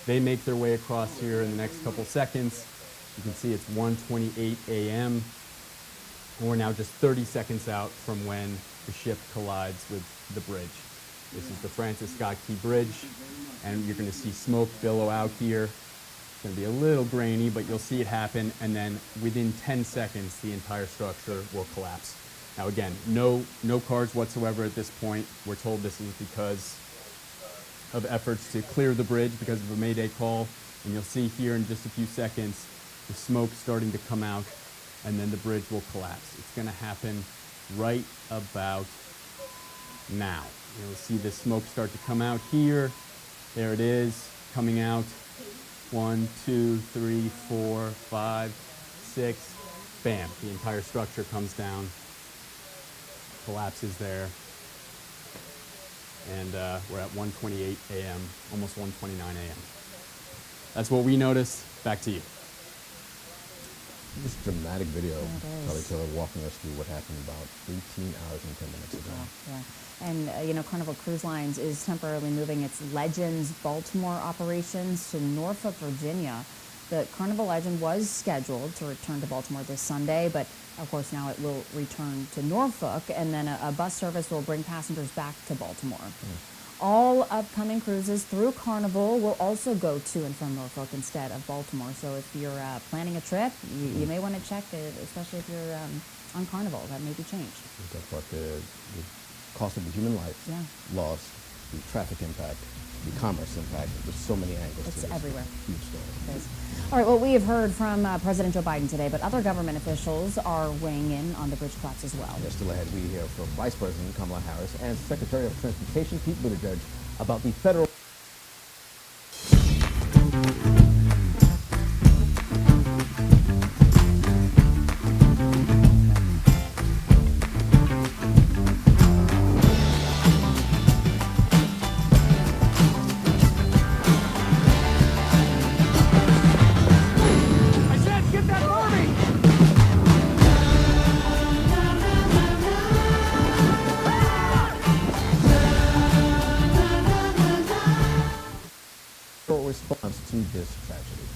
they make their way across here in the next couple seconds. You can see it's 1:28 a.m. and we're now just 30 seconds out from when the ship collides with the bridge. This is the Francis Scott Key Bridge, and you're going to see smoke billow out here. It's going to be a little grainy, but you'll see it happen, and then within 10 seconds, the entire structure will collapse. Now again, no cars whatsoever at this point. We're told this is because of efforts to clear the bridge because of a Mayday call, and you'll see here in just a few seconds, the smoke starting to come out, and then the bridge will collapse. It's going to happen right about now. You'll see the smoke start to come out here. There it is, coming out. 1, 2, 3, 4, 5, 6. Bam, the entire structure comes down, collapses there. And we're at 1:28 a.m., almost 1:29 a.m. That's what we noticed. Back to you. This dramatic video, Tali Taylor walking us through what happened about 18 hours and 10 minutes ago. Yeah. And, you know, Carnival Cruise Lines is temporarily moving its Legends Baltimore operations to Norfolk, Virginia. The Carnival Legend was scheduled to return to Baltimore this Sunday, but of course now it will return to Norfolk, and then a bus service will bring passengers back to Baltimore. All upcoming cruises through Carnival will also go to and from Norfolk instead of Baltimore. So if you're planning a trip, you may want to check it, especially if you're on Carnival that may be changed? We talk about the cost of the human life, Yeah. loss, the traffic impact, the commerce impact. There's so many angles It's to this. everywhere. Huge story. It is. All right, well, we have heard from President Joe Biden today, but other government officials are weighing in on the bridge collapse as well. Yes, still ahead, we hear from Vice President Kamala Harris and Secretary of Transportation Pete Buttigieg about the federal. I said, get that moving! Response to this tragedy.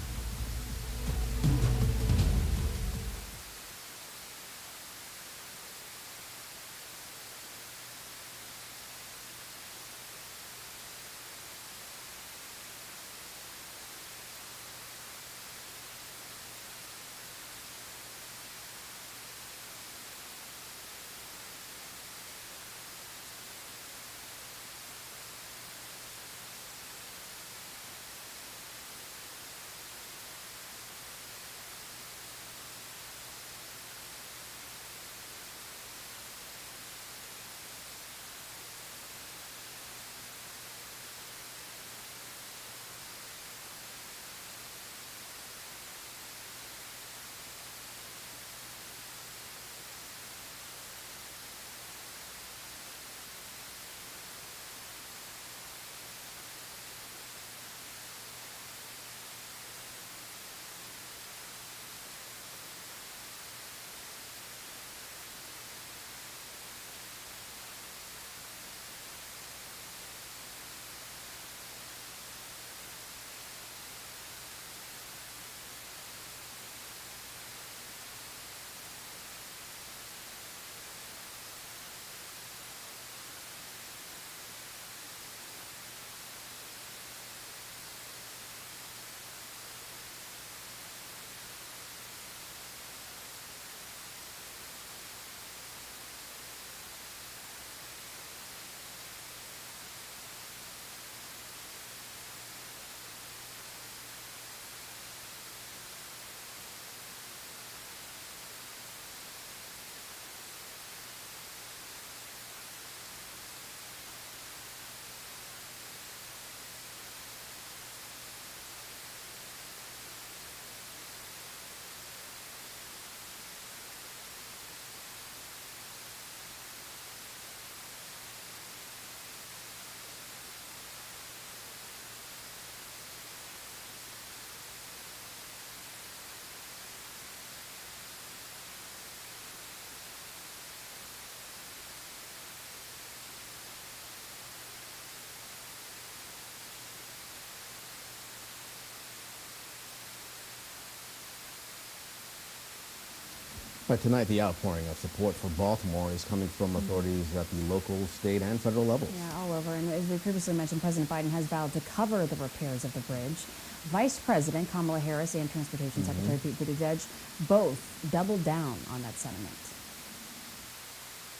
But tonight, the outpouring of support for Baltimore is coming from authorities at the local, state, and federal levels. Yeah, all over. And as we previously mentioned, President Biden has vowed to cover the repairs of the bridge. Vice President Kamala Harris and Transportation Secretary Pete Buttigieg both doubled down on that sentiment.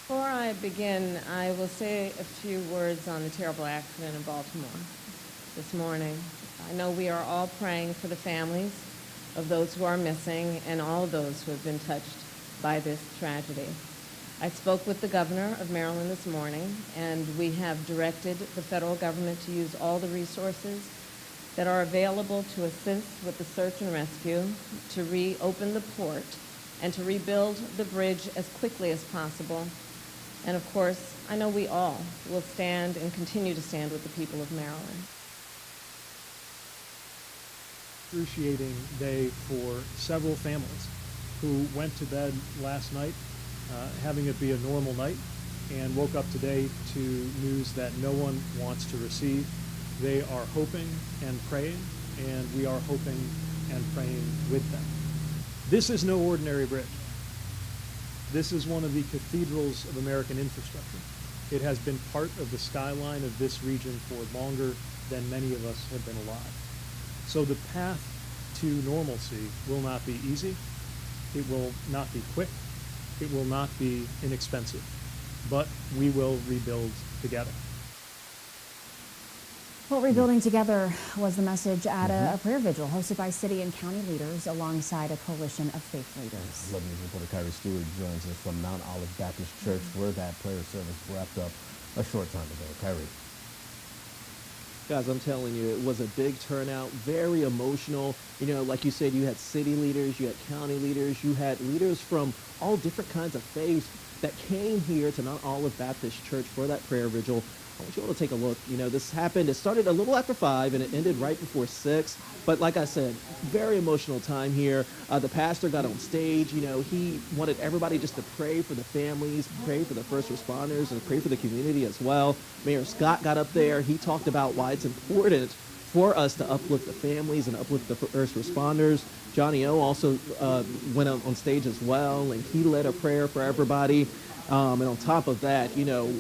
Before I begin, I will say a few words on the terrible accident in Baltimore this morning. I know we are all praying for the families of those who are missing and all those who have been touched by this tragedy. I spoke with the governor of Maryland this morning, and we have directed the federal government to use all the resources that are available to assist with the search and rescue, to reopen the port, and to rebuild the bridge as quickly as possible. And of course, I know we all will stand and continue to stand with the people of Maryland. Excruciating day for several families who went to bed last night having it be a normal night and woke up today to news that no one wants to receive. They are hoping and praying, and we are hoping and praying with them. This is no ordinary bridge. This is one of the cathedrals of American infrastructure. It has been part of the skyline of this region for longer than many of us have been alive. So the path to normalcy will not be easy. It will not be quick. It will not be inexpensive, but we will rebuild together. Well, rebuilding together was the message at a prayer vigil hosted by city and county leaders alongside a coalition of faith leaders. 11 News reporter Kyrie Stewart joins us from Mount Olive Baptist Church, where that prayer service wrapped up a short time ago. Kyrie. Guys, I'm telling you, it was a big turnout, very emotional. You know, like you said, you had city leaders, you had county leaders, you had leaders from all different kinds of faiths that came here to Mount Olive Baptist Church for that prayer vigil. I want you all to take a look. You know, this happened, it started a little after 5 and it ended right before 6. But like I said, very emotional time here. The pastor got on stage. You know, he wanted everybody just to pray for the families, pray for the first responders, and pray for the community as well. Mayor Scott got up there. He talked about why it's important for us to uplift the families and uplift the first responders. Johnny O also went on stage as well, and he led a prayer for everybody. And on top of that, you know,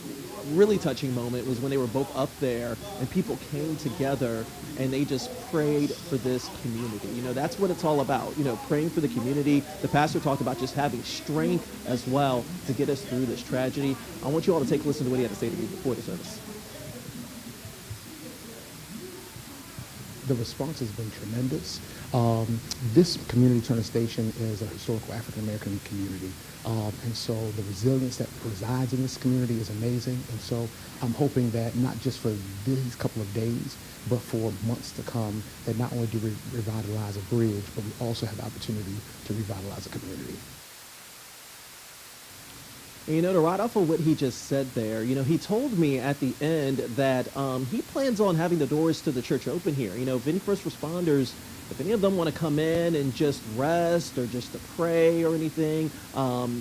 really touching moment was when they were both up there and people came together and they just prayed for this community. You know, that's what it's all about, you know, praying for the community. The pastor talked about just having strength as well to get us through this tragedy. I want you all to take a listen to what he had to say to me before the service. The response has been tremendous. This community turner station is a historical African American community. And so the resilience that resides in this community is amazing. And so I'm hoping that not just for these couple of days, but for months to come, that not only do we revitalize a bridge, but we also have the opportunity to revitalize a community. And, you know, to ride off of what he just said there, you know, he told me at the end that he plans on having the doors to the church open here. You know, if any first responders, if any of them want to come in and just rest or just to pray or anything,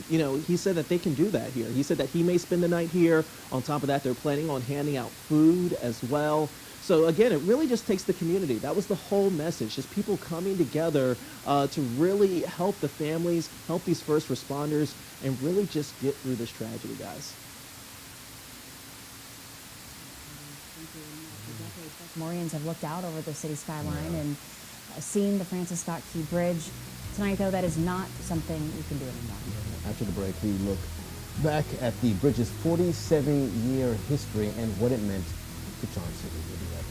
you know, he said that they can do that here. He said that he may spend the night here. On top of that, they're planning on handing out food as well. So again, it really just takes the community. That was the whole message, just people coming together to really help the families, help these first responders, and really just get through this tragedy, guys. Baltimoreans have looked out over the city skyline and seen the Francis Scott Key Bridge. Tonight, though, that is not something we can do anymore. After the break, we look back at the bridge's 47-year history and what it meant to Charm City. We'll be right back.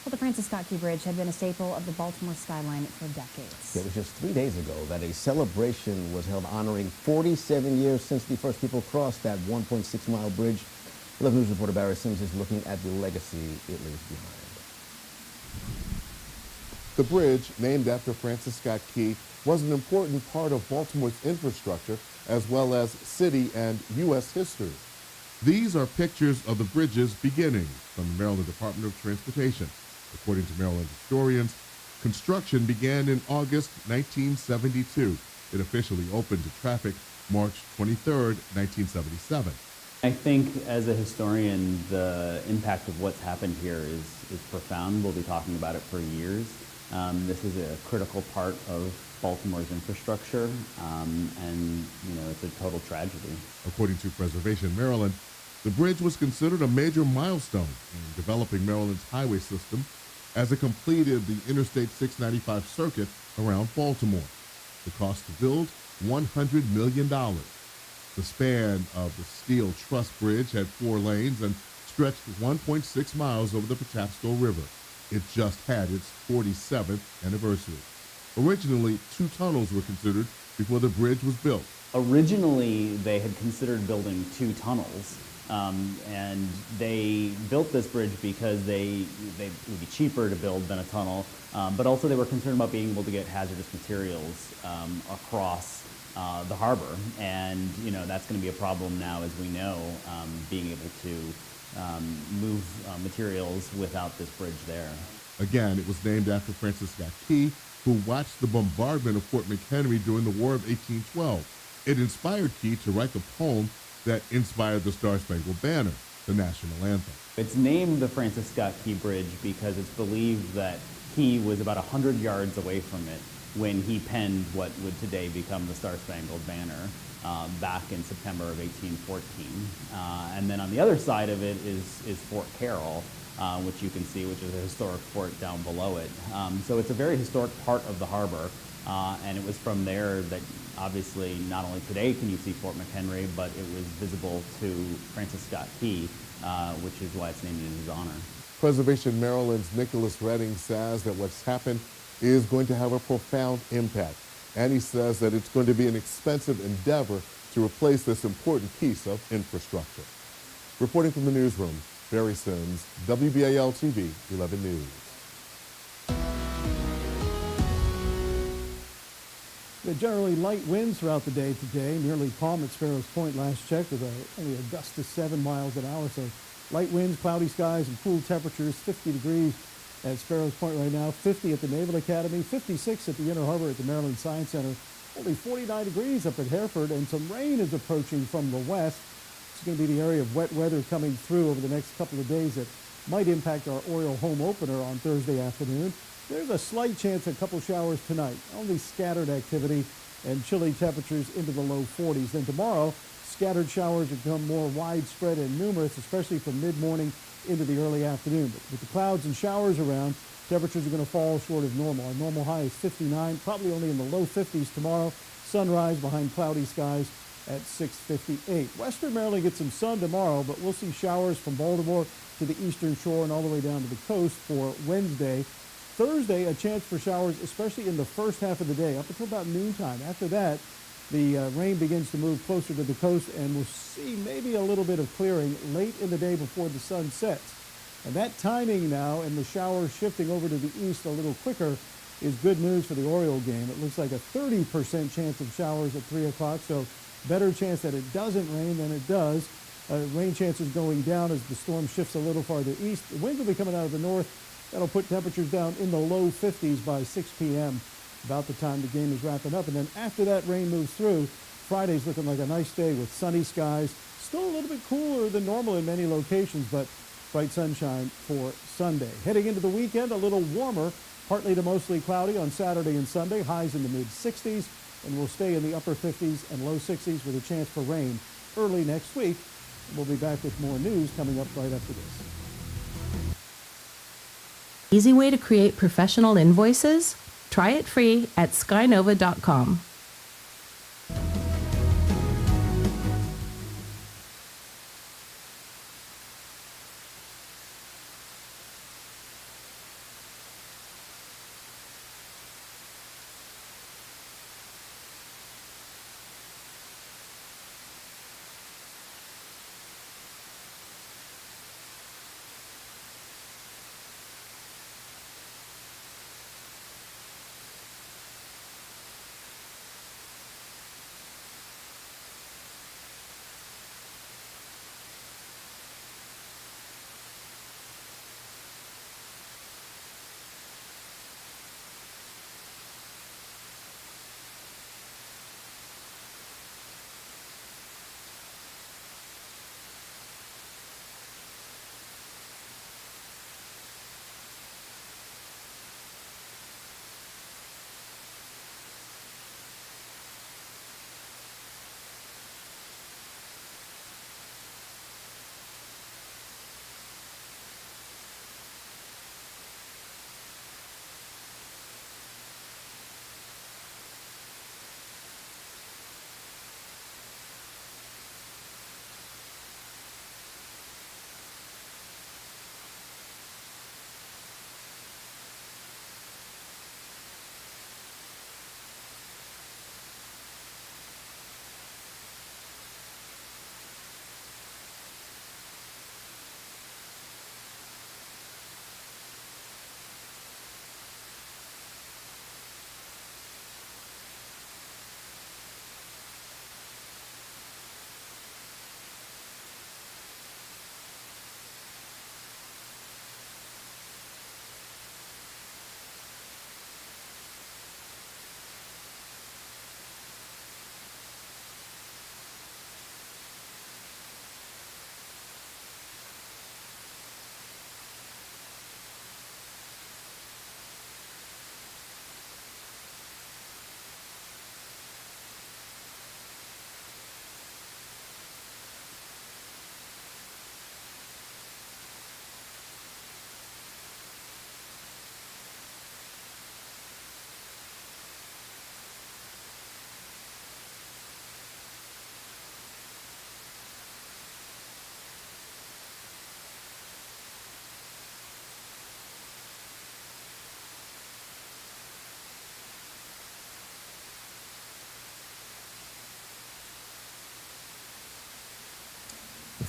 Well, the Francis Scott Key Bridge had been a staple of the Baltimore skyline for decades. It was just 3 days ago that a celebration was held honoring 47 years since the first people crossed that 1.6-mile bridge. 11 News reporter Barry Sims is looking at the legacy it leaves behind. The bridge, named after Francis Scott Key, was an important part of Baltimore's infrastructure as well as city and U.S. history. These are pictures of the bridge's beginning from the Maryland Department of Transportation. According to Maryland historians, construction began in August 1972. It officially opened to traffic March 23, 1977. I think as a historian, the impact of what's happened here is profound. We'll be talking about it for years. This is a critical part of Baltimore's infrastructure, and it's a total tragedy. According to Preservation Maryland, the bridge was considered a major milestone in developing Maryland's highway system as it completed the Interstate 695 circuit around Baltimore. The cost to build, $100 million. The span of the steel truss bridge had 4 lanes and stretched 1.6 miles over the Patapsco River. It just had its 47th anniversary. Originally, 2 tunnels were considered before the bridge was built. Originally, they had considered building 2 tunnels, and they built this bridge because it would be cheaper to build than a tunnel, but also they were concerned about being able to get hazardous materials across the harbor, and that's going to be a problem now, as we know, being able to move materials without this bridge there. Again, it was named after Francis Scott Key, who watched the bombardment of Fort McHenry during the War of 1812. It inspired Key to write the poem that inspired the Star-Spangled Banner, the national anthem. It's named the Francis Scott Key Bridge because it's believed that Key was about 100 yards away from it when he penned what would today become the Star-Spangled Banner back in September of 1814. And then on the other side of it is Fort Carroll, which you can see, which is a historic fort down below it. So it's a very historic part of the harbor, and it was from there that obviously not only today can you see Fort McHenry, but it was visible to Francis Scott Key, which is why it's named in his honor. Preservation Maryland's Nicholas Redding says that what's happened is going to have a profound impact. And he says that it's going to be an expensive endeavor to replace this important piece of infrastructure. Reporting from the newsroom, Barry Sims, WBAL-TV 11 News. The generally light winds throughout the day today, nearly calm at Sparrows Point last check with only a gust to 7 miles an hour. So light winds, cloudy skies, and cool temperatures, 50 degrees at Sparrows Point right now, 50 at the Naval Academy, 56 at the Inner Harbor at the Maryland Science Center, only 49 degrees up at Hereford, and some rain is approaching from the west. It's going to be the area of wet weather coming through over the next couple of days that might impact our Oriole home opener on Thursday afternoon. There's a slight chance of a couple showers tonight, only scattered activity and chilly temperatures into the low 40s. Then tomorrow, scattered showers become more widespread and numerous, especially from mid-morning into the early afternoon. But with the clouds and showers around, temperatures are going to fall short of normal. Our normal high is 59, probably only in the low 50s tomorrow. Sunrise behind cloudy skies at 6:58. Western Maryland gets some sun tomorrow, but we'll see showers from Baltimore to the eastern shore and all the way down to the coast for Wednesday. Thursday, a chance for showers, especially in the first half of the day, up until about noontime. After that, the rain begins to move closer to the coast, and we'll see maybe a little bit of clearing late in the day before the sun sets. And that timing now and the showers shifting over to the east a little quicker is good news for the Oriole game. It looks like a 30% chance of showers at 3 o'clock, so better chance that it doesn't rain than it does. Rain chances going down as the storm shifts a little farther east. The winds will be coming out of the north. That'll put temperatures down in the low 50s by 6 p.m., about the time the game is wrapping up. And then after that rain moves through, Friday's looking like a nice day with sunny skies. Still a little bit cooler than normal in many locations, but bright sunshine for Sunday. Heading into the weekend, a little warmer, partly to mostly cloudy on Saturday and Sunday, highs in the mid-60s, and we'll stay in the upper 50s and low 60s with a chance for rain early next week. We'll be back with more news coming up right after this. Easy way to create professional invoices? Try it free at skynova.com.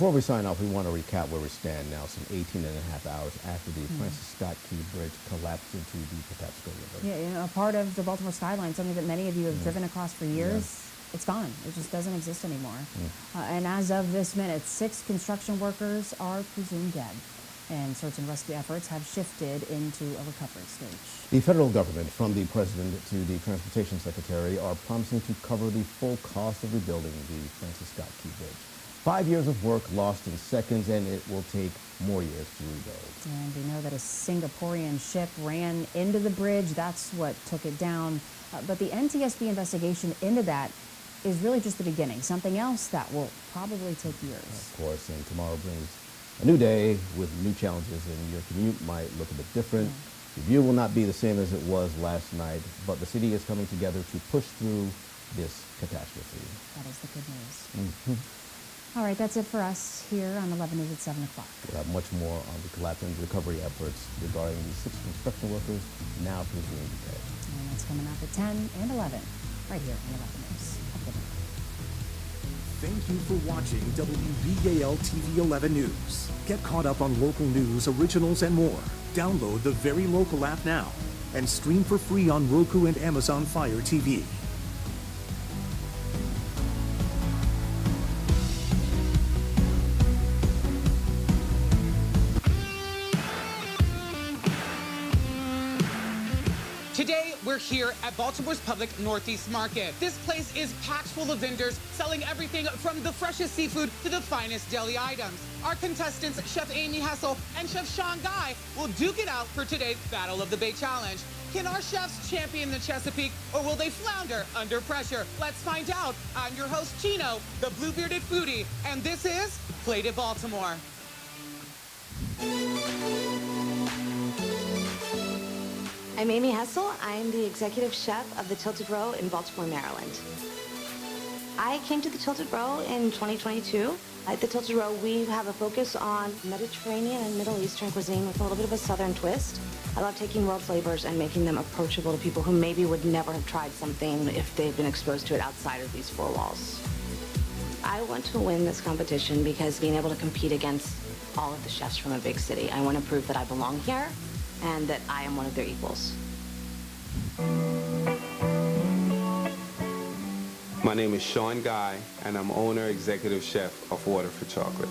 Before we sign off, we want to recap where we stand now, some 18 and a half hours after the Francis Scott Key Bridge collapsed into the Patapsco River. Yeah, you know, a part of the Baltimore skyline, something that many of you have driven across for years. It's gone. It just doesn't exist anymore. And as of this minute, 6 construction workers are presumed dead, and search and rescue efforts have shifted into a recovery stage. The federal government, from the president to the transportation secretary, are promising to cover the full cost of rebuilding the Francis Scott Key Bridge. 5 years of work lost in seconds, and it will take more years to rebuild. And we know that a Singaporean ship ran into the bridge. That's what took it down. But the NTSB investigation into that is really just the beginning. Something else that will probably take years. Of course, and tomorrow brings a new day with new challenges, and your commute might look a bit different. Your view will not be the same as it was last night, but the city is coming together to push through this catastrophe. That is the good news. All right, that's it for us here on 11 News at 7 o'clock. We'll have much more on the collapse and recovery efforts regarding the 6 construction workers now presumed dead. And that's coming up at 10 and 11, right here on 11 News. Have a good night. Thank you for watching WBAL TV 11 News. Get caught up on local news, originals, and more. Download the Very Local app now and stream for free on Roku and Amazon Fire TV. Today, we're here at Baltimore's public Northeast Market. This place is packed full of vendors selling everything from the freshest seafood to the finest deli items. Our contestants, Chef Amy Hessel and Chef Sean Guy, will duke it out for today's Battle of the Bay Challenge. Can our chefs champion the Chesapeake, or will they flounder under pressure? Let's find out. I'm your host, Chino, the blue-bearded foodie, and this is Plated Baltimore. I'm Amy Hessel. I'm the executive chef of the Tilted Row in Baltimore, Maryland. I came to the Tilted Row in 2022. At the Tilted Row, we have a focus on Mediterranean and Middle Eastern cuisine with a little bit of a Southern twist. I love taking world flavors and making them approachable to people who maybe would never have tried something if they've been exposed to it outside of these 4 walls. I want to win this competition because being able to compete against all of the chefs from a big city, I want to prove that I belong here and that I am one of their equals. My name is Sean Guy, and I'm owner, executive chef of Water for Chocolate.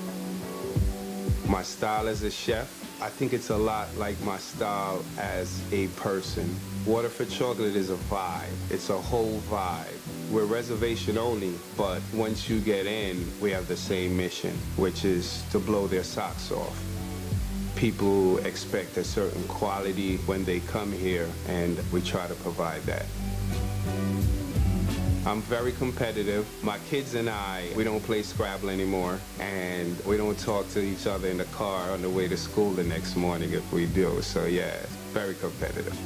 My style as a chef, I think it's a lot like my style as a person. Water for Chocolate is a vibe. It's a whole vibe. We're reservation only, but once you get in, we have the same mission, which is to blow their socks off. People expect a certain quality when they come here, and we try to provide that. I'm very competitive. My kids and I, we don't play Scrabble anymore, and we don't talk to each other in the car on the way to school the next morning if we do. So yeah, very competitive.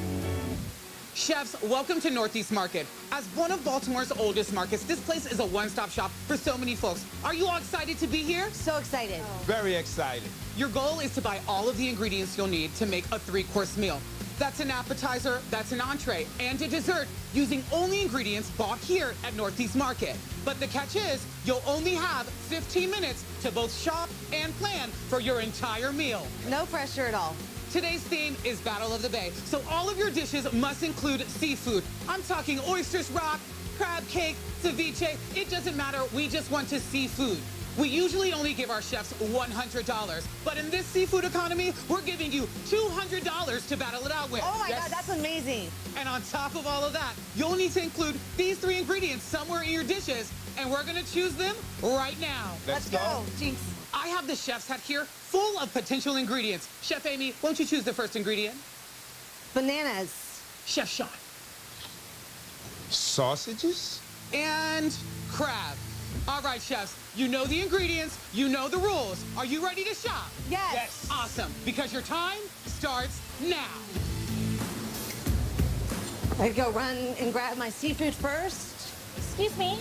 Chefs, welcome to Northeast Market. As one of Baltimore's oldest markets, this place is a one-stop shop for so many folks. Are you all excited to be here? So excited. Very excited. Your goal is to buy all of the ingredients you'll need to make a 3-course meal. That's an appetizer, that's an entree, and a dessert using only ingredients bought here at Northeast Market. But the catch is, you'll only have 15 minutes to both shop and plan for your entire meal. No pressure at all. Today's theme is Battle of the Bay, so all of your dishes must include seafood. I'm talking oysters rock, crab cake, ceviche. It doesn't matter, we just want to see food. We usually only give our chefs $100, but in this seafood economy, we're giving you $200 to battle it out with. Oh my God, that's amazing. And on top of all of that, you'll need to include these 3 ingredients somewhere in your dishes, and we're gonna choose them right now. Let's go. Jinx. I have the chef's hat here full of potential ingredients. Chef Amy, won't you choose the first ingredient? Bananas. Chef Sean. Sausages? And crab. All right, chefs, you know the ingredients, you know the rules. Are you ready to shop? Yes. Awesome, because your time starts now. I'd go run and grab my seafood first. Excuse me.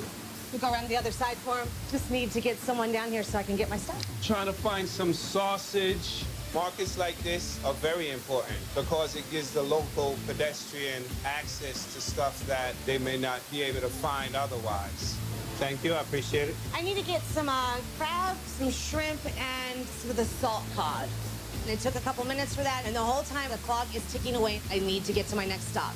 We go around the other side for him. Just need to get someone down here so I can get my stuff. Trying to find some sausage. Markets like this are very important because it gives the local pedestrian access to stuff that they may not be able to find otherwise. Thank you, I appreciate it. I need to get some crab, some shrimp, and some of the salt cod. And it took a couple minutes for that, and the whole time the clock is ticking away. I need to get to my next stop.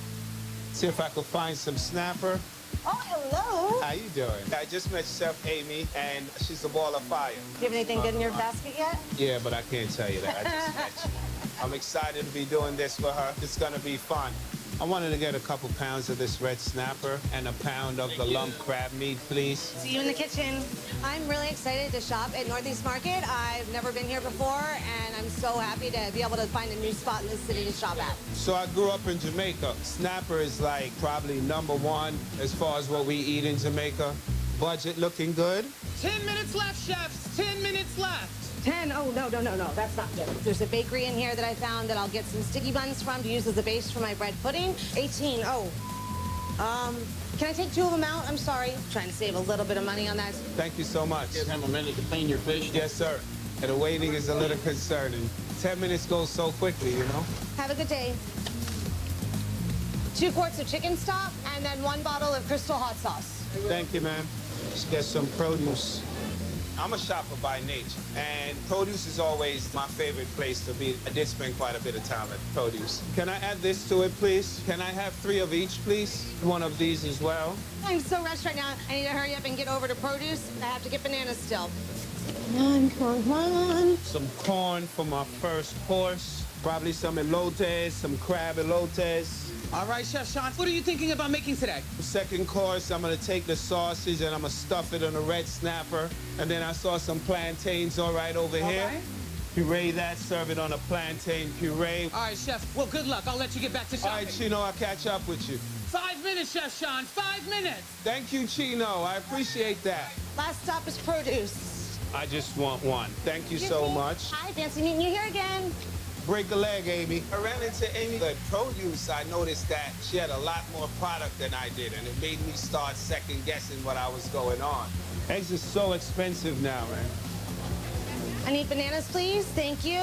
See if I can find some snapper. Oh, hello. How you doing? I just met Chef Amy, and she's a ball of fire. Do you have anything good in your basket yet? Yeah, but I can't tell you that. I just met you. I'm excited to be doing this for her. It's gonna be fun. I wanted to get a couple pounds of this red snapper and a pound of the lump crab meat, please. See you in the kitchen. I'm really excited to shop at Northeast Market. I've never been here before, and I'm so happy to be able to find a new spot in this city to shop at. So I grew up in Jamaica. Snapper is like probably #1 as far as what we eat in Jamaica. Budget looking good. 10 minutes left, chefs. 10 minutes left. 10? Oh, no, that's not good. There's a bakery in here that I found that I'll get some sticky buns from to use as a base for my bread pudding. 18, can I take 2 of them out? I'm sorry. I'm trying to save a little bit of money on that. Thank you so much. Give him a minute to clean your fish. Yes, sir. And the waiting is a little concerning. 10 minutes goes so quickly, you know? Have a good day. 2 quarts of chicken stock, and then 1 bottle of Crystal hot sauce. Thank you, ma'am. Let's get some produce. I'm a shopper by nature, and produce is always my favorite place to be. I did spend quite a bit of time at produce. Can I add this to it, please? Can I have 3 of each, please? 1 of these as well. I'm so rushed right now. I need to hurry up and get over to produce. I have to get bananas still. Come on. Some corn for my first course. Probably some elotes, some crab elotes. All right, Chef Sean, what are you thinking about making today? Second course, I'm gonna take the sausage and I'm gonna stuff it in a red snapper. And then I saw some plantains right over here. Right. Puree that, serve it on a plantain puree. All right, Chef. Well, good luck. I'll let you get back to shopping. All right, Chino, I'll catch up with you. 5 minutes, Chef Sean. 5 minutes. Thank you, Chino. I appreciate that. Last stop is produce. I just want 1. Thank you so much. Hi, fancy meeting you here again. Break a leg, Amy. I ran into Amy at produce. I noticed that she had a lot more product than I did, and it made me start second-guessing what I was going on. Eggs are so expensive now, man. I need bananas, please. Thank you.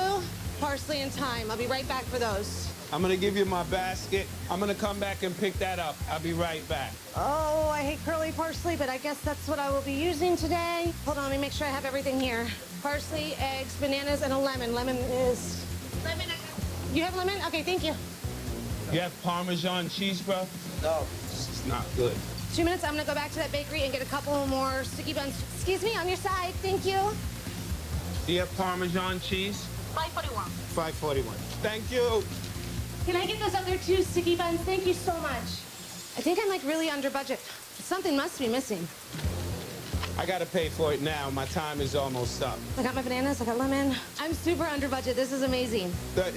Parsley and thyme. I'll be right back for those. I'm gonna give you my basket. I'm gonna come back and pick that up. I'll be right back. Oh, I hate curly parsley, but I guess that's what I will be using today. Hold on, let me make sure I have everything here. Parsley, eggs, bananas, and a lemon. Lemon. You have lemon? Okay, thank you. You have Parmesan cheese, bro? No. This is not good. 2 minutes, I'm gonna go back to that bakery and get a couple more sticky buns. Excuse me, on your side, thank you. Do you have Parmesan cheese? 541. 541. Thank you. Can I get those other 2 sticky buns? Thank you so much. I think I'm like really under budget. Something must be missing. I gotta pay for it now. My time is almost up. I got my bananas, I got lemon. I'm super under budget. This is amazing.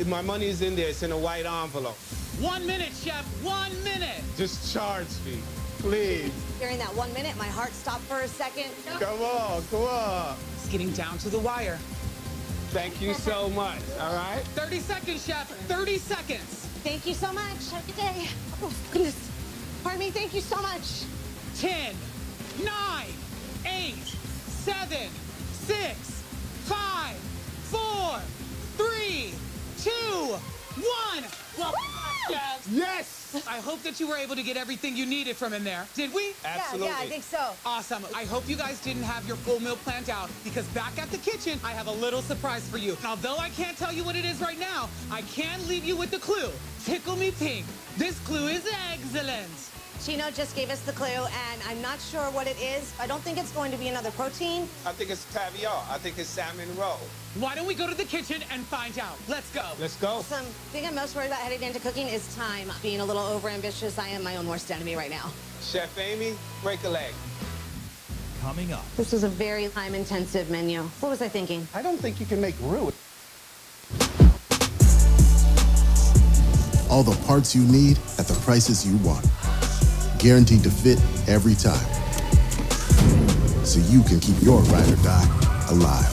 My money is in there. It's in a white envelope. 1 minute, Chef. 1 minute. Just charge me, please. During that 1 minute, my heart stopped for a second. Come on, come on. It's getting down to the wire. Thank you so much, all right? 30 seconds, Chef. 30 seconds. Thank you so much. Have a good day. Oh, goodness. Pardon me, thank you so much. 10, 9, 8, 7, 6, 5, 4, 3, 2, 1. Well, yes! I hope that you were able to get everything you needed from in there. Did we? Absolutely. Yeah, I think so. Awesome. I hope you guys didn't have your full meal planned out, because back at the kitchen, I have a little surprise for you. And although I can't tell you what it is right now, I can leave you with the clue. Tickle me pink. This clue is excellent. Chino just gave us the clue, and I'm not sure what it is. I don't think it's going to be another protein. I think it's caviar. I think it's salmon roe. Why don't we go to the kitchen and find out? Let's go. Let's go. The thing I'm most worried about heading into cooking is time. Being a little overambitious, I am my own worst enemy right now. Chef Amy, break a leg. Coming up. This was a very time-intensive menu. What was I thinking? I don't think you can make roux. All the parts you need at the prices you want. Guaranteed to fit every time. So you can keep your ride or die alive.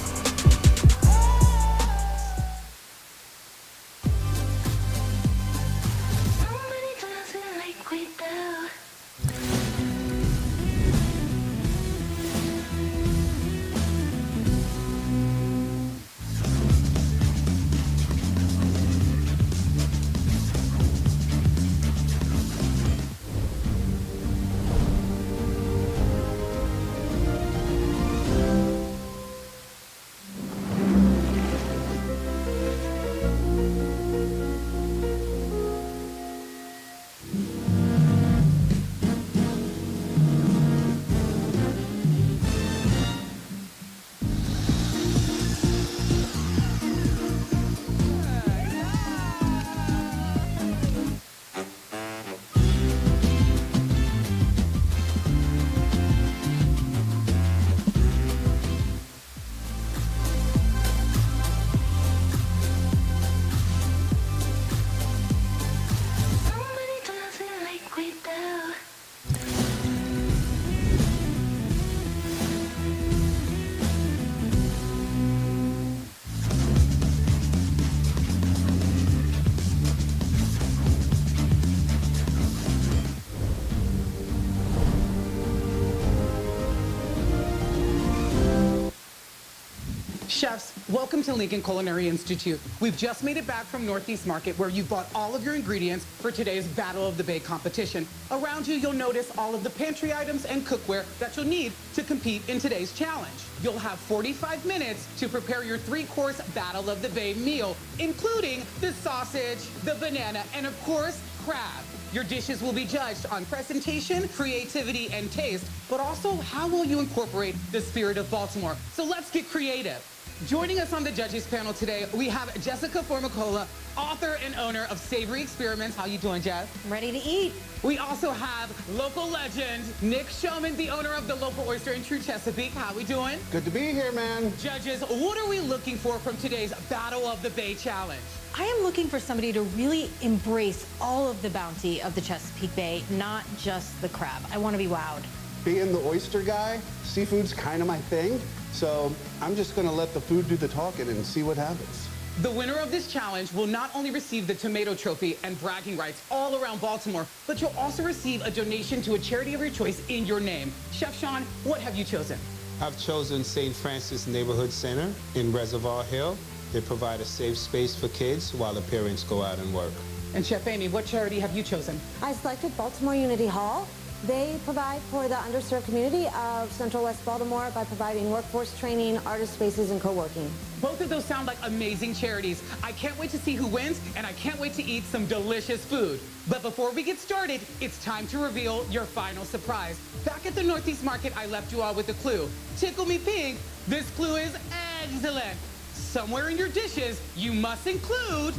Chefs, welcome to Lincoln Culinary Institute. We've just made it back from Northeast Market where you bought all of your ingredients for today's Battle of the Bay competition. Around you, you'll notice all of the pantry items and cookware that you'll need to compete in today's challenge. You'll have 45 minutes to prepare your 3-course Battle of the Bay meal, including the sausage, the banana, and of course, crab. Your dishes will be judged on presentation, creativity, and taste, but also how will you incorporate the spirit of Baltimore. So let's get creative. Joining us on the judges panel today, we have Jessica Formicola, author and owner of Savory Experiments. How you doing, Jess? I'm ready to eat. We also have local legend, Nick Showman, the owner of the Local Oyster in True Chesapeake. How we doing? Good to be here, man. Judges, what are we looking for from today's Battle of the Bay challenge? I am looking for somebody to really embrace all of the bounty of the Chesapeake Bay, not just the crab. I want to be wowed. Being the oyster guy, seafood's kind of my thing, so I'm just going to let the food do the talking and see what happens. The winner of this challenge will not only receive the tomato trophy and bragging rights all around Baltimore, but you'll also receive a donation to a charity of your choice in your name. Chef Sean, what have you chosen? I've chosen St. Francis Neighborhood Center in Reservoir Hill. They provide a safe space for kids while the parents go out and work. And Chef Amy, what charity have you chosen? I selected Baltimore Unity Hall. They provide for the underserved community of Central West Baltimore by providing workforce training, artist spaces, and co-working. Both of those sound like amazing charities. I can't wait to see who wins, and I can't wait to eat some delicious food. But before we get started, it's time to reveal your final surprise. Back at the Northeast Market, I left you all with a clue. Tickle me pink. This clue is excellent. Somewhere in your dishes, you must include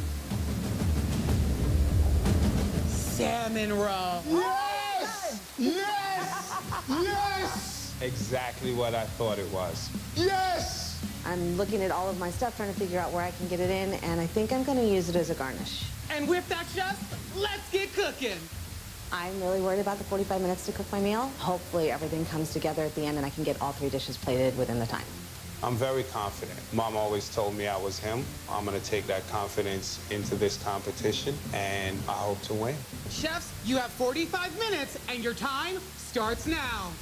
salmon roe. Yes! Yes! Yes! Exactly what I thought it was. Yes! I'm looking at all of my stuff, trying to figure out where I can get it in, and I think I'm going to use it as a garnish. And with that, chefs, let's get cooking. I'm really worried about the 45 minutes to cook my meal. Hopefully everything comes together at the end and I can get all 3 dishes plated within the time. I'm very confident. Mom always told me I was him. I'm going to take that confidence into this competition, and I hope to win. Chefs, you have 45 minutes, and your time starts now.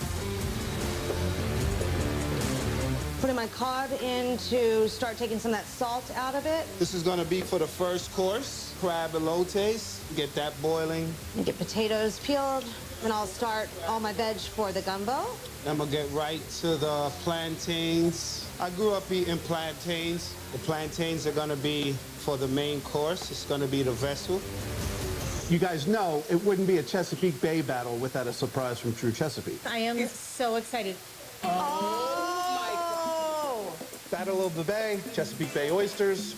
Putting my cod in to start taking some of that salt out of it. This is going to be for the first course, crab elotes. Get that boiling. And get potatoes peeled. Then I'll start all my veg for the gumbo. Then we'll get right to the plantains. I grew up eating plantains. The plantains are going to be for the main course. It's going to be the vessel. You guys know it wouldn't be a Chesapeake Bay battle without a surprise from True Chesapeake. I am so excited. Battle of the Bay, Chesapeake Bay oysters.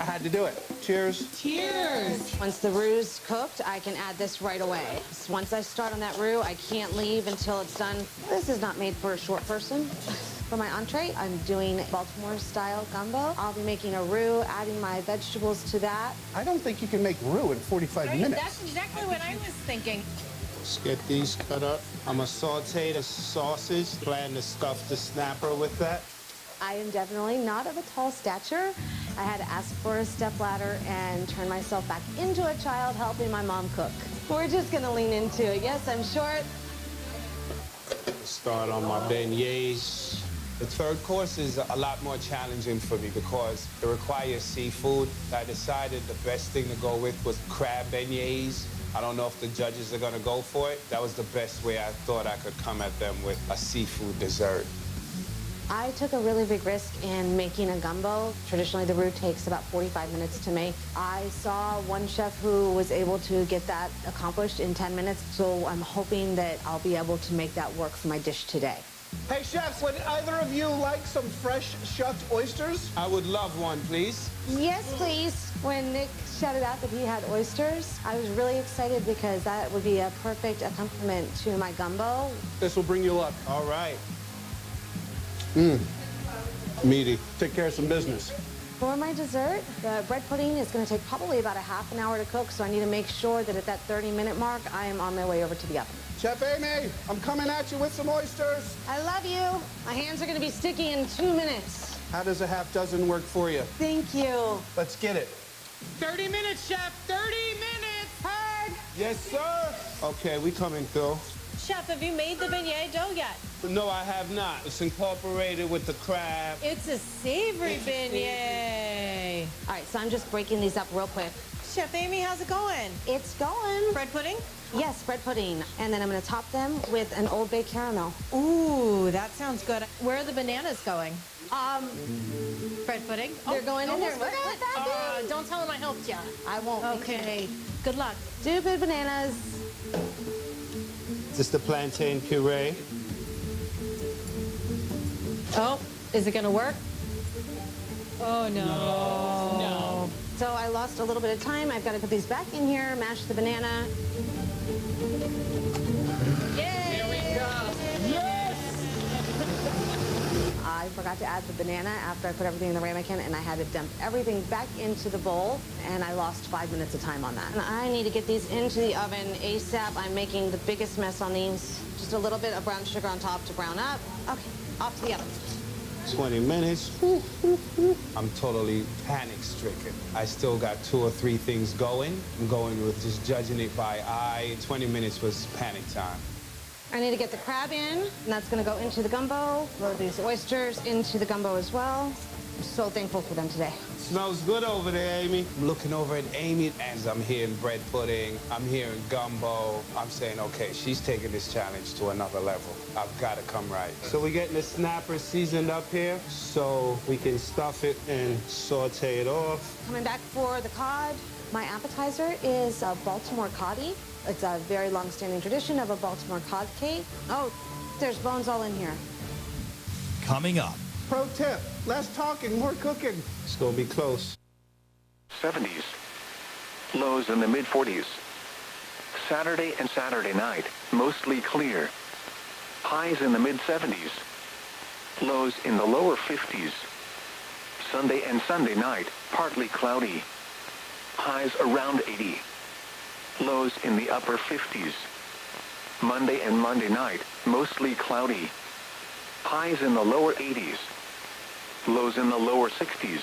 I had to do it. Cheers. Cheers. Once the roux's cooked, I can add this right away. So once I start on that roux, I can't leave until it's done. This is not made for a short person. For my entree, I'm doing Baltimore-style gumbo. I'll be making a roux, adding my vegetables to that. I don't think you can make roux in 45 minutes. That's exactly what I was thinking. Let's get these cut up. I'm going to saute the sausage. Plan to stuff the snapper with that. I am definitely not of a tall stature. I had to ask for a stepladder and turn myself back into a child helping my mom cook. We're just going to lean into it. Yes, I'm short. Start on my beignets. The third course is a lot more challenging for me because it requires seafood. I decided the best thing to go with was crab beignets. I don't know if the judges are going to go for it. That was the best way I thought I could come at them with a seafood dessert. I took a really big risk in making a gumbo. Traditionally, the roux takes about 45 minutes to make. I saw one chef who was able to get that accomplished in 10 minutes, so I'm hoping that I'll be able to make that work for my dish today. Hey, chefs, would either of you like some fresh shucked oysters? I would love one, please. Yes, please. When Nick shouted out that he had oysters, I was really excited because that would be a perfect accompaniment to my gumbo. This will bring you luck. All right. Meaty. Take care of some business. For my dessert, the bread pudding is going to take probably about a half an hour to cook, so I need to make sure that at that 30-minute mark, I am on my way over to the oven. Chef Amy, I'm coming at you with some oysters. I love you. My hands are going to be sticky in 2 minutes. How does a half dozen work for you? Thank you. Let's get it. 30 minutes, chef. 30 minutes. Heard. Yes, sir. Okay, we coming, Phil. Chef, Chef, have you made the beignet dough yet? No, I have not. It's incorporated with the crab. It's a savory beignet. All right, so I'm just breaking these up real quick. Chef Amy, how's it going? It's going. Bread pudding? Yes, bread pudding. And then I'm going to top them with an Old Bay caramel. Ooh, that sounds good. Where are the bananas going? Bread pudding? They're going in there. Look at that. Don't tell them I helped you. I won't. Okay. Good luck. Stupid bananas. Is this the plantain puree? Oh, is it going to work? Oh, no. No. So I lost a little bit of time. I've got to put these back in here, mash the banana. Yay! Here we go. Yes! I forgot to add the banana after I put everything in the ramekin, and I had to dump everything back into the bowl, and I lost 5 minutes of time on that. And I need to get these into the oven ASAP. I'm making the biggest mess on these. Just a little bit of brown sugar on top to brown up. Okay, off to the oven. 20 minutes. I'm totally panic-stricken. I still got 2 or 3 things going. I'm going with just judging it by eye. 20 minutes was panic time. I need to get the crab in, and that's going to go into the gumbo. Load these oysters into the gumbo as well. I'm so thankful for them today. Smells good over there, Amy. I'm looking over at Amy, and I'm hearing bread pudding. I'm hearing gumbo. I'm saying, okay, she's taking this challenge to another level. I've got to come right. So we're getting the snapper seasoned up here so we can stuff it and saute it off. Coming back for the cod. My appetizer is a Baltimore coddy. It's a very long-standing tradition of a Baltimore cod cake. Oh, there's bones all in here. Coming up. Pro tip, less talking, more cooking. It's going to be close. 70s. Lows in the mid-40s. Saturday and Saturday night, mostly clear. Highs in the mid-70s. Lows in the lower 50s. Sunday and Sunday night, partly cloudy. Highs around 80. Lows in the upper 50s. Monday and Monday night, mostly cloudy. Highs in the lower 80s. Lows in the lower 60s.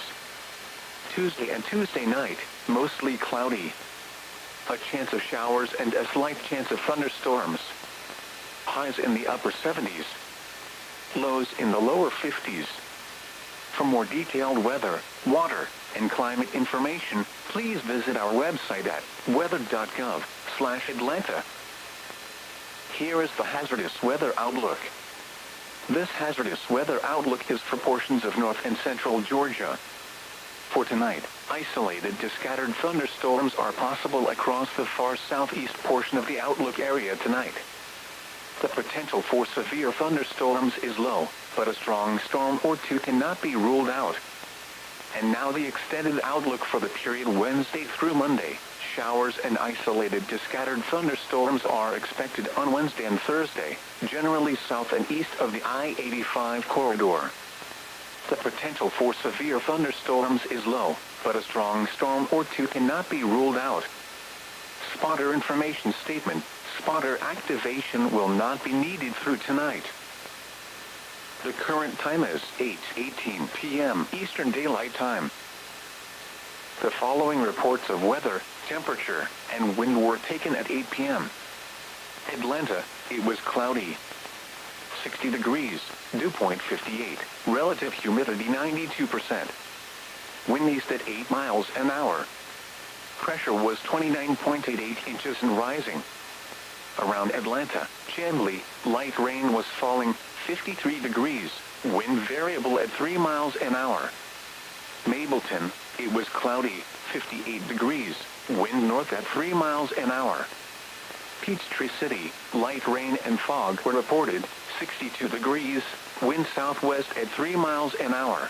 Tuesday and Tuesday night, mostly cloudy. A chance of showers and a slight chance of thunderstorms. Highs in the upper 70s. Lows in the lower 50s. For more detailed weather, water, and climate information, please visit our website at weather.gov/Atlanta. Here is the hazardous weather outlook. This hazardous weather outlook is for portions of north and central Georgia. For tonight, isolated to scattered thunderstorms are possible across the far southeast portion of the outlook area tonight. The potential for severe thunderstorms is low, but a strong storm or two cannot be ruled out. And now the extended outlook for the period Wednesday through Monday. Showers and isolated to scattered thunderstorms are expected on Wednesday and Thursday, generally south and east of the I-85 corridor. The potential for severe thunderstorms is low, but a strong storm or two cannot be ruled out. Spotter information statement. Spotter activation will not be needed through tonight. The current time is 8:18 p.m. Eastern Daylight Time. The following reports of weather, temperature, and wind were taken at 8 p.m. Atlanta, it was cloudy. 60 degrees, dew point 58, relative humidity 92%. Wind east at 8 miles an hour. Pressure was 29.88 inches and rising. Around Atlanta, Chamblee, light rain was falling 53 degrees, wind variable at 3 miles an hour. Mableton, it was cloudy, 58 degrees, wind north at 3 miles an hour. Peachtree City, light rain and fog were reported, 62 degrees, wind southwest at 3 miles an hour.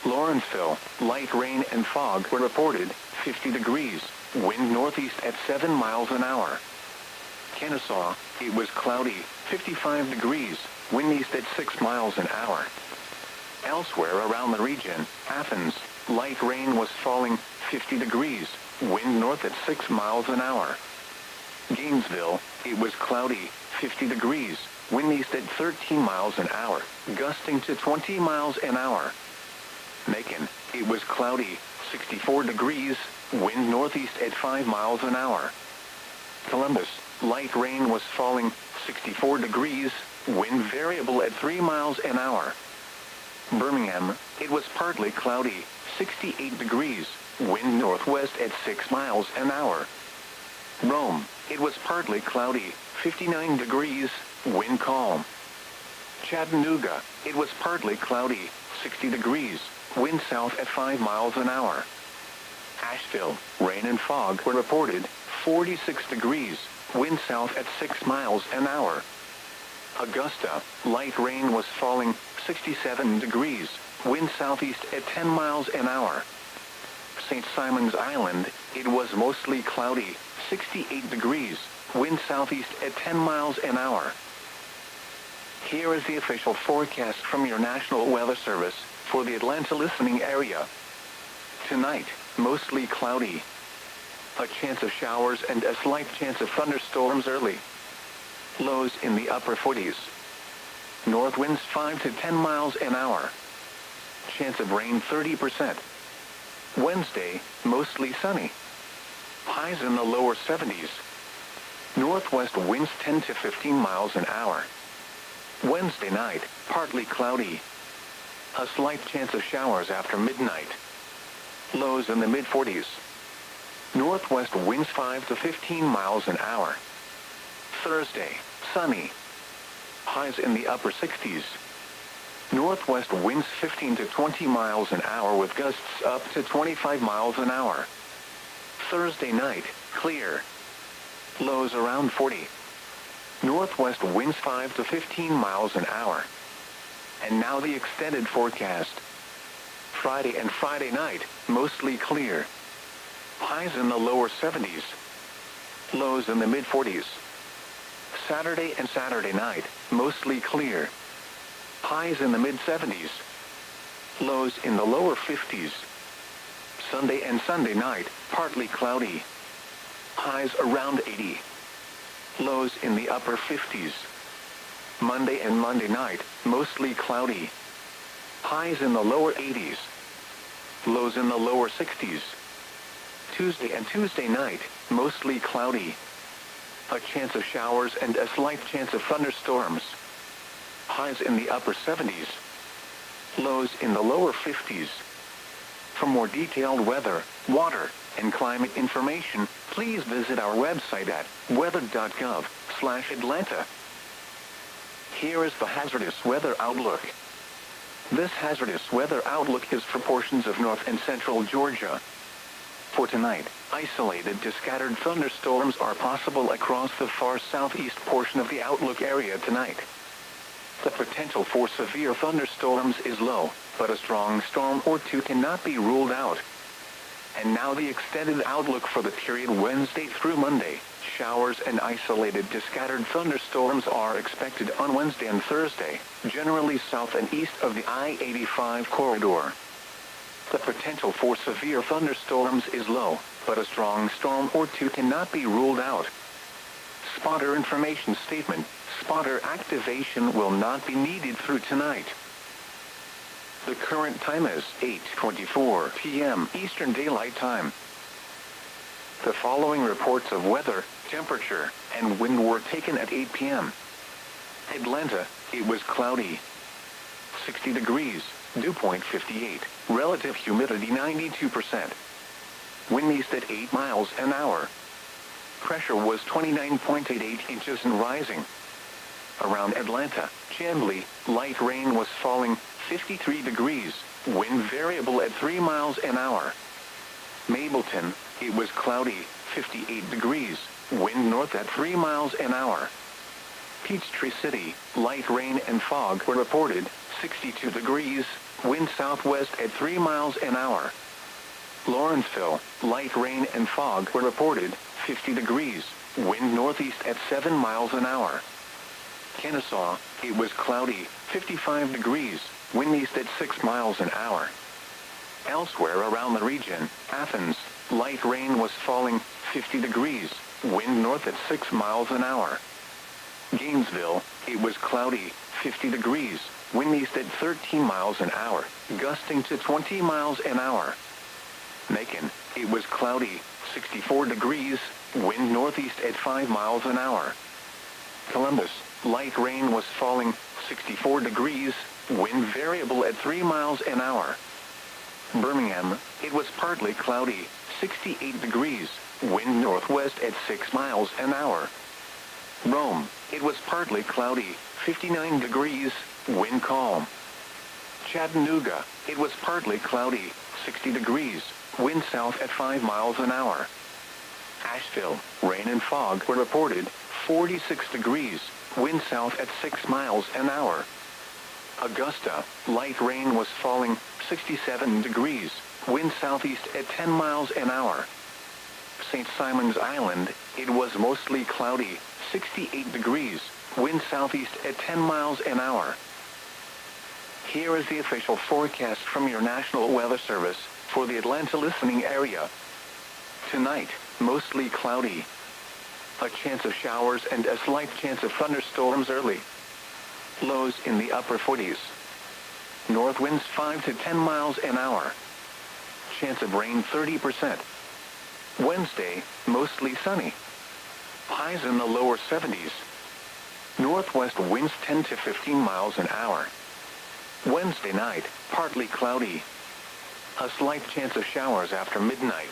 Lawrenceville, light rain and fog were reported, 50 degrees, wind northeast at 7 miles an hour. Kennesaw, it was cloudy, 55 degrees, wind east at 6 miles an hour. Elsewhere around the region, Athens, light rain was falling, 50 degrees, wind north at 6 miles an hour. Gainesville, it was cloudy, 50 degrees, wind east at 13 miles an hour, gusting to 20 miles an hour. Macon, it was cloudy, 64 degrees, wind northeast at 5 miles an hour. Columbus, light rain was falling, 64 degrees, wind variable at 3 miles an hour. Birmingham, it was partly cloudy, 68 degrees, wind northwest at 6 miles an hour. Rome, it was partly cloudy, 59 degrees, wind calm. Chattanooga, it was partly cloudy, 60 degrees, wind south at 5 miles an hour. Asheville, rain and fog were reported, 46 degrees, wind south at 6 miles an hour. Augusta, light rain was falling, 67 degrees, wind southeast at 10 miles an hour. St. Simon's Island, it was mostly cloudy, 68 degrees, wind southeast at 10 miles an hour. Here is the official forecast from your National Weather Service for the Atlanta listening area. Tonight, mostly cloudy. A chance of showers and a slight chance of thunderstorms early. Lows in the upper 40s. North winds 5 to 10 miles an hour. Chance of rain 30%. Wednesday, mostly sunny. Highs in the lower 70s. Northwest winds 10 to 15 miles an hour. Wednesday night, partly cloudy. A slight chance of showers after midnight. Lows in the mid-40s. Northwest winds 5 to 15 miles an hour. Thursday, sunny. Highs in the upper 60s. Northwest winds 15 to 20 miles an hour with gusts up to 25 miles an hour. Thursday night, clear. Lows around 40. Northwest winds 5 to 15 miles an hour. And now the extended forecast. Friday and Friday night, mostly clear. Highs in the lower 70s. Lows in the mid-40s. Saturday and Saturday night, mostly clear. Highs in the mid-70s. Lows in the lower 50s. Sunday and Sunday night, partly cloudy. Highs around 80. Lows in the upper 50s. Monday and Monday night, mostly cloudy. Highs in the lower 80s. Lows in the lower 60s. Tuesday and Tuesday night, mostly cloudy. A chance of showers and a slight chance of thunderstorms. Highs in the upper 70s. Lows in the lower 50s. For more detailed weather, water, and climate information, please visit our website at weather.gov/Atlanta. Here is the hazardous weather outlook. This hazardous weather outlook is for portions of north and central Georgia. For tonight, isolated to scattered thunderstorms are possible across the far southeast portion of the outlook area tonight. The potential for severe thunderstorms is low, but a strong storm or two cannot be ruled out. And now the extended outlook for the period Wednesday through Monday. Showers and isolated to scattered thunderstorms are expected on Wednesday and Thursday, generally south and east of the I-85 corridor. The potential for severe thunderstorms is low, but a strong storm or two cannot be ruled out. Spotter information statement. Spotter activation will not be needed through tonight. The current time is 8:24 p.m. Eastern Daylight Time. The following reports of weather, temperature, and wind were taken at 8 p.m. Atlanta, it was cloudy. 60 degrees, dew point 58, relative humidity 92%. Wind east at 8 miles an hour. Pressure was 29.88 inches and rising. Around Atlanta, Chamblee, light rain was falling, 53 degrees, wind variable at 3 miles an hour. Mableton, it was cloudy, 58 degrees, wind north at 3 miles an hour. Peachtree City, light rain and fog were reported, 62 degrees, wind southwest at 3 miles an hour. Lawrenceville, light rain and fog were reported, 50 degrees, wind northeast at 7 miles an hour. Kennesaw, it was cloudy, 55 degrees, wind east at 6 miles an hour. Elsewhere around the region, Athens, light rain was falling, 50 degrees, wind north at 6 miles an hour. Gainesville, it was cloudy, 50 degrees, wind east at 13 miles an hour, gusting to 20 miles an hour. Macon, it was cloudy, 64 degrees, wind northeast at 5 miles an hour. Columbus, light rain was falling, 64 degrees, wind variable at 3 miles an hour. Birmingham, it was partly cloudy, 68 degrees, wind northwest at 6 miles an hour. Rome, it was partly cloudy, 59 degrees, wind calm. Chattanooga, it was partly cloudy, 60 degrees, wind south at 5 miles an hour. Asheville, rain and fog were reported, 46 degrees, wind south at 6 miles an hour. Augusta, light rain was falling, 67 degrees, wind southeast at 10 miles an hour. St. Simon's Island, it was mostly cloudy, 68 degrees, wind southeast at 10 miles an hour. Here is the official forecast from your National Weather Service for the Atlanta listening area. Tonight, mostly cloudy. A chance of showers and a slight chance of thunderstorms early. Lows in the upper 40s. North winds 5 to 10 miles an hour. Chance of rain 30%. Wednesday, mostly sunny. Highs in the lower 70s. Northwest winds 10 to 15 miles an hour. Wednesday night, partly cloudy. A slight chance of showers after midnight.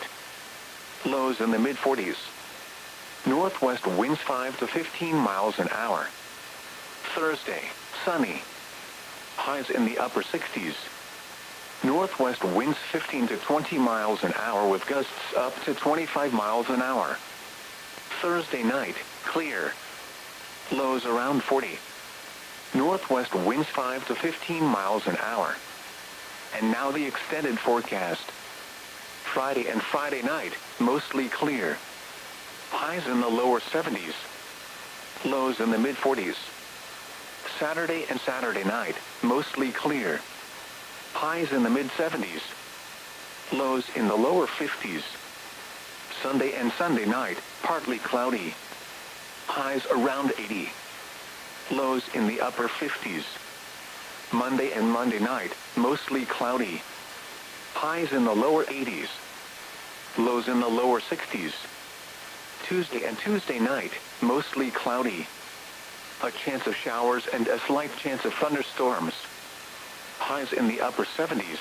Lows in the mid-40s. Northwest winds 5 to 15 miles an hour. Thursday, sunny. Highs in the upper 60s. Northwest winds 15 to 20 miles an hour with gusts up to 25 miles an hour. Thursday night, clear. Lows around 40. Northwest winds 5 to 15 miles an hour. And now the extended forecast. Friday and Friday night, mostly clear. Highs in the lower 70s. Lows in the mid-40s. Saturday and Saturday night, mostly clear. Highs in the mid-70s. Lows in the lower 50s. Sunday and Sunday night, partly cloudy. Highs around 80. Lows in the upper 50s. Monday and Monday night, mostly cloudy. Highs in the lower 80s. Lows in the lower 60s. Tuesday and Tuesday night, mostly cloudy. A chance of showers and a slight chance of thunderstorms. Highs in the upper 70s.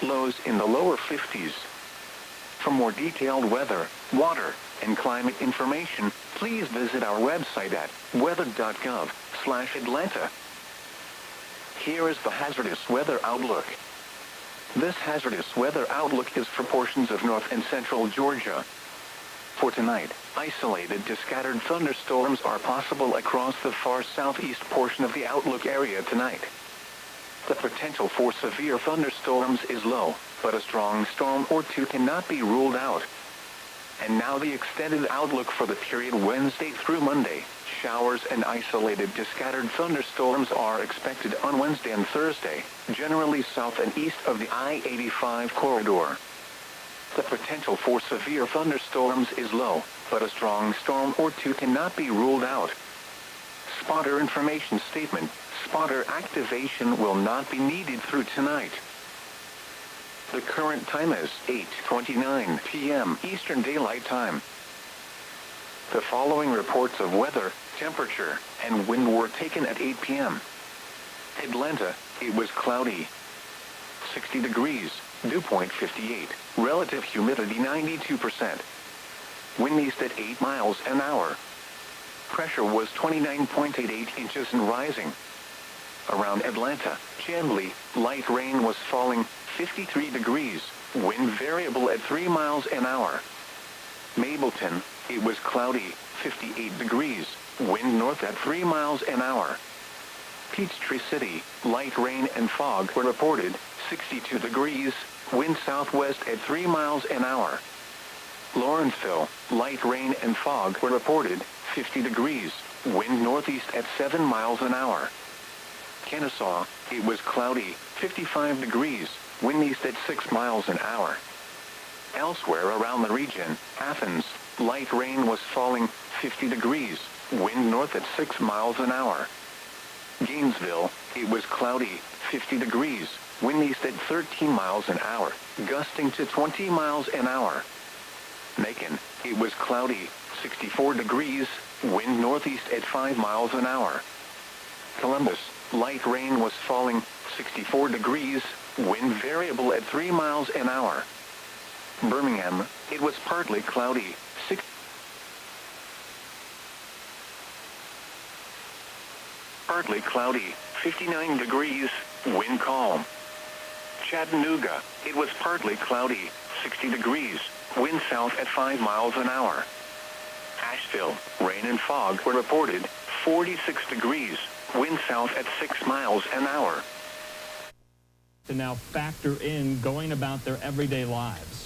Lows in the lower 50s. For more detailed weather, water, and climate information, please visit our website at weather.gov/Atlanta. Here is the hazardous weather outlook. This hazardous weather outlook is for portions of north and central Georgia. For tonight, isolated to scattered thunderstorms are possible across the far southeast portion of the outlook area tonight. The potential for severe thunderstorms is low, but a strong storm or two cannot be ruled out. And now the extended outlook for the period Wednesday through Monday. Showers and isolated to scattered thunderstorms are expected on Wednesday and Thursday, generally south and east of the I-85 corridor. The potential for severe thunderstorms is low, but a strong storm or two cannot be ruled out. Spotter information statement. Spotter activation will not be needed through tonight. The current time is 8:29 p.m. Eastern Daylight Time. The following reports of weather, temperature, and wind were taken at 8 p.m. Atlanta, it was cloudy. 60 degrees, dew point 58, relative humidity 92%. Wind east at 8 miles an hour. Pressure was 29.88 inches and rising. Around Atlanta, Chamblee, light rain was falling, 53 degrees, wind variable at 3 miles an hour. Mableton, it was cloudy, 58 degrees, wind north at 3 miles an hour. Peachtree City, light rain and fog were reported, 62 degrees, wind southwest at 3 miles an hour. Lawrenceville, light rain and fog were reported, 50 degrees, wind northeast at 7 miles an hour. Kennesaw, it was cloudy, 55 degrees, wind east at 6 miles an hour. Elsewhere around the region, Athens, light rain was falling, 50 degrees, wind north at 6 miles an hour. Gainesville, it was cloudy, 50 degrees, wind east at 13 miles an hour, gusting to 20 miles an hour. It was cloudy, 64 degrees, wind northeast at 5 miles an hour. Columbus, light rain was falling, 64 degrees, wind variable at 3 miles an hour. Birmingham, it was partly cloudy, partly cloudy, 59 degrees, wind calm. Chattanooga, it was partly cloudy, 60 degrees, wind south at 5 miles an hour. Asheville, rain and fog were reported, 46 degrees, wind south at 6 miles an hour. To now factor in going about their everyday lives.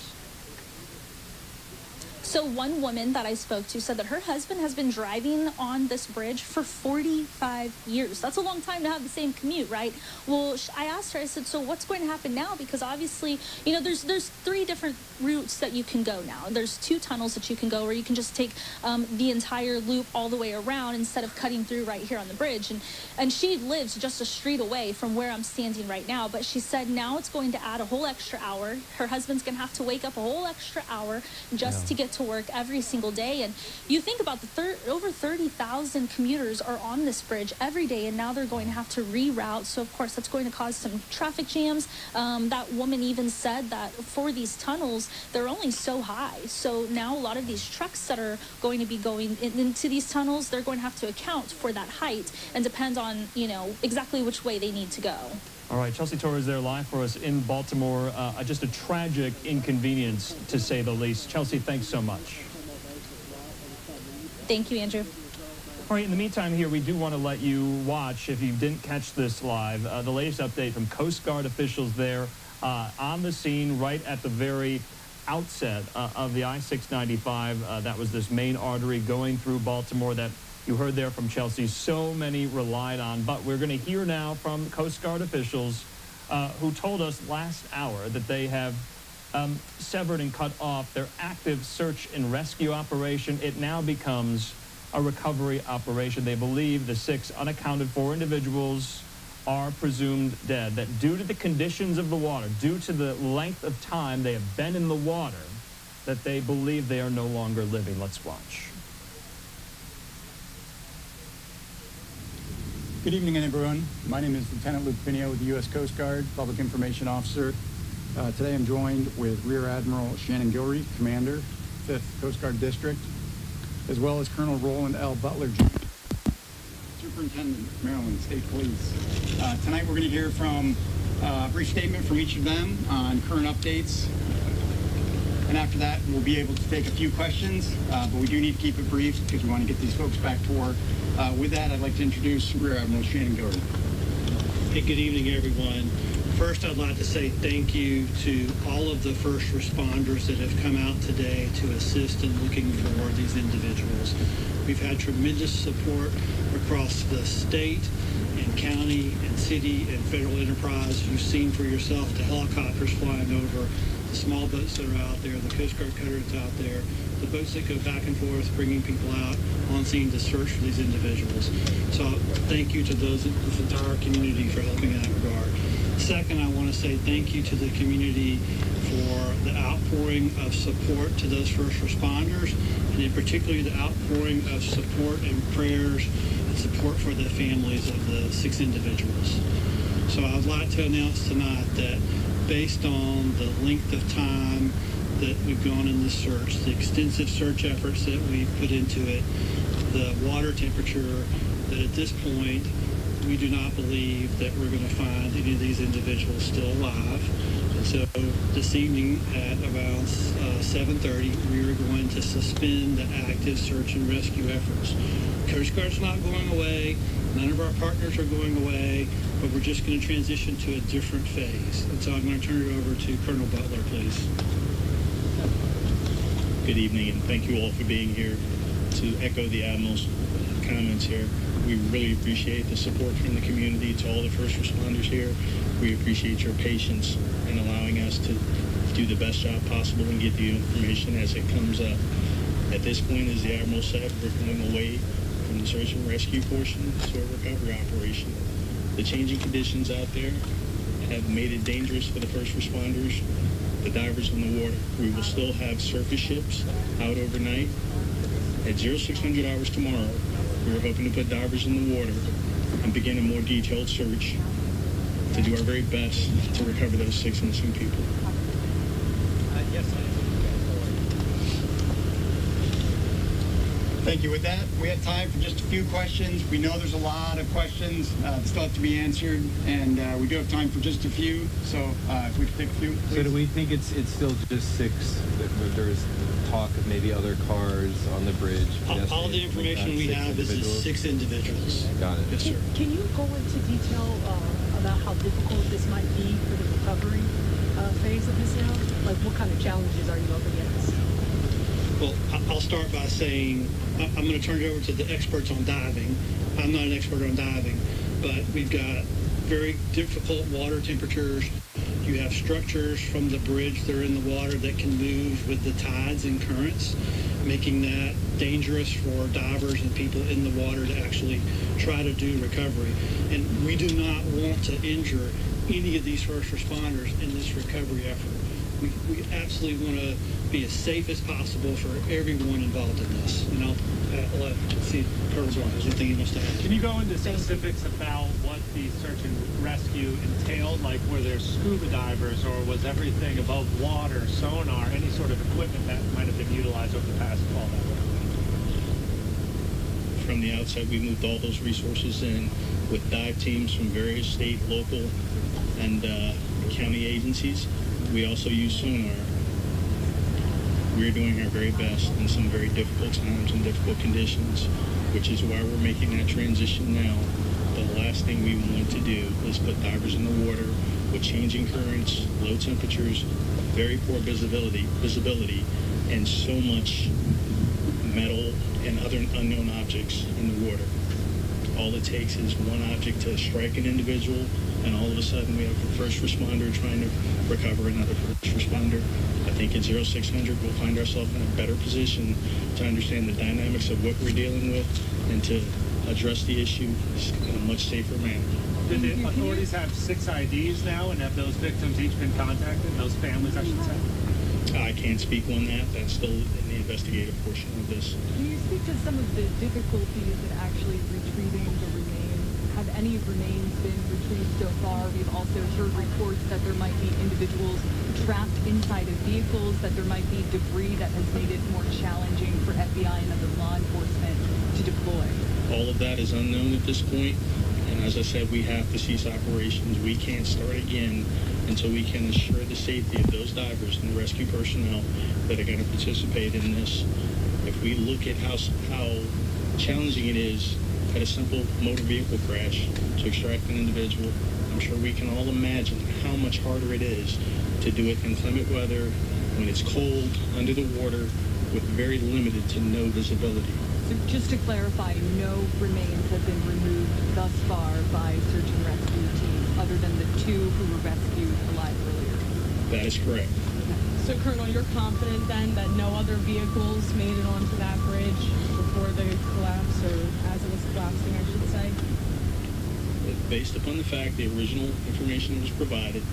So one woman that I spoke to said that her husband has been driving on this bridge for 45 years. That's a long time to have the same commute, right? Well, I asked her, I said, so what's going to happen now? Because obviously, you know, there's 3 different routes that you can go now. There's 2 tunnels that you can go, or you can just take the entire loop all the way around instead of cutting through right here on the bridge. And she lives just a street away from where I'm standing right now. But she said now it's going to add a whole extra hour. Her husband's going to have to wake up a whole extra hour just to get to work every single day. And you think about the over 30,000 commuters are on this bridge every day, and now they're going to have to reroute. So of course that's going to cause some traffic jams. That woman even said that for these tunnels, they're only so high. So now a lot of these trucks that are going to be going into these tunnels, they're going to have to account for that height and depend on, you know, exactly which way they need to go. All right, Chelsea Torres there live for us in Baltimore. Just a tragic inconvenience, to say the least. Chelsea, thanks so much. Thank you, Andrew. All right, in the meantime here, we do want to let you watch, if you didn't catch this live, the latest update from Coast Guard officials there on the scene right at the very outset of the I-695. That was this main artery going through Baltimore that you heard there from Chelsea, so many relied on. But we're going to hear now from Coast Guard officials who told us last hour that they have severed and cut off their active search and rescue operation. It now becomes a recovery operation. They believe the 6 unaccounted for individuals are presumed dead, that due to the conditions of the water, due to the length of time they have been in the water, that they believe they are no longer living. Let's watch. Good evening, everyone. My name is Lieutenant Luke Pinio with the U.S. Coast Guard, Public Information Officer. Today I'm joined with Rear Admiral Shannon Gilreath, Commander, 5th Coast Guard District, as well as Colonel Roland L. Butler, Superintendent, Maryland State Police. Tonight we're going to hear from a brief statement from each of them on current updates. And after that, we'll be able to take a few questions, but we do need to keep it brief because we want to get these folks back to work. With that, I'd like to introduce Rear Admiral Shannon Gilreath. Hey, good evening, everyone. First, I'd like to say thank you to all of the first responders that have come out today to assist in looking for these individuals. We've had tremendous support across the state and county and city and federal enterprise. You've seen for yourself the helicopters flying over, the small boats that are out there, the Coast Guard cutter that's out there, the boats that go back and forth, bringing people out on scene to search for these individuals. So thank you to this entire community for helping in that regard. Second, I want to say thank you to the community for the outpouring of support to those first responders, and in particular the outpouring of support and prayers and support for the families of the 6 individuals. So I'd like to announce tonight that based on the length of time that we've gone in this search, the extensive search efforts that we've put into it, the water temperature, that at this point we do not believe that we're going to find any of these individuals still alive. And so this evening at around 7:30, we are going to suspend the active search and rescue efforts. Coast Guard's not going away. None of our partners are going away, but we're just going to transition to a different phase. And so I'm going to turn it over to Colonel Butler, please. Good evening, and thank you all for being here. To echo the Admiral's comments here, we really appreciate the support from the community. To all the first responders here, we appreciate your patience in allowing us to do the best job possible and get the information as it comes up. At this point, as the Admiral said, we're going away from the search and rescue portion to a recovery operation. The changing conditions out there have made it dangerous for the first responders the divers on the water. We will still have surface ships out overnight. At 0600 hours tomorrow, we are hoping to put divers in the water and begin a more detailed search to do our very best to recover those 6 missing people. Yes, thank you. With that, we have time for just a few questions. We know there's a lot of questions that still have to be answered, and we do have time for just a few. So if we could take a few, please. So do we think it's still just 6? That there's talk of maybe other cars on the bridge? All the information we have is 6 individuals. Got it. Yes, sir. Can you go into detail about how difficult this might be for the recovery phase of this now? Like, what kind of challenges are you up against? Well, I'll start by saying I'm going to turn it over to the experts on diving. I'm not an expert on diving, but we've got very difficult water temperatures. You have structures from the bridge that are in the water that can move with the tides and currents, making that dangerous for divers and people in the water to actually try to do recovery. And we do not want to injure any of these first responders in this recovery effort. We absolutely want to be as safe as possible for everyone involved in this. And I'll let see if Colonel Brown has anything he wants to add. Can you go into specifics about what the search and rescue entailed? Like, were there scuba divers, or was everything above water, sonar, any sort of equipment that might have been utilized over the past 12 hours? From the outset, we moved all those resources in with dive teams from various state, local, and county agencies. We also use sonar. We're doing our very best in some very difficult times and difficult conditions, which is why we're making that transition now. The last thing we want to do is put divers in the water with changing currents, low temperatures, very poor visibility, and so much metal and other unknown objects in the water. All it takes is one object to strike an individual, and all of a sudden we have a first responder trying to recover another first responder. I think at 0600 we'll find ourselves in a better position to understand the dynamics of what we're dealing with and to address the issue in a much safer manner. Did the authorities have 6 IDs now, and have those victims each been contacted, those families, I should say? I can't speak on that. That's still in the investigative portion of this. Can you speak to some of the difficulties in actually retrieving the remains? Have any remains been retrieved so far? We've also heard reports that there might be individuals trapped inside of vehicles, that there might be debris that has made it more challenging for FBI and other law enforcement to deploy. All of that is unknown at this point, and as I said, we have to cease operations. We can't start again until we can assure the safety of those divers and the rescue personnel that are going to participate in this. If we look at how challenging it is at a simple motor vehicle crash to extract an individual, I'm sure we can all imagine how much harder it is to do it in inclement weather, when it's cold, under the water, with very limited to no visibility. So just to clarify, no remains have been removed thus far by search and rescue teams, other than the 2 who were rescued alive earlier? That is correct. So, Colonel, you're confident then that no other vehicles made it onto that bridge before the collapse, or as it was collapsing, I should say? Based upon the fact the original information that was provided,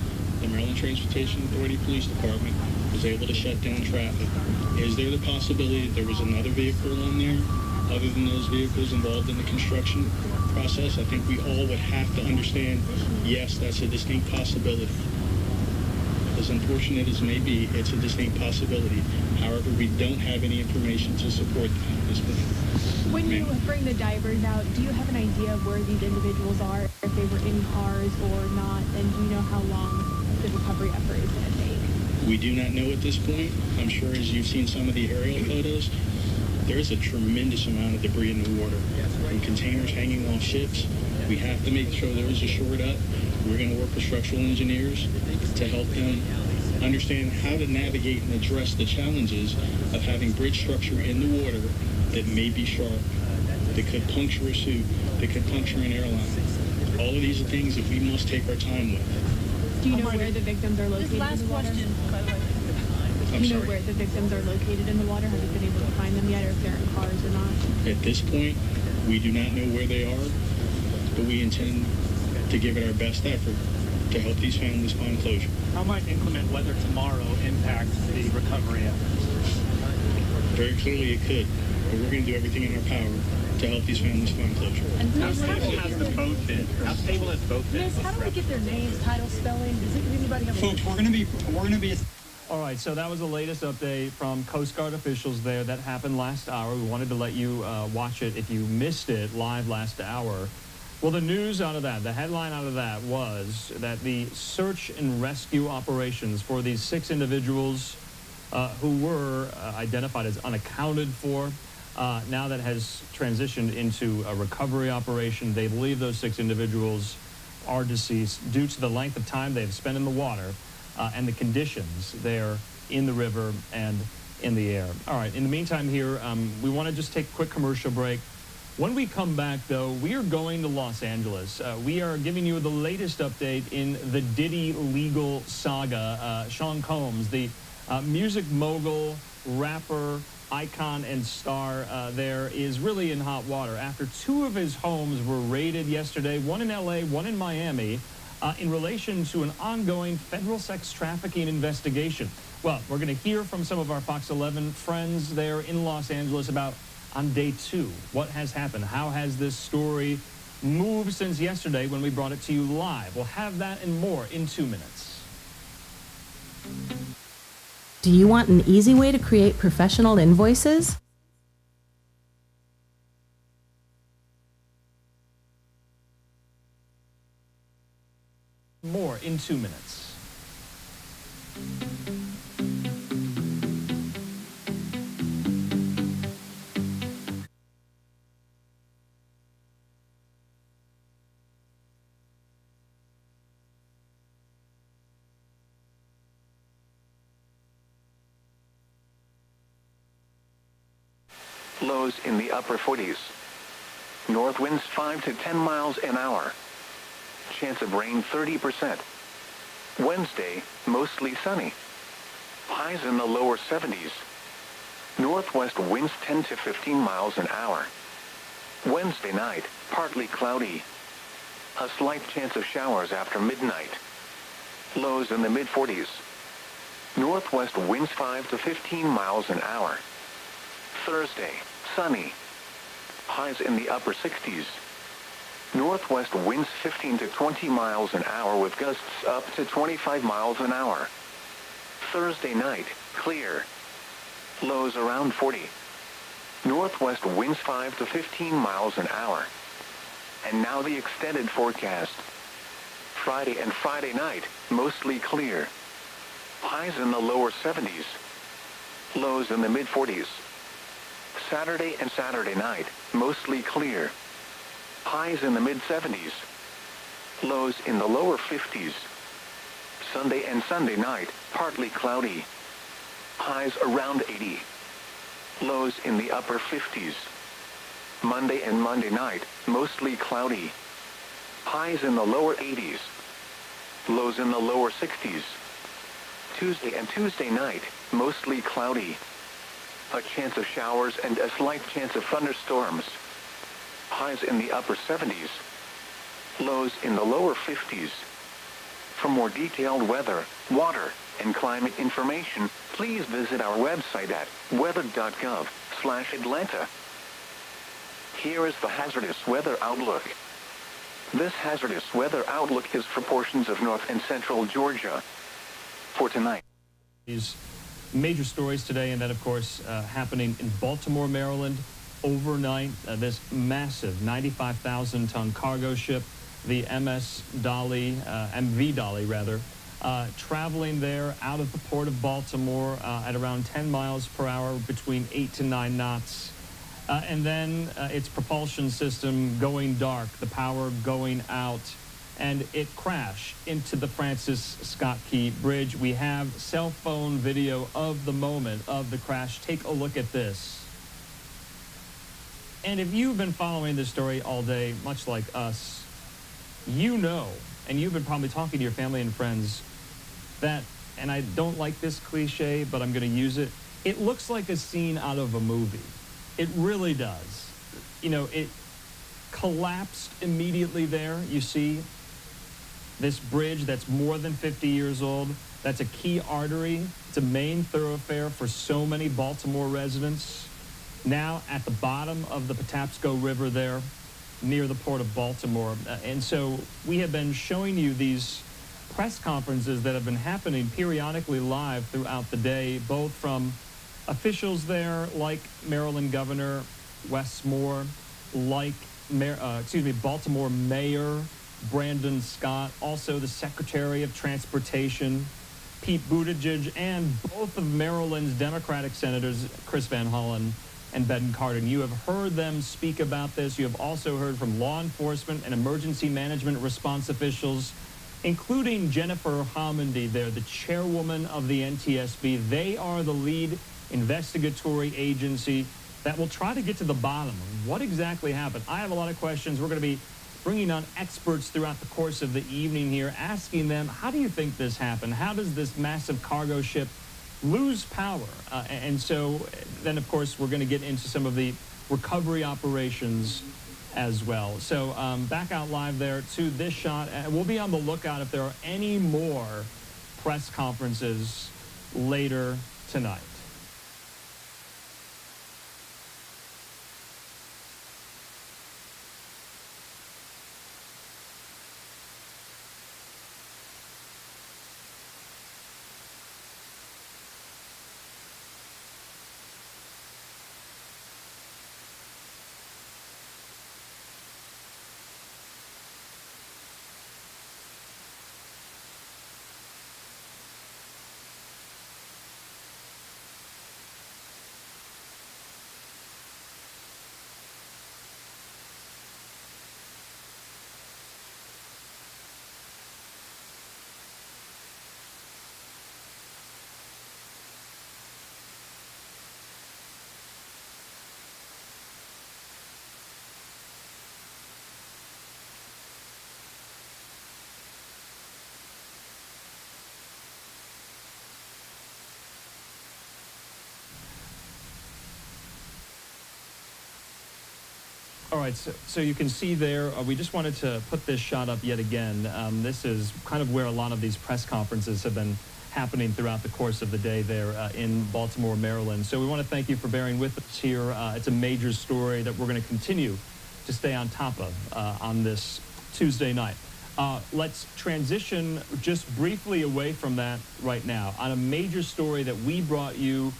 the Maryland Transportation Authority Police Department was able to shut down traffic. Is there the possibility that there was another vehicle on there other than those vehicles involved in the construction process? I think we all would have to understand, yes, that's a distinct possibility. As unfortunate as may be, it's a distinct possibility. However, we don't have any information to support that at this point. When you bring the divers out, do you have an idea of where these individuals are, if they were in cars or not, and do you know how long the recovery effort is going to take? We do not know at this point. I'm sure as you've seen some of the aerial photos, there is a tremendous amount of debris in the water. From containers hanging off ships, we have to make sure there is a shored up. We're going to work with structural engineers to help them understand how to navigate and address the challenges of having bridge structure in the water that may be sharp, that could puncture a suit, that could puncture an airline. All of these are things that we must take our time with. Do you know where the victims are located? This last question, by the way. Do you know where the victims are located in the water? Have you been able to find them yet, or if they're in cars or not? At this point, we do not know where they are, but we intend to give it our best effort to help these families find closure. How might inclement weather tomorrow impact the recovery efforts? Very clearly it could, but we're going to do everything in our power to help these families find closure. And how stable has the boat been? How stable has the boat been? Miss, how do we get their names, title, spelling? Does anybody have? Folks, we're going to be. All right, so that was the latest update from Coast Guard officials there. That happened last hour. We wanted to let you watch it if you missed it live last hour. Well, the news out of that, the headline out of that was that the search and rescue operations for these 6 individuals who were identified as unaccounted for, now that has transitioned into a recovery operation. They believe those 6 individuals are deceased due to the length of time they've spent in the water and the conditions there in the river and in the air. All right, in the meantime here, we want to just take a quick commercial break. When we come back, though, we are going to Los Angeles. We are giving you the latest update in the Diddy legal saga. Sean Combs, the music mogul, rapper, icon, and star there, is really in hot water after 2 of his homes were raided yesterday, one in L.A., one in Miami, in relation to an ongoing federal sex trafficking investigation. Well, we're going to hear from some of our Fox 11 friends there in Los Angeles about on day 2. What has happened? How has this story moved since yesterday when we brought it to you live? We'll have that and more in 2 minutes. Do you want an easy way to create professional invoices? More in 2 minutes. Lows in the upper 40s. North winds 5 to 10 miles an hour. Chance of rain 30%. Wednesday, mostly sunny. Highs in the lower 70s. Northwest winds 10 to 15 miles an hour. Wednesday night, partly cloudy. A slight chance of showers after midnight. Lows in the mid-40s. Northwest winds 5 to 15 miles an hour. Thursday, sunny. Highs in the upper 60s. Northwest winds 15 to 20 miles an hour with gusts up to 25 miles an hour. Thursday night, clear. Lows around 40. Northwest winds 5 to 15 miles an hour. And now the extended forecast. Friday and Friday night, mostly clear. Highs in the lower 70s. Lows in the mid-40s. Saturday and Saturday night, mostly clear. Highs in the mid-70s. Lows in the lower 50s. Sunday and Sunday night, partly cloudy. Highs around 80. Lows in the upper 50s. Monday and Monday night, mostly cloudy. Highs in the lower 80s. Lows in the lower 60s. Tuesday and Tuesday night, mostly cloudy. A chance of showers and a slight chance of thunderstorms. Highs in the upper 70s. Lows in the lower 50s. For more detailed weather, water, and climate information, please visit our website at weather.gov/Atlanta. Here is the hazardous weather outlook. This hazardous weather outlook is for portions of north and central Georgia. For tonight. These major stories today, and then, of course, happening in Baltimore, Maryland, overnight. This massive 95,000-ton cargo ship, the MV Dolly, traveling there out of the port of Baltimore at around 10 miles per hour, between 8 to 9 knots. And then its propulsion system going dark, the power going out, and it crashed into the Francis Scott Key Bridge. We have cell phone video of the moment of the crash. Take a look at this. And if you've been following this story all day, much like us, you know, and you've been probably talking to your family and friends, that, and I don't like this cliche, but I'm going to use it, it looks like a scene out of a movie. It really does. You know, it collapsed immediately there, you see. This bridge that's more than 50 years old, that's a key artery. It's a main thoroughfare for so many Baltimore residents. Now at the bottom of the Patapsco River there, near the Port of Baltimore. And so we have been showing you these press conferences that have been happening periodically live throughout the day, both from officials there like Maryland Governor Wes Moore, like Baltimore Mayor Brandon Scott, also the Secretary of Transportation, Pete Buttigieg, and both of Maryland's Democratic senators, Chris Van Hollen and Ben Cardin. You have heard them speak about this. You have also heard from law enforcement and emergency management response officials, including Jennifer Homendy there, the chairwoman of the NTSB. They are the lead investigatory agency that will try to get to the bottom of what exactly happened. I have a lot of questions. We're going to be bringing on experts throughout the course of the evening here, asking them, how do you think this happened? How does this massive cargo ship lose power? And so then, of course, we're going to get into some of the recovery operations as well. So back out live there to this shot. And we'll be on the lookout if there are any more press conferences later tonight. All right, so you can see there, we just wanted to put this shot up yet again. This is kind of where a lot of these press conferences have been happening throughout the course of the day there in Baltimore, Maryland. So we want to thank you for bearing with us here. It's a major story that we're going to continue to stay on top of on this Tuesday night. Let's transition just briefly away from that right now on a major story that we brought you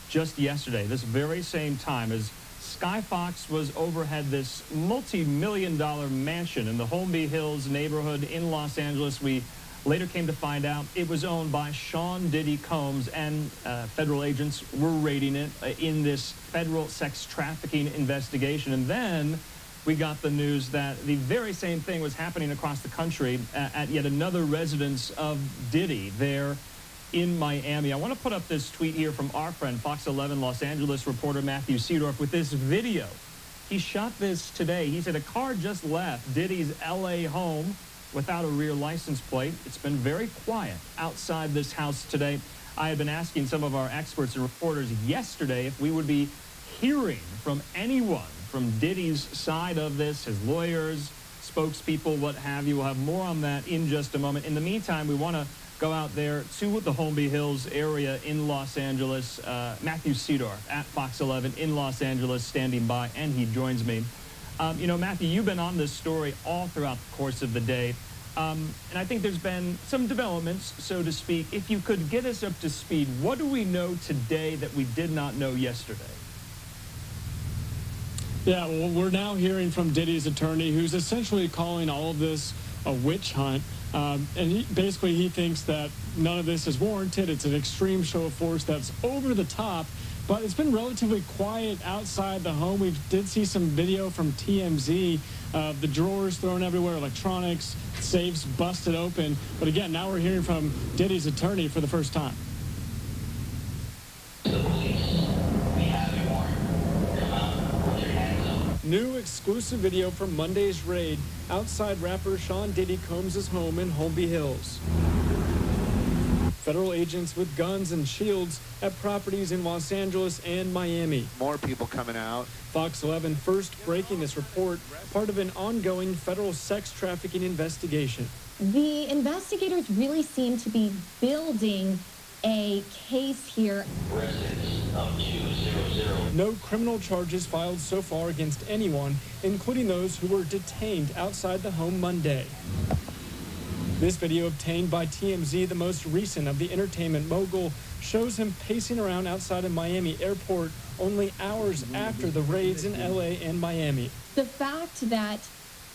just yesterday, this very same time as Sky Fox was overhead this multi-million-dollar mansion in the Holmby Hills neighborhood in Los Angeles. We later came to find out it was owned by Sean Diddy Combs, and federal agents were raiding it in this federal sex trafficking investigation. And then we got the news that the very same thing was happening across the country at yet another residence of Diddy there in Miami. I want to put up this tweet here from our friend, Fox 11 Los Angeles reporter Matthew Seedorf, with this video. He shot this today. He said a car just left Diddy's LA home without a rear license plate. It's been very quiet outside this house today. I had been asking some of our experts and reporters yesterday if we would be hearing from anyone from Diddy's side of this, his lawyers, spokespeople, what have you. We'll have more on that in just a moment. In the meantime, we want to go out there to the Holmby Hills area in Los Angeles. Matthew Seedorf at Fox 11 in Los Angeles standing by, and he joins me. You know, Matthew, you've been on this story all throughout the course of the day, and I think there's been some developments, so to speak. If you could get us up to speed, what do we know today that we did not know yesterday? Yeah, well, we're now hearing from Diddy's attorney, who's essentially calling all of this a witch hunt. And he thinks that none of this is warranted. It's an extreme show of force that's over the top. But it's been relatively quiet outside the home. We did see some video from TMZ of the drawers thrown everywhere, electronics, safes busted open. But again, now we're hearing from Diddy's attorney for the first time. New exclusive video from Monday's raid outside rapper Sean Diddy Combs' home in Holmby Hills. federal agents with guns and shields at properties in Los Angeles and Miami. More people coming out. Fox 11 first breaking this report, part of an ongoing federal sex trafficking investigation. The investigators really seem to be building a case here. Residents of 200. No criminal charges filed so far against anyone, including those who were detained outside the home Monday. This video obtained by TMZ, the most recent of the entertainment mogul, shows him pacing around outside of Miami airport only hours after the raids in LA and Miami. The fact that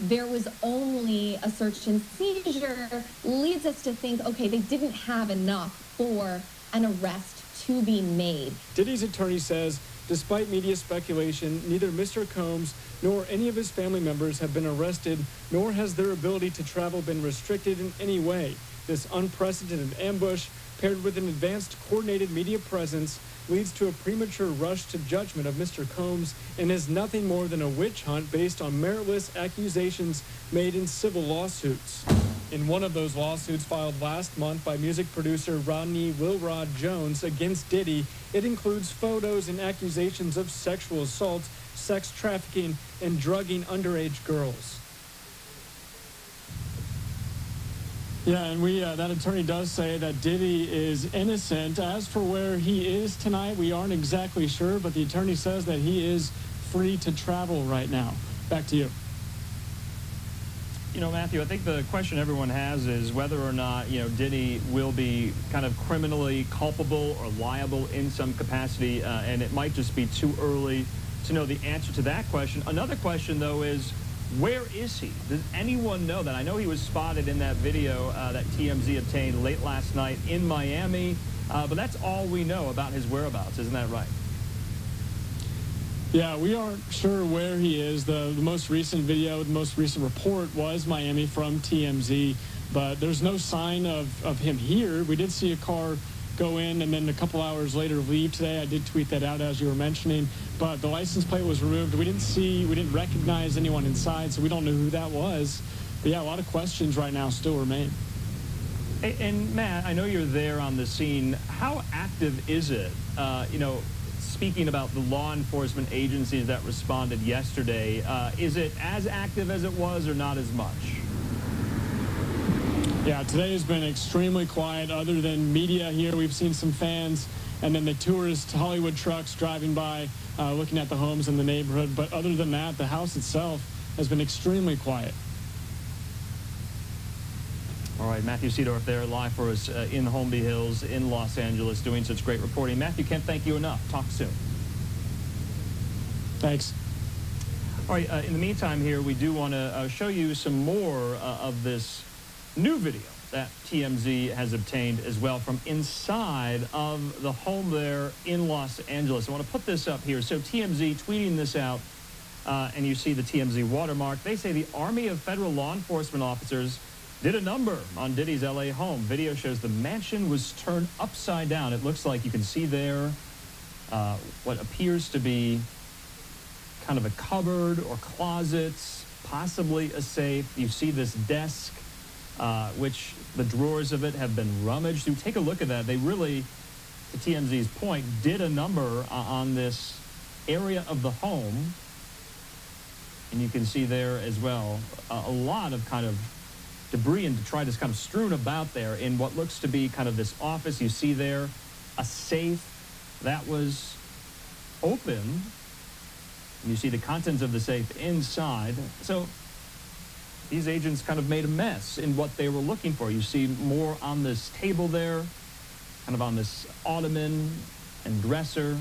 there was only a search and seizure leads us to think, okay, they didn't have enough for an arrest to be made. Diddy's attorney says, despite media speculation, neither Mr. Combs nor any of his family members have been arrested, nor has their ability to travel been restricted in any way. This unprecedented ambush, paired with an advanced coordinated media presence, leads to a premature rush to judgment of Mr. Combs and is nothing more than a witch hunt based on meritless accusations made in civil lawsuits. In one of those lawsuits filed last month by music producer Rodney Wilrod Jones against Diddy, it includes photos and accusations of sexual assault, sex trafficking, and drugging underage girls. Yeah, and that attorney does say that Diddy is innocent. As for where he is tonight, we aren't exactly sure, but the attorney says that he is free to travel right now. Back to you. You know, Matthew, I think the question everyone has is whether or not, Diddy will be kind of criminally culpable or liable in some capacity, and it might just be too early to know the answer to that question. Another question, though, is where is he? Does anyone know that? I know he was spotted in that video that TMZ obtained late last night in Miami, but that's all we know about his whereabouts. Isn't that right? Yeah, we aren't sure where he is. The most recent video, the most recent report was Miami from TMZ, but there's no sign of him here. We did see a car go in and then a couple hours later leave today. I did tweet that out as you were mentioning, but the license plate was removed. We didn't recognize anyone inside, so we don't know who that was. But yeah, a lot of questions right now still remain. And Matt, I know you're there on the scene. How active is it? Speaking about the law enforcement agencies that responded yesterday, is it as active as it was or not as much? Yeah, today has been extremely quiet. Other than media here, we've seen some fans and then the tourist Hollywood trucks driving by, looking at the homes in the neighborhood. But other than that, the house itself has been extremely quiet. All right, Matthew Seedorf there live for us in Holmby Hills in Los Angeles doing such great reporting. Matthew, can't thank you enough. Talk soon. Thanks. All right, in the meantime here, we do want to show you some more of this new video that TMZ has obtained as well from inside of the home there in Los Angeles. I want to put this up here. So TMZ tweeting this out, and you see the TMZ watermark. They say the Army of Federal Law Enforcement Officers did a number on Diddy's LA home. Video shows the mansion was turned upside down. It looks like you can see there what appears to be kind of a cupboard or closets, possibly a safe. You see this desk, which the drawers of it have been rummaged through. Take a look at that. They really, to TMZ's point, did a number on this area of the home. And you can see there as well a lot of kind of debris and detritus kind of strewn about there in what looks to be kind of this office. You see there a safe that was open. And you see the contents of the safe inside. So these agents kind of made a mess in what they were looking for. You see more on this table there, kind of on this ottoman and dresser.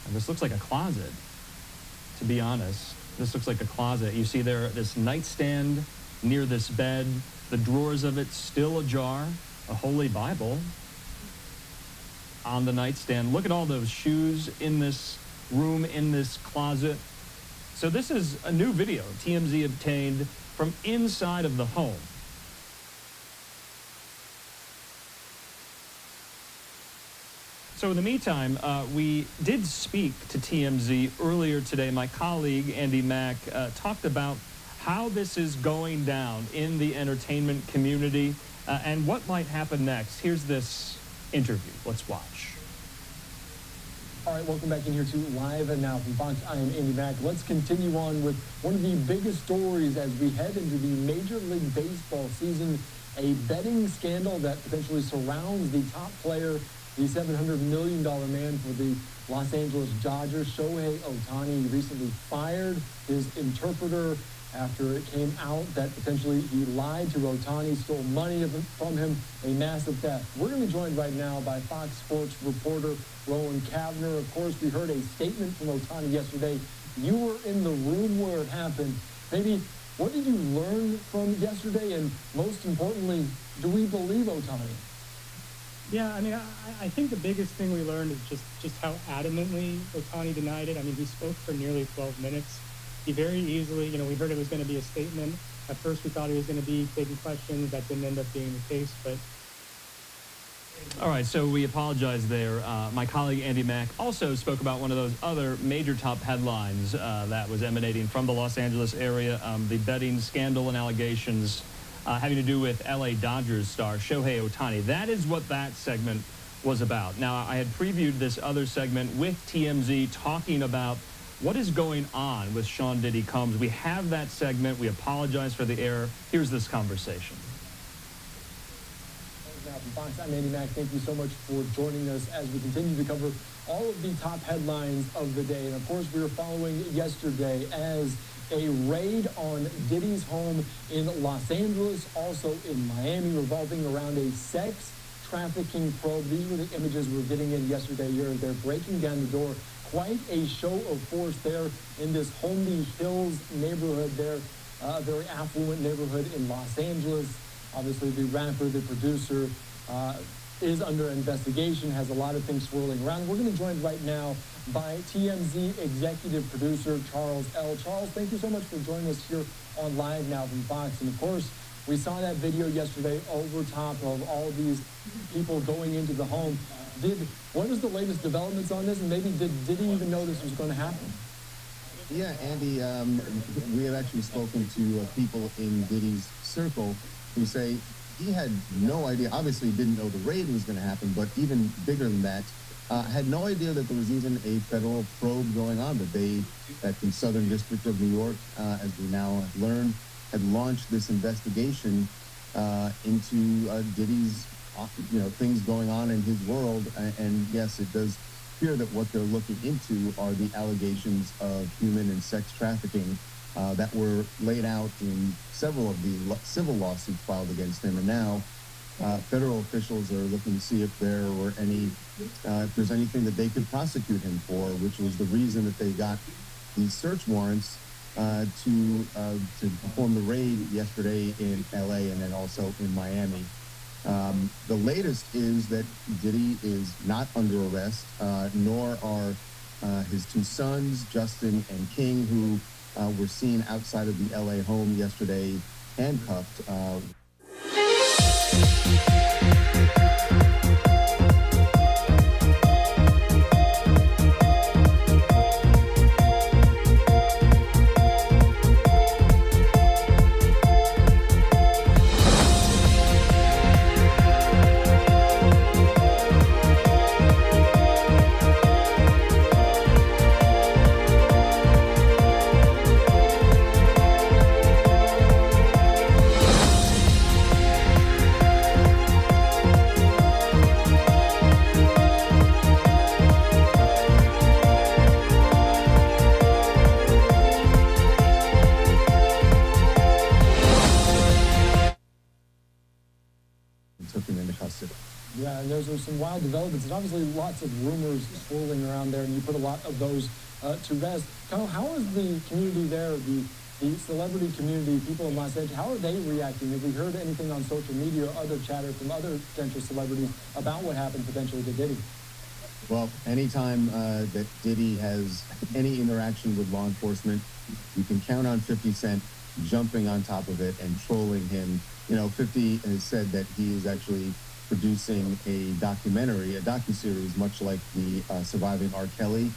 And this looks like a closet, to be honest. This looks like a closet. You see there this nightstand near this bed, the drawers of it still ajar, a Holy Bible on the nightstand. Look at all those shoes in this room, in this closet. So this is a new video TMZ obtained from inside of the home. So in the meantime, we did speak to TMZ earlier today. My colleague, Andy Mack, talked about how this is going down in the entertainment community and what might happen next. Here's this interview. Let's watch. All right, welcome back in here to Live and Now from Fox. I am Andy Mack. Let's continue on with one of the biggest stories as we head into the Major League Baseball season. A betting scandal that potentially surrounds the top player, the $700 million man for the Los Angeles Dodgers, Shohei Ohtani. Recently fired his interpreter after it came out that potentially he lied to Ohtani, stole money from him, a massive theft. We're going to be joined right now by Fox Sports reporter Rowan Cavner. Of course, we heard a statement from Ohtani yesterday. You were in the room where it happened. Maybe what did you learn from yesterday? And most importantly, do we believe Ohtani? Yeah, I mean, I think the biggest thing we learned is just how adamantly Ohtani denied it. I mean, he spoke for nearly 12 minutes. He very easily, we heard it was going to be a statement. At first, we thought he was going to be taking questions. That didn't end up being the case, but... All right, so we apologize there. My colleague Andy Mack also spoke about one of those other major top headlines that was emanating from the Los Angeles area, the betting scandal and allegations having to do with LA Dodgers star Shohei Ohtani. That is what that segment was about. Now, I had previewed this other segment with TMZ talking about what is going on with Sean Diddy Combs. We have that segment. We apologize for the error. Here's this conversation. Now from Fox, I'm Andy Mack. Thank you so much for joining us as we continue to cover all of the top headlines of the day. And of course, we were following yesterday as a raid on Diddy's home in Los Angeles, also in Miami, revolving around a sex trafficking probe. These were the images we were getting in yesterday here. They're breaking down the door. Quite a show of force there in this Holmby Hills neighborhood there, a very affluent neighborhood in Los Angeles. Obviously, the rapper, the producer, is under investigation, has a lot of things swirling around. We're going to be joined right now by TMZ executive producer Charles L. Charles, thank you so much for joining us here on Live Now from Fox. And of course, we saw that video yesterday over top of all these people going into the home. What is the latest developments on this? And maybe did he even know this was going to happen? Yeah, Andy, we have actually spoken to people in Diddy's circle who say he had no idea. Obviously, he didn't know the raid was going to happen, but even bigger than that, had no idea that there was even a federal probe going on. That the Southern District of New York, as we now have learned, had launched this investigation into Diddy's, things going on in his world. And yes, it does appear that what they're looking into are the allegations of human and sex trafficking that were laid out in several of the civil lawsuits filed against him. And now federal officials are looking to see if there were if there's anything that they could prosecute him for, which was the reason that they got these search warrants to perform the raid yesterday in LA and then also in Miami. The latest is that Diddy is not under arrest, nor are his two sons, Justin and King, who were seen outside of the LA home yesterday, handcuffed. Yeah, and those are some wild developments, and obviously lots of rumors swirling around there, and you put a lot of those to rest. Kyle, how is the community there, the celebrity community, people in Los Angeles, how are they reacting? Have we heard anything on social media or other chatter from other potential celebrities about what happened potentially to Diddy? Well, anytime that Diddy has any interaction with law enforcement, you can count on 50 Cent jumping on top of it and trolling him. 50 has said that he is actually producing a documentary, a docuseries, much like the Surviving R. Kelly.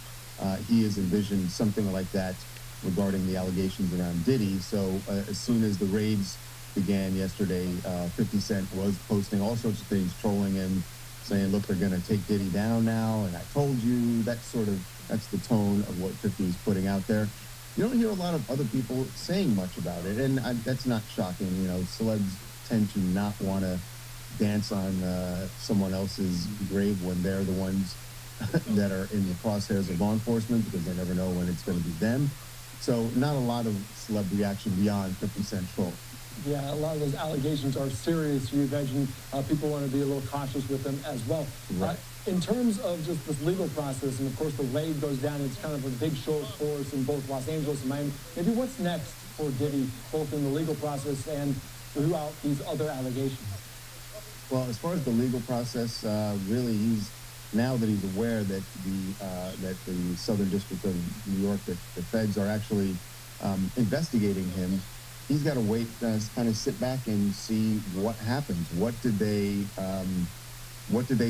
He has envisioned something like that regarding the allegations around Diddy. So as soon as the raids began yesterday. 50 Cent was posting all sorts of things, trolling him, saying, look, they're going to take Diddy down now, and I told you. That's the tone of what 50 is putting out there. You don't hear a lot of other people saying much about it, and that's not shocking. You know, celebs tend to not want to dance on someone else's grave when they're the ones that are in the crosshairs of law enforcement, because they never know when it's going to be them. So not a lot of celeb reaction beyond 50 Cent troll. Yeah, a lot of those allegations are serious. You imagine people want to be a little cautious with them as well. Right. In terms of just this legal process, and of course the raid goes down, it's kind of a big show of force in both Los Angeles and Miami. Maybe what's next for Diddy, both in the legal process and throughout these other allegations? Well, as far as the legal process, really, now that he's aware that the Southern District of New York, that the feds are actually investigating him, he's got to wait, kind of sit back and see what happens. What did they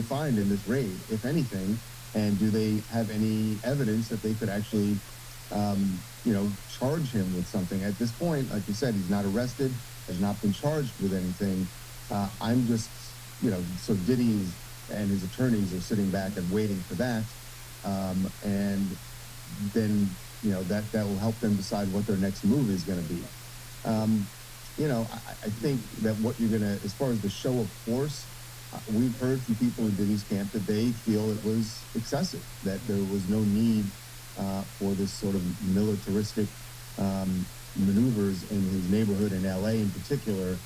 find in this raid, if anything, and do they have any evidence that they could actually, charge him with something? At this point, like you said, he's not arrested, has not been charged with anything. I'm just, so Diddy and his attorneys are sitting back and waiting for that, and then that will help them decide what their next move is going to be. I think that what you're gonna, as far as the show of force, we've heard from people in Diddy's camp that they feel it was excessive, that there was no need for this sort of militaristic maneuvers in his neighborhood in LA in particular,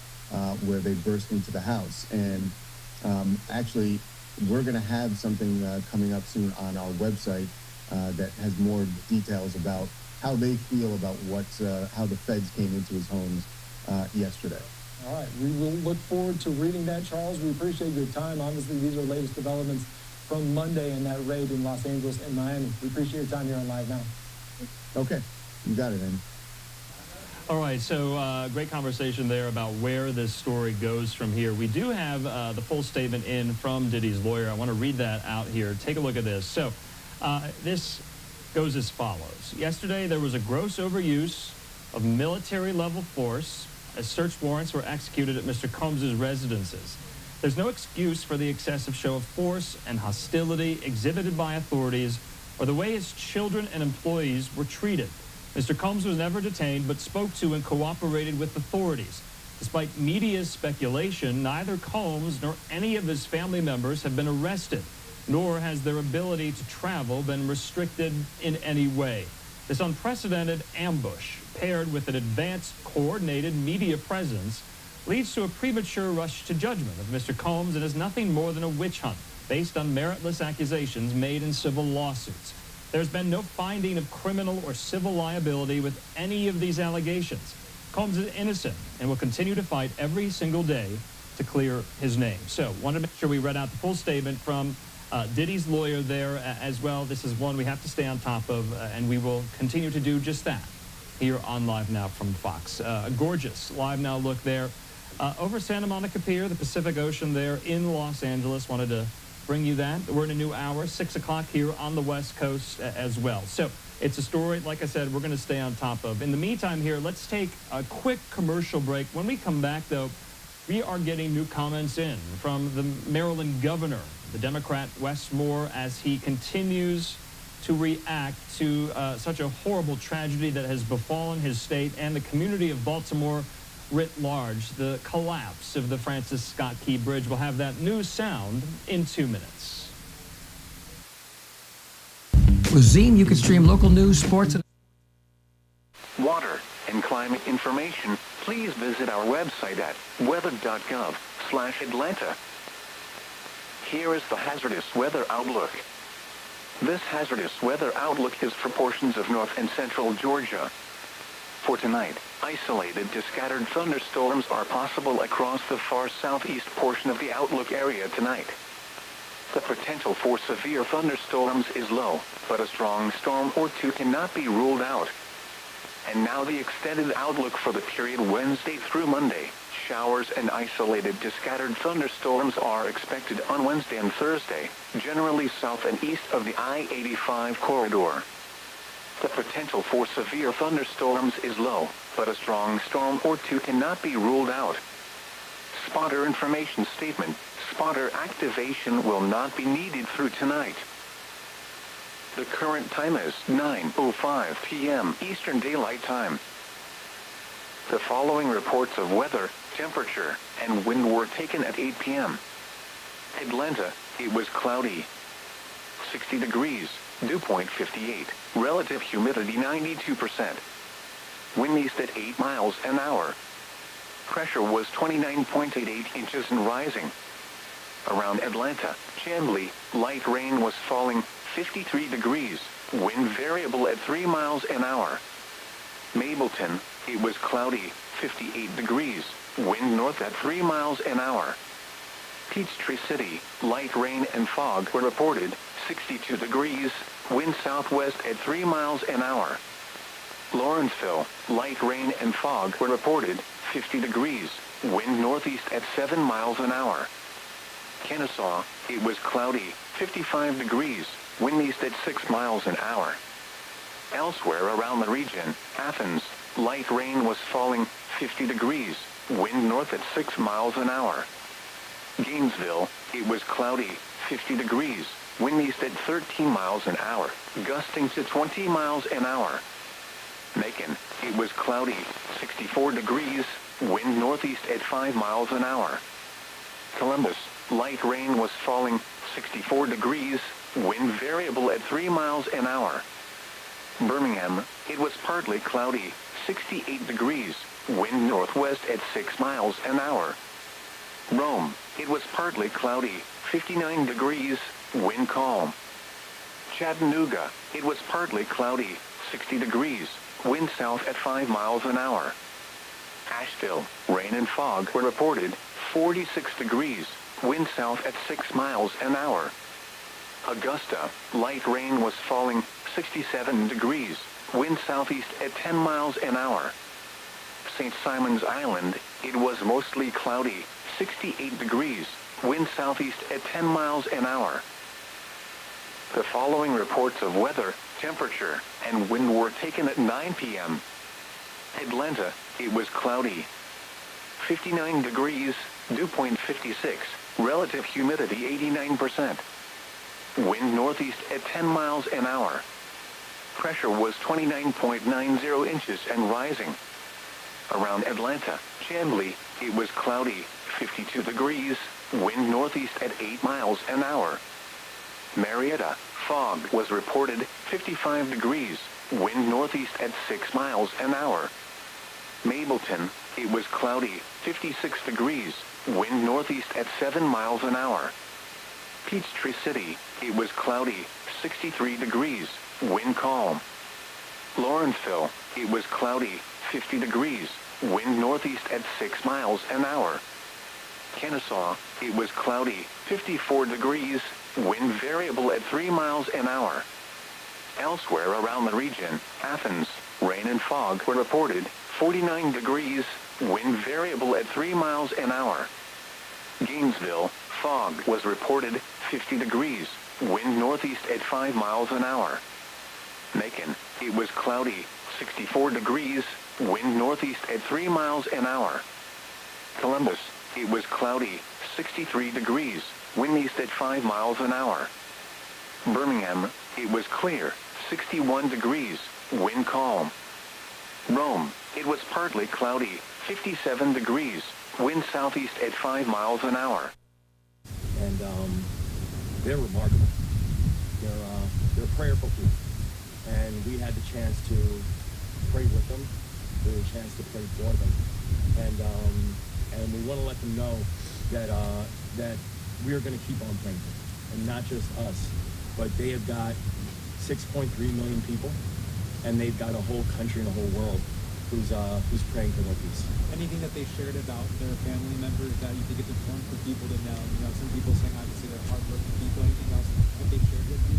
where they burst into the house. And actually, we're going to have something coming up soon on our website that has more details about how they feel about how the feds came into his homes yesterday. All right, we will look forward to reading that, Charles. We appreciate your time. Obviously, these are the latest developments from Monday in that raid in Los Angeles and Miami. We appreciate your time here on Live Now. Okay, you got it, Andy. All right, so great conversation there about where this story goes from here. We do have the full statement in from Diddy's lawyer. I want to read that out here. Take a look at this. So this goes as follows. Yesterday, there was a gross overuse of military-level force as search warrants were executed at Mr. Combs' residences. There's no excuse for the excessive show of force and hostility exhibited by authorities or the way his children and employees were treated. Mr. Combs was never detained, but spoke to and cooperated with authorities. Despite media speculation, neither Combs nor any of his family members have been arrested, nor has their ability to travel been restricted in any way. This unprecedented ambush, paired with an advanced, coordinated media presence, leads to a premature rush to judgment of Mr. Combs and is nothing more than a witch hunt based on meritless accusations made in civil lawsuits. There's been no finding of criminal or civil liability with any of these allegations. Combs is innocent and will continue to fight every single day to clear his name. So, wanted to make sure we read out the full statement from Diddy's lawyer there as well. This is one we have to stay on top of, and we will continue to do just that here on Live Now from Fox. A gorgeous Live Now look there over Santa Monica Pier, the Pacific Ocean there in Los Angeles. Wanted to bring you that. We're in a new hour, 6 o'clock here on the West Coast as well. So it's a story, like I said, we're going to stay on top of. In the meantime here, let's take a quick commercial break. When we come back, though, we are getting new comments in from the Maryland governor, the Democrat Wes Moore, as he continues to react to such a horrible tragedy that has befallen his state and the community of Baltimore writ large, the collapse of the Francis Scott Key Bridge. We'll have that new sound in 2 minutes. With Zeem, you can stream local news, sports, and Water and climate information, please visit our website at weather.gov/Atlanta. Here is the hazardous weather outlook. This hazardous weather outlook is for portions of north and central Georgia. For tonight, isolated to scattered thunderstorms are possible across the far southeast portion of the outlook area tonight. The potential for severe thunderstorms is low, but a strong storm or two cannot be ruled out. And now the extended outlook for the period Wednesday through Monday. Showers and isolated to scattered thunderstorms are expected on Wednesday and Thursday, generally south and east of the I-85 corridor. The potential for severe thunderstorms is low, but a strong storm or two cannot be ruled out. Spotter information statement. Spotter activation will not be needed through tonight. The current time is 9:05 p.m. Eastern Daylight Time. The following reports of weather, temperature, and wind were taken at 8 p.m. Atlanta, it was cloudy. 60 degrees, dew point 58, relative humidity 92%. Wind east at 8 miles an hour. Pressure was 29.88 inches and rising. Around Atlanta, Chamblee, light rain was falling 53 degrees, wind variable at 3 miles an hour. Mableton, it was cloudy, 58 degrees, wind north at 3 miles an hour. Peachtree City, light rain and fog were reported, 62 degrees, wind southwest at 3 miles an hour. Lawrenceville, light rain and fog were reported, 50 degrees, wind northeast at 7 miles an hour. Kennesaw, it was cloudy, 55 degrees, wind east at 6 miles an hour. Elsewhere around the region, Athens, light rain was falling, 50 degrees, wind north at 6 miles an hour. Gainesville, it was cloudy, 50 degrees, wind east at 13 miles an hour, gusting to 20 miles an hour. Macon, it was cloudy, 64 degrees, wind northeast at 5 miles an hour. Columbus, light rain was falling, 64 degrees, wind variable at 3 miles an hour. Birmingham, it was partly cloudy, 68 degrees, wind northwest at 6 miles an hour. Rome, it was partly cloudy, 59 degrees, wind calm. Chattanooga, it was partly cloudy, 60 degrees, wind south at 5 miles an hour. Asheville, rain and fog were reported, 46 degrees, wind south at 6 miles an hour. Augusta, light rain was falling, 67 degrees, wind southeast at 10 miles an hour. St. Simon's Island, it was mostly cloudy, 68 degrees, wind southeast at 10 miles an hour. The following reports of weather, temperature, and wind were taken at 9 p.m. Atlanta, it was cloudy. 59 degrees, dew point 56, relative humidity 89%. Wind northeast at 10 miles an hour. Pressure was 29.90 inches and rising. Around Atlanta, Chamblee, it was cloudy, 52 degrees, wind northeast at 8 miles an hour. Marietta, fog was reported, 55 degrees, wind northeast at 6 miles an hour. Mableton, it was cloudy, 56 degrees, wind northeast at 7 miles an hour. Peachtree City, it was cloudy, 63 degrees, wind calm. Lawrenceville, it was cloudy, 50 degrees, wind northeast at 6 miles an hour. Kennesaw, it was cloudy, 54 degrees, wind variable at 3 miles an hour. Elsewhere around the region, Athens, rain and fog were reported, 49 degrees, wind variable at 3 miles an hour. Gainesville, fog was reported, 50 degrees, wind northeast at 5 miles an hour. Macon, it was cloudy, 64 degrees, wind northeast at 3 miles an hour. Columbus, it was cloudy, 63 degrees, wind east at 5 miles an hour. Birmingham, it was clear, 61 degrees, wind calm. Rome, it was partly cloudy, 57 degrees, wind southeast at 5 miles an hour. And they're remarkable. They're prayerful people. And we had the chance to pray with them. We had a chance to pray for them. And we want to let them know that that we are going to keep on praying for them. And not just us, but they have got 6.3 million people, and they've got a whole country and a whole world who's praying for their peace. Anything that they shared about their family members that you think it's important for people to know? You know, some people saying obviously they're hardworking people. Anything else that they shared with you?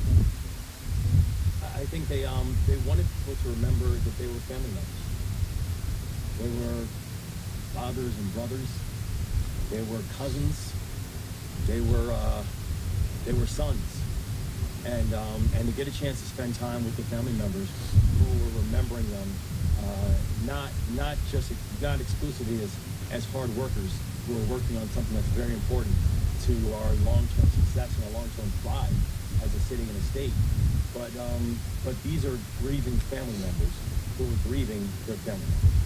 I think they wanted people to remember that they were family members. They were fathers and brothers. They were cousins. They were sons. And to get a chance to spend time with the family members who were remembering them not exclusively as hard workers who are working on something that's very important to our long-term success and our long-term pride as a city and a state. But these are grieving family members who are grieving their family members.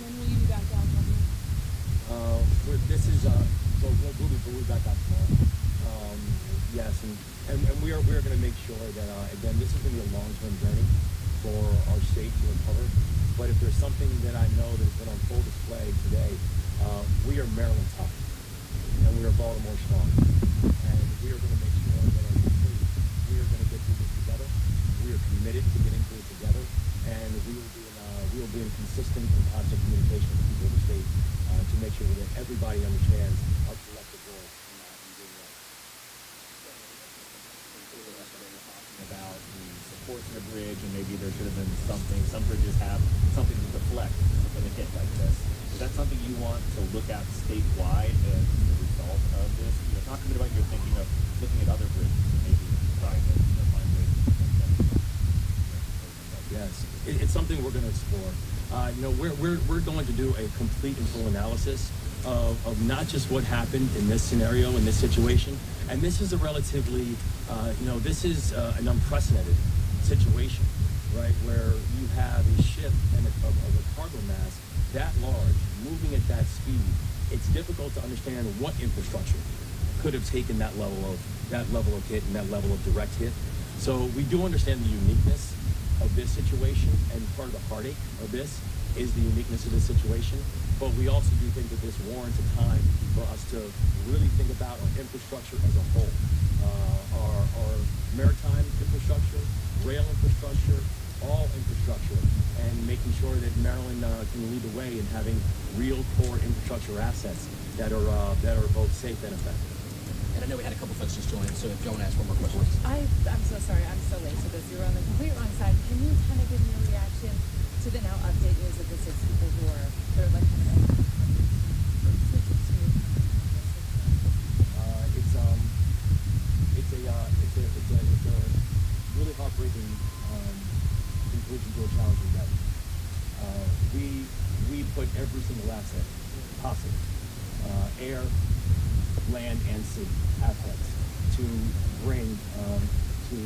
When will you be back out, Governor? We'll be back out tomorrow. Yes, and we are going to make sure that again, this is going to be a long-term journey for our state to recover. But if there's something that I know that has been on full display today, we are Maryland tough, and we are Baltimore strong, and we are going to make sure that we are going to get through this together. We are committed to getting through it together, and we will be in consistent and constant communication with people of the state to make sure that everybody understands our collective role in doing that. About the supports in the bridge, and maybe there should have been something. Some bridges have something to deflect when a hit like this. Is that something you want to look at statewide as the result of this? Talk a bit about your thinking of looking at other bridges and maybe trying to find ways to protect them. Yes, it's something we're going to explore. We're going to do a complete and full analysis of not just what happened in this scenario, in this situation, and this is a relatively, this is an unprecedented situation, right, where you have a ship and of a cargo mass that large, moving at that speed. It's difficult to understand what infrastructure could have taken that level of hit and that level of direct hit. So we do understand the uniqueness of this situation, and part of the heartache of this is the uniqueness of this situation. But we also do think that this warrants a time for us to really think about our infrastructure as a whole. Our maritime infrastructure, rail infrastructure, all infrastructure, and making sure that Maryland can lead the way in having real core infrastructure assets that are both safe and effective. And I know we had a couple folks just join, so if Joan asks one more question. I'm so sorry, I'm so late to this. You were on the complete wrong side. Can you kind of give me a reaction to the now update news of the 6 people who are they're like kind of it's a really heartbreaking conclusion to a challenging day. We put every single asset possible, air, land, and sea assets to bring to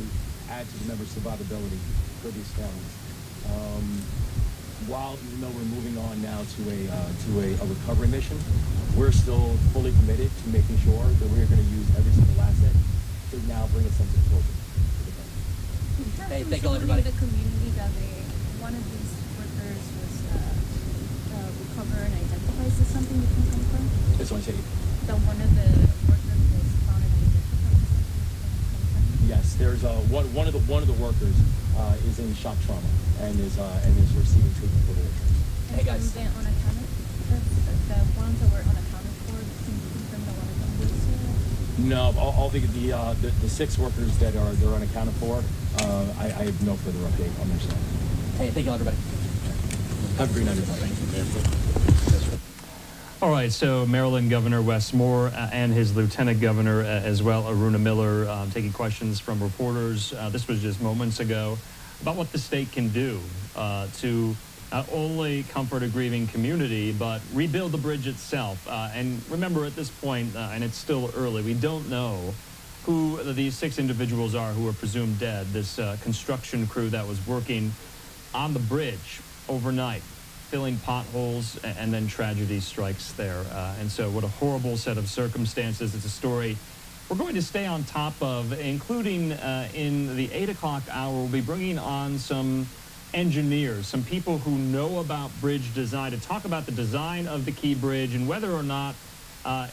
add to the members' survivability for these families. Even though we're moving on now to a recovery mission, we're still fully committed to making sure that we're going to use every single asset to now bring a sense of closure. Hey, thank you, everybody. The community that one of these workers was recovered and identified. Is this something you can confirm? That's what I say. That one of the workers was found and identified. Yes, there's one of the workers is in shock trauma and is receiving treatment for the injuries. Hey guys. Unaccounted, the ones that were unaccounted for, can you confirm that one of them was? No, all the 6 workers that they're unaccounted for, I have no further update on their status. Hey, thank you, everybody. Have a great night, everybody. All right, so Maryland Governor Wes Moore and his Lieutenant Governor as well, Aruna Miller, taking questions from reporters. This was just moments ago about what the state can do to not only comfort a grieving community, but rebuild the bridge itself. And remember, at this point, and it's still early, we don't know who these 6 individuals are who are presumed dead. This construction crew that was working on the bridge overnight, filling potholes, and then tragedy strikes there. And so what a horrible set of circumstances. It's a story we're going to stay on top of, including in the 8 o'clock hour. We'll be bringing on some engineers, some people who know about bridge design, to talk about the design of the Key Bridge and whether or not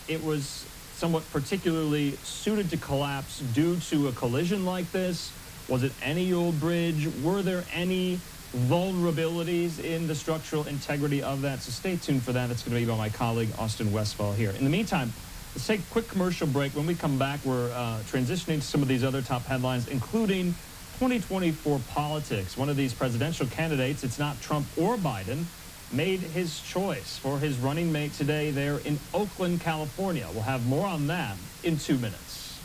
it was somewhat particularly suited to collapse due to a collision like this. Was it any old bridge? Were there any vulnerabilities in the structural integrity of that? So stay tuned for that. That's going to be by my colleague Austin Westfall here. In the meantime, let's take a quick commercial break. When we come back, we're transitioning to some of these other top headlines, including 2024 politics. One of these presidential candidates, it's not Trump or Biden, made his choice for his running mate today there in Oakland, California. We'll have more on that in 2 minutes.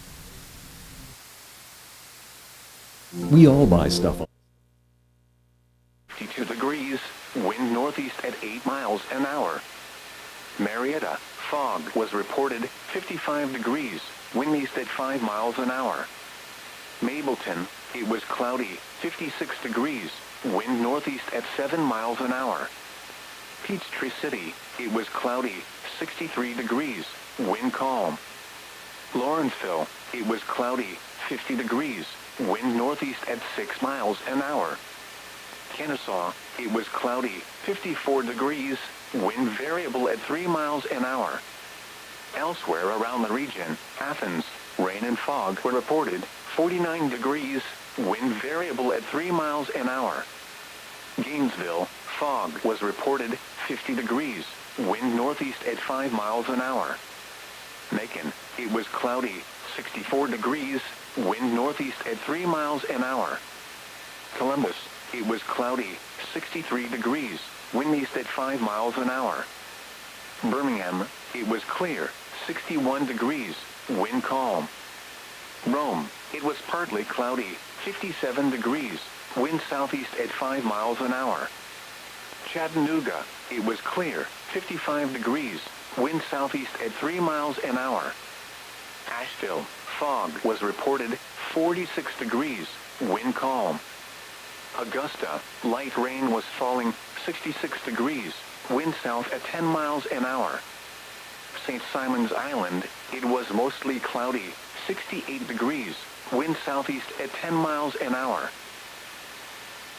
We all buy stuff on 52 degrees, wind northeast at 8 miles an hour. Marietta, fog was reported, 55 degrees, wind east at 5 miles an hour. Mableton, it was cloudy, 56 degrees, wind northeast at 7 miles an hour. Peachtree City, it was cloudy, 63 degrees, wind calm. Lawrenceville, it was cloudy, 50 degrees, wind northeast at 6 miles an hour. Kennesaw, it was cloudy, 54 degrees, wind variable at 3 miles an hour. Elsewhere around the region, Athens, rain and fog were reported, 49 degrees, wind variable at 3 miles an hour. Gainesville, fog was reported, 50 degrees, wind northeast at 5 miles an hour. Macon, it was cloudy, 64 degrees, wind northeast at 3 miles an hour. Columbus, it was cloudy, 63 degrees, wind east at 5 miles an hour. Birmingham, it was clear, 61 degrees, wind calm. Rome, it was partly cloudy, 57 degrees, wind southeast at 5 miles an hour. Chattanooga, it was clear, 55 degrees, wind southeast at 3 miles an hour. Asheville, fog was reported, 46 degrees, wind calm. Augusta, light rain was falling, 66 degrees, wind south at 10 miles an hour. St. Simon's Island, it was mostly cloudy, 68 degrees, wind southeast at 10 miles an hour.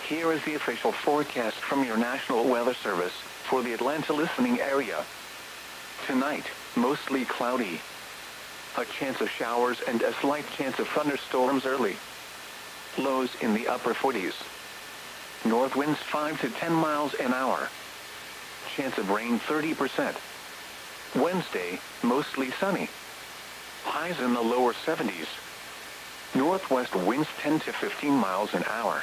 Here is the official forecast from your National Weather Service for the Atlanta listening area. Tonight, mostly cloudy. A chance of showers and a slight chance of thunderstorms early. Lows in the upper 40s. North winds 5 to 10 miles an hour. Chance of rain 30%. Wednesday, mostly sunny. Highs in the lower 70s. Northwest winds 10 to 15 miles an hour.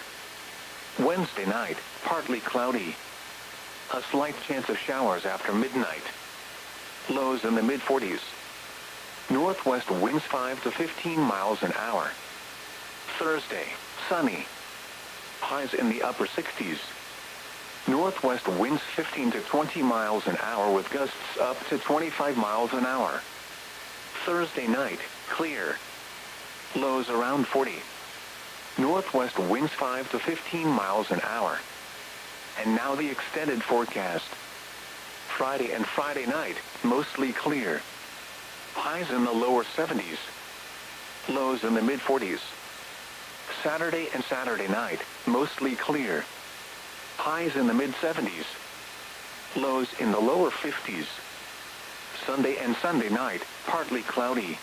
Wednesday night, partly cloudy. A slight chance of showers after midnight. Lows in the mid-40s. Northwest winds 5 to 15 miles an hour. Thursday, sunny. Highs in the upper 60s. Northwest winds 15 to 20 miles an hour with gusts up to 25 miles an hour. Thursday night, clear. Lows around 40. Northwest winds 5 to 15 miles an hour. And now the extended forecast. Friday and Friday night, mostly clear. Highs in the lower 70s. Lows in the mid-40s. Saturday and Saturday night, mostly clear. Highs in the mid-70s. Lows in the lower 50s. Sunday and Sunday night, partly cloudy.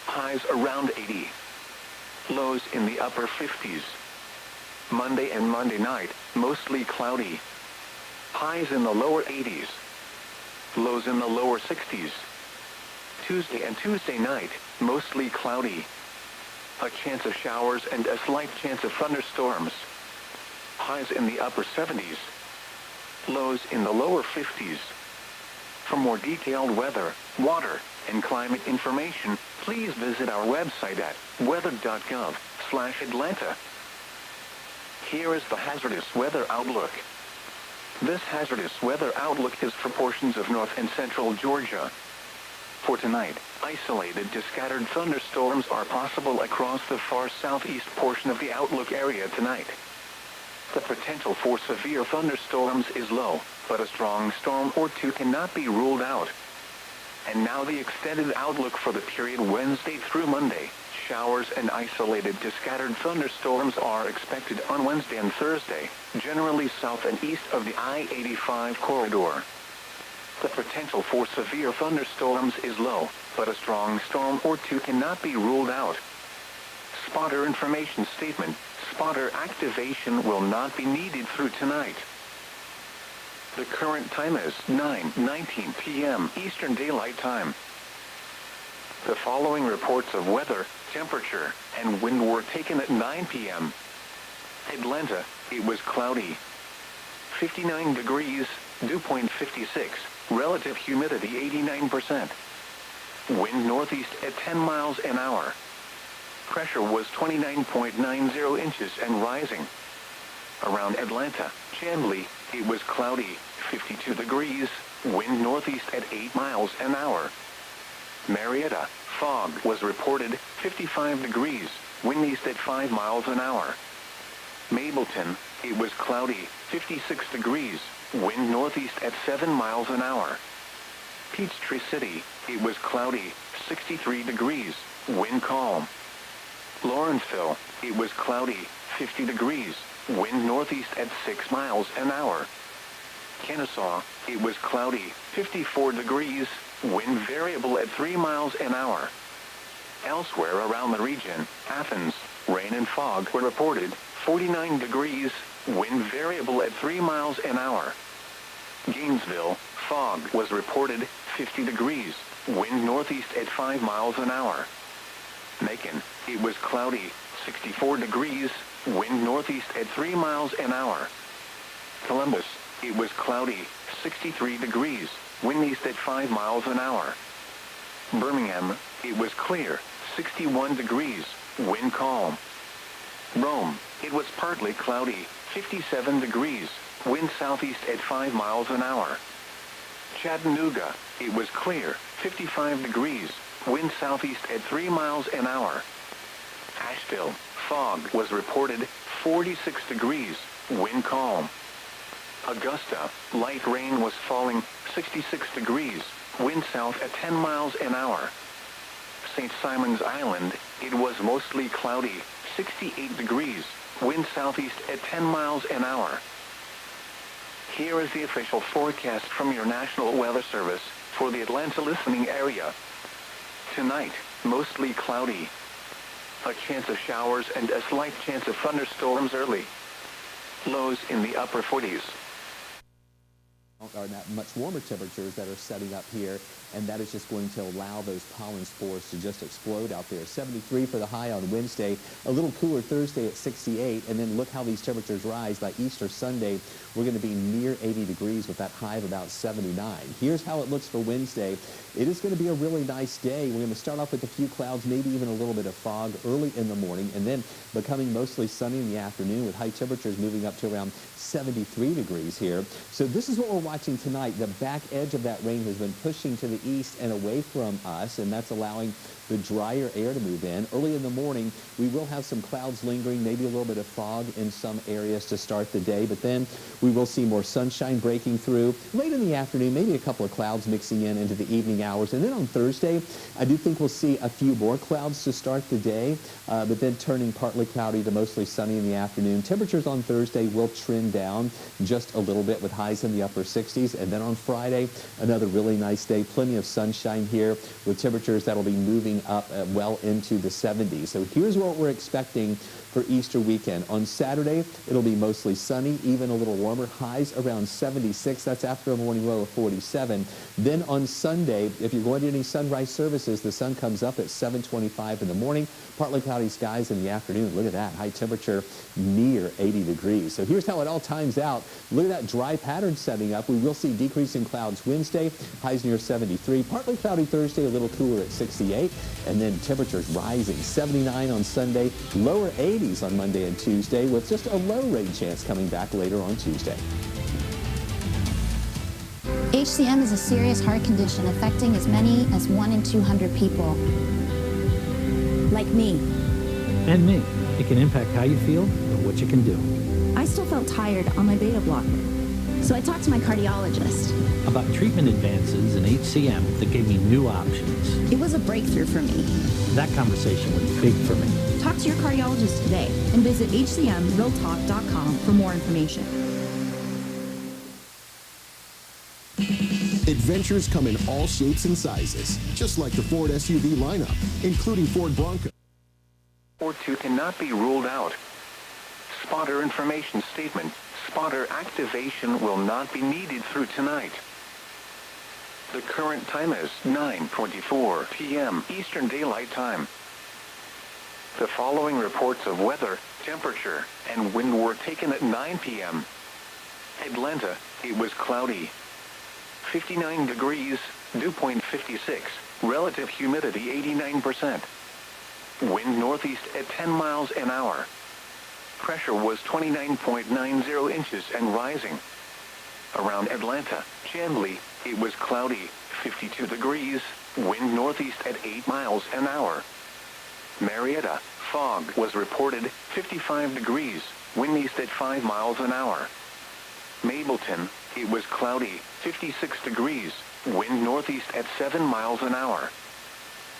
Highs around 80. Lows in the upper 50s. Monday and Monday night, mostly cloudy. Highs in the lower 80s. Lows in the lower 60s. Tuesday and Tuesday night, mostly cloudy. A chance of showers and a slight chance of thunderstorms. Highs in the upper 70s. Lows in the lower 50s. For more detailed weather, water, and climate information, please visit our website at weather.gov/Atlanta. Here is the hazardous weather outlook. This hazardous weather outlook is for portions of north and central Georgia. For tonight, isolated to scattered thunderstorms are possible across the far southeast portion of the outlook area tonight. The potential for severe thunderstorms is low, but a strong storm or two cannot be ruled out. And now the extended outlook for the period Wednesday through Monday. Showers and isolated to scattered thunderstorms are expected on Wednesday and Thursday, generally south and east of the I-85 corridor. The potential for severe thunderstorms is low, but a strong storm or two cannot be ruled out. Spotter information statement. Spotter activation will not be needed through tonight. The current time is 9:19 p.m. Eastern Daylight Time. The following reports of weather, temperature, and wind were taken at 9 p.m. Atlanta, it was cloudy. 59 degrees, dew point 56, relative humidity 89%. Wind northeast at 10 miles an hour. Pressure was 29.90 inches and rising. Around Atlanta, Chamblee, it was cloudy, 52 degrees, wind northeast at 8 miles an hour. Marietta, fog was reported, 55 degrees, wind east at 5 miles an hour. Mableton, it was cloudy, 56 degrees, wind northeast at 7 miles an hour. Peachtree City, it was cloudy, 63 degrees, wind calm. Lawrenceville, it was cloudy, 50 degrees, wind northeast at 6 miles an hour. Kennesaw, it was cloudy, 54 degrees, wind variable at 3 miles an hour. Elsewhere around the region, Athens, rain and fog were reported, 49 degrees, wind variable at 3 miles an hour. Gainesville, fog was reported, 50 degrees, wind northeast at 5 miles an hour. Macon, it was cloudy, 64 degrees, wind northeast at 3 miles an hour. Columbus, it was cloudy, 63 degrees, wind east at 5 miles an hour. Birmingham, it was clear, 61 degrees, wind calm. Rome, it was partly cloudy, 57 degrees, wind southeast at 5 miles an hour. Chattanooga, it was clear, 55 degrees, wind southeast at 3 miles an hour. Asheville, fog was reported, 46 degrees, wind calm. Augusta, light rain was falling, 66 degrees, wind south at 10 miles an hour. St. Simon's Island, it was mostly cloudy, 68 degrees, wind southeast at 10 miles an hour. Here is the official forecast from your National Weather Service for the Atlanta listening area. Tonight, mostly cloudy. A chance of showers and a slight chance of thunderstorms early. Lows in the upper 40s. Are that much warmer temperatures that are setting up here, and that is just going to allow those pollen spores to just explode out there. 73 for the high on Wednesday, a little cooler Thursday at 68, and then look how these temperatures rise. By Easter Sunday, we're going to be near 80 degrees with that high of about 79. Here's how it looks for Wednesday. It is going to be a really nice day. We're going to start off with a few clouds, maybe even a little bit of fog early in the morning, and then becoming mostly sunny in the afternoon with high temperatures moving up to around 73 degrees here. So this is what we're watching tonight. The back edge of that rain has been pushing to the east and away from us, and that's allowing the drier air to move in. Early in the morning, we will have some clouds lingering, maybe a little bit of fog in some areas to start the day, but then we will see more sunshine breaking through. Late in the afternoon, maybe a couple of clouds mixing in into the evening hours. And then on Thursday, I do think we'll see a few more clouds to start the day, but then turning partly cloudy to mostly sunny in the afternoon. Temperatures on Thursday will trend down just a little bit with highs in the upper 60s. And then on Friday, another really nice day. Plenty of sunshine here with temperatures that'll be moving up well into the 70s. So here's what we're expecting for Easter weekend. On Saturday, it'll be mostly sunny, even a little warmer. Highs around 76. That's after a morning low of 47. Then on Sunday, if you're going to any sunrise services, the sun comes up at 7:25 in the morning. Partly cloudy skies in the afternoon. Look at that. High temperature near 80 degrees. So here's how it all times out. Look at that dry pattern setting up. We will see decreasing clouds Wednesday. Highs near 73. Partly cloudy Thursday, a little cooler at 68. And then temperatures rising. 79 on Sunday. Lower 80s on Monday and Tuesday with just a low rain chance coming back later on Tuesday. HCM is a serious heart condition affecting as many as 1 in 200 people. Like me. And me. It can impact how you feel and what you can do. I still felt tired on my beta blocker. So I talked to my cardiologist. About treatment advances in HCM that gave me new options. It was a breakthrough for me. That conversation was big for me. Talk to your cardiologist today and visit hcmrealtalk.com for more information. Adventures come in all shapes and sizes, just like the Ford SUV lineup, including Ford Bronco. Or two cannot be ruled out. Spotter information statement. Spotter activation will not be needed through tonight. The current time is 9:24 p.m. Eastern Daylight Time. The following reports of weather, temperature, and wind were taken at 9 p.m. Atlanta, it was cloudy. 59 degrees, dew point 56, relative humidity 89%. wind northeast at 10 miles an hour. Pressure was 29.90 inches and rising. Around Atlanta, Chamblee, it was cloudy, 52 degrees, wind northeast at 8 miles an hour. Marietta, fog was reported, 55 degrees, wind east at 5 miles an hour. Mableton, it was cloudy, 56 degrees, wind northeast at 7 miles an hour.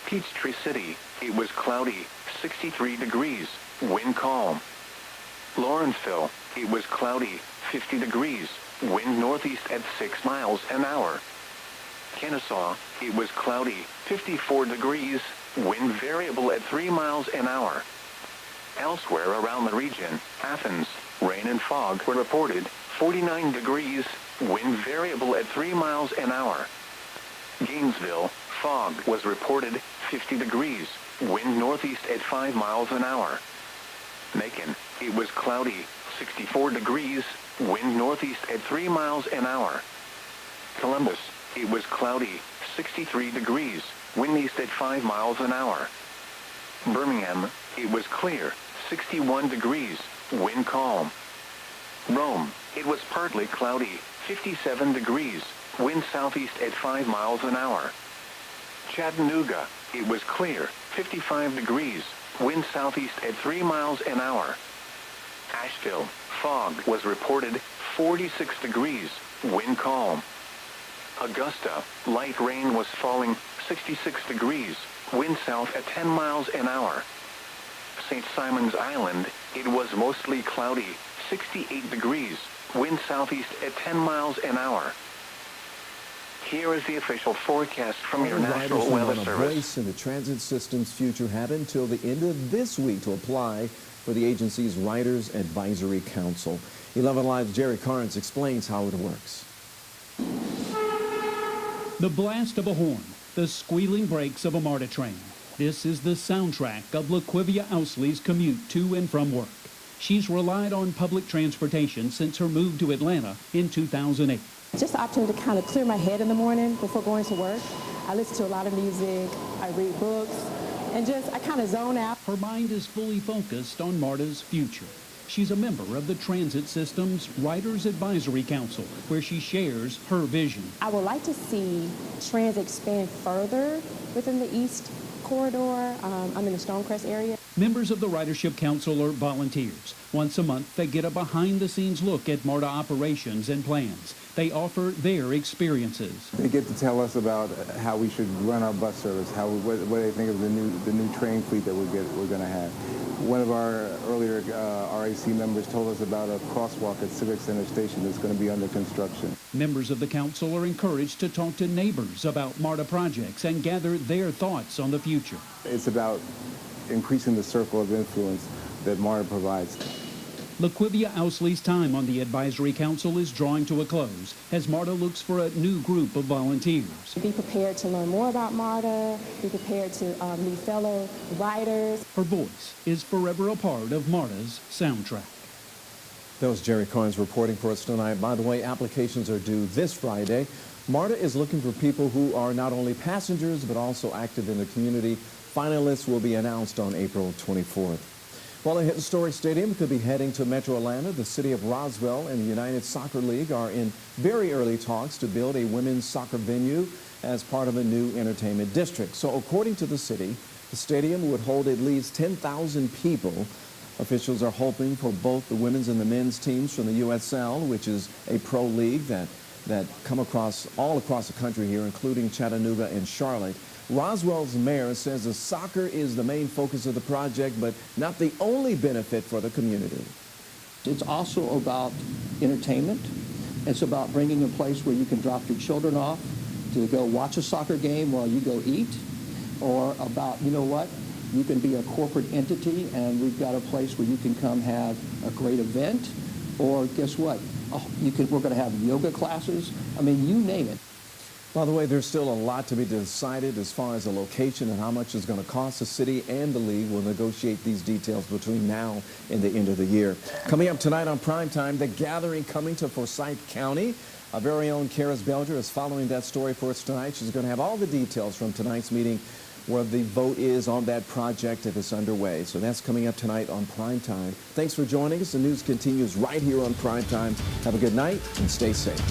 Peachtree City, it was cloudy, 63 degrees, wind calm. Lawrenceville, it was cloudy, 50 degrees, wind northeast at 6 miles an hour. Kennesaw, it was cloudy, 54 degrees, wind variable at 3 miles an hour. Elsewhere around the region, Athens, rain and fog were reported, 49 degrees, wind variable at 3 miles an hour. Gainesville, fog was reported, 50 degrees, wind northeast at 5 miles an hour. Macon, it was cloudy, 64 degrees, wind northeast at 3 miles an hour. Columbus, it was cloudy, 63 degrees, wind east at 5 miles an hour. Birmingham, it was clear, 61 degrees, wind calm. Rome, it was partly cloudy, 57 degrees, wind southeast at 5 miles an hour. Chattanooga, it was clear, 55 degrees, wind southeast at 3 miles an hour. Asheville, fog was reported, 46 degrees, wind calm. Augusta, light rain was falling, 66 degrees, wind south at 10 miles an hour. St. Simon's Island, it was mostly cloudy, 68 degrees, wind southeast at 10 miles an hour. Here is the official forecast from your National Weather Service. Brace in the transit system's future have until the end of this week to apply for the agency's Riders Advisory Council. 11 Live's Jerry Carnes explains how it works. The blast of a horn, the squealing brakes of a MARTA train. This is the soundtrack of LaQuivia Ousley's commute to and from work. She's relied on public transportation since her move to Atlanta in 2008. Just the opportunity to kind of clear my head in the morning before going to work. I listen to a lot of music, I read books, and I kind of zone out. Her mind is fully focused on MARTA's future. She's a member of the transit system's Riders Advisory Council, where she shares her vision. I would like to see transit expand further within the East Corridor. I'm in the Stonecrest area. Members of the Ridership Council are volunteers. Once a month, they get a behind-the-scenes look at MARTA operations and plans. They offer their experiences. They get to tell us about how we should run our bus service, what they think of the new train fleet that we're going to have. One of our earlier RAC members told us about a crosswalk at Civic Center Station that's going to be under construction. Members of the council are encouraged to talk to neighbors about MARTA projects and gather their thoughts on the future. It's about increasing the circle of influence that MARTA provides. LaQuivia Ousley's time on the advisory council is drawing to a close as MARTA looks for a new group of volunteers. Be prepared to learn more about MARTA, be prepared to meet fellow riders. Her voice is forever a part of MARTA's soundtrack. That was Jerry Carnes reporting for us tonight. By the way, applications are due this Friday. MARTA is looking for people who are not only passengers but also active in the community. Finalists will be announced on April 24th. While a historic stadium could be heading to Metro Atlanta, the city of Roswell and the United Soccer League are in very early talks to build a women's soccer venue as part of a new entertainment district. So according to the city, the stadium would hold at least 10,000 people. Officials are hoping for both the women's and the men's teams from the USL, which is a pro league that come all across the country here, including Chattanooga and Charlotte. Roswell's mayor says the soccer is the main focus of the project, but not the only benefit for the community. It's also about entertainment. It's about bringing a place where you can drop your children off to go watch a soccer game while you go eat, or about, you know what, you can be a corporate entity and we've got a place where you can come have a great event, or guess what, we're going to have yoga classes. I mean, you name it. By the way, there's still a lot to be decided as far as the location and how much it's going to cost. The city and the league will negotiate these details between now and the end of the year. Coming up tonight on Primetime, the gathering coming to Forsyth County. Our very own Karis Belger is following that story for us tonight. She's going to have all the details from tonight's meeting where the vote is on that project if it's underway. So that's coming up tonight on Primetime. Thanks for joining us. The news continues right here on Primetime. Have a good night and stay safe.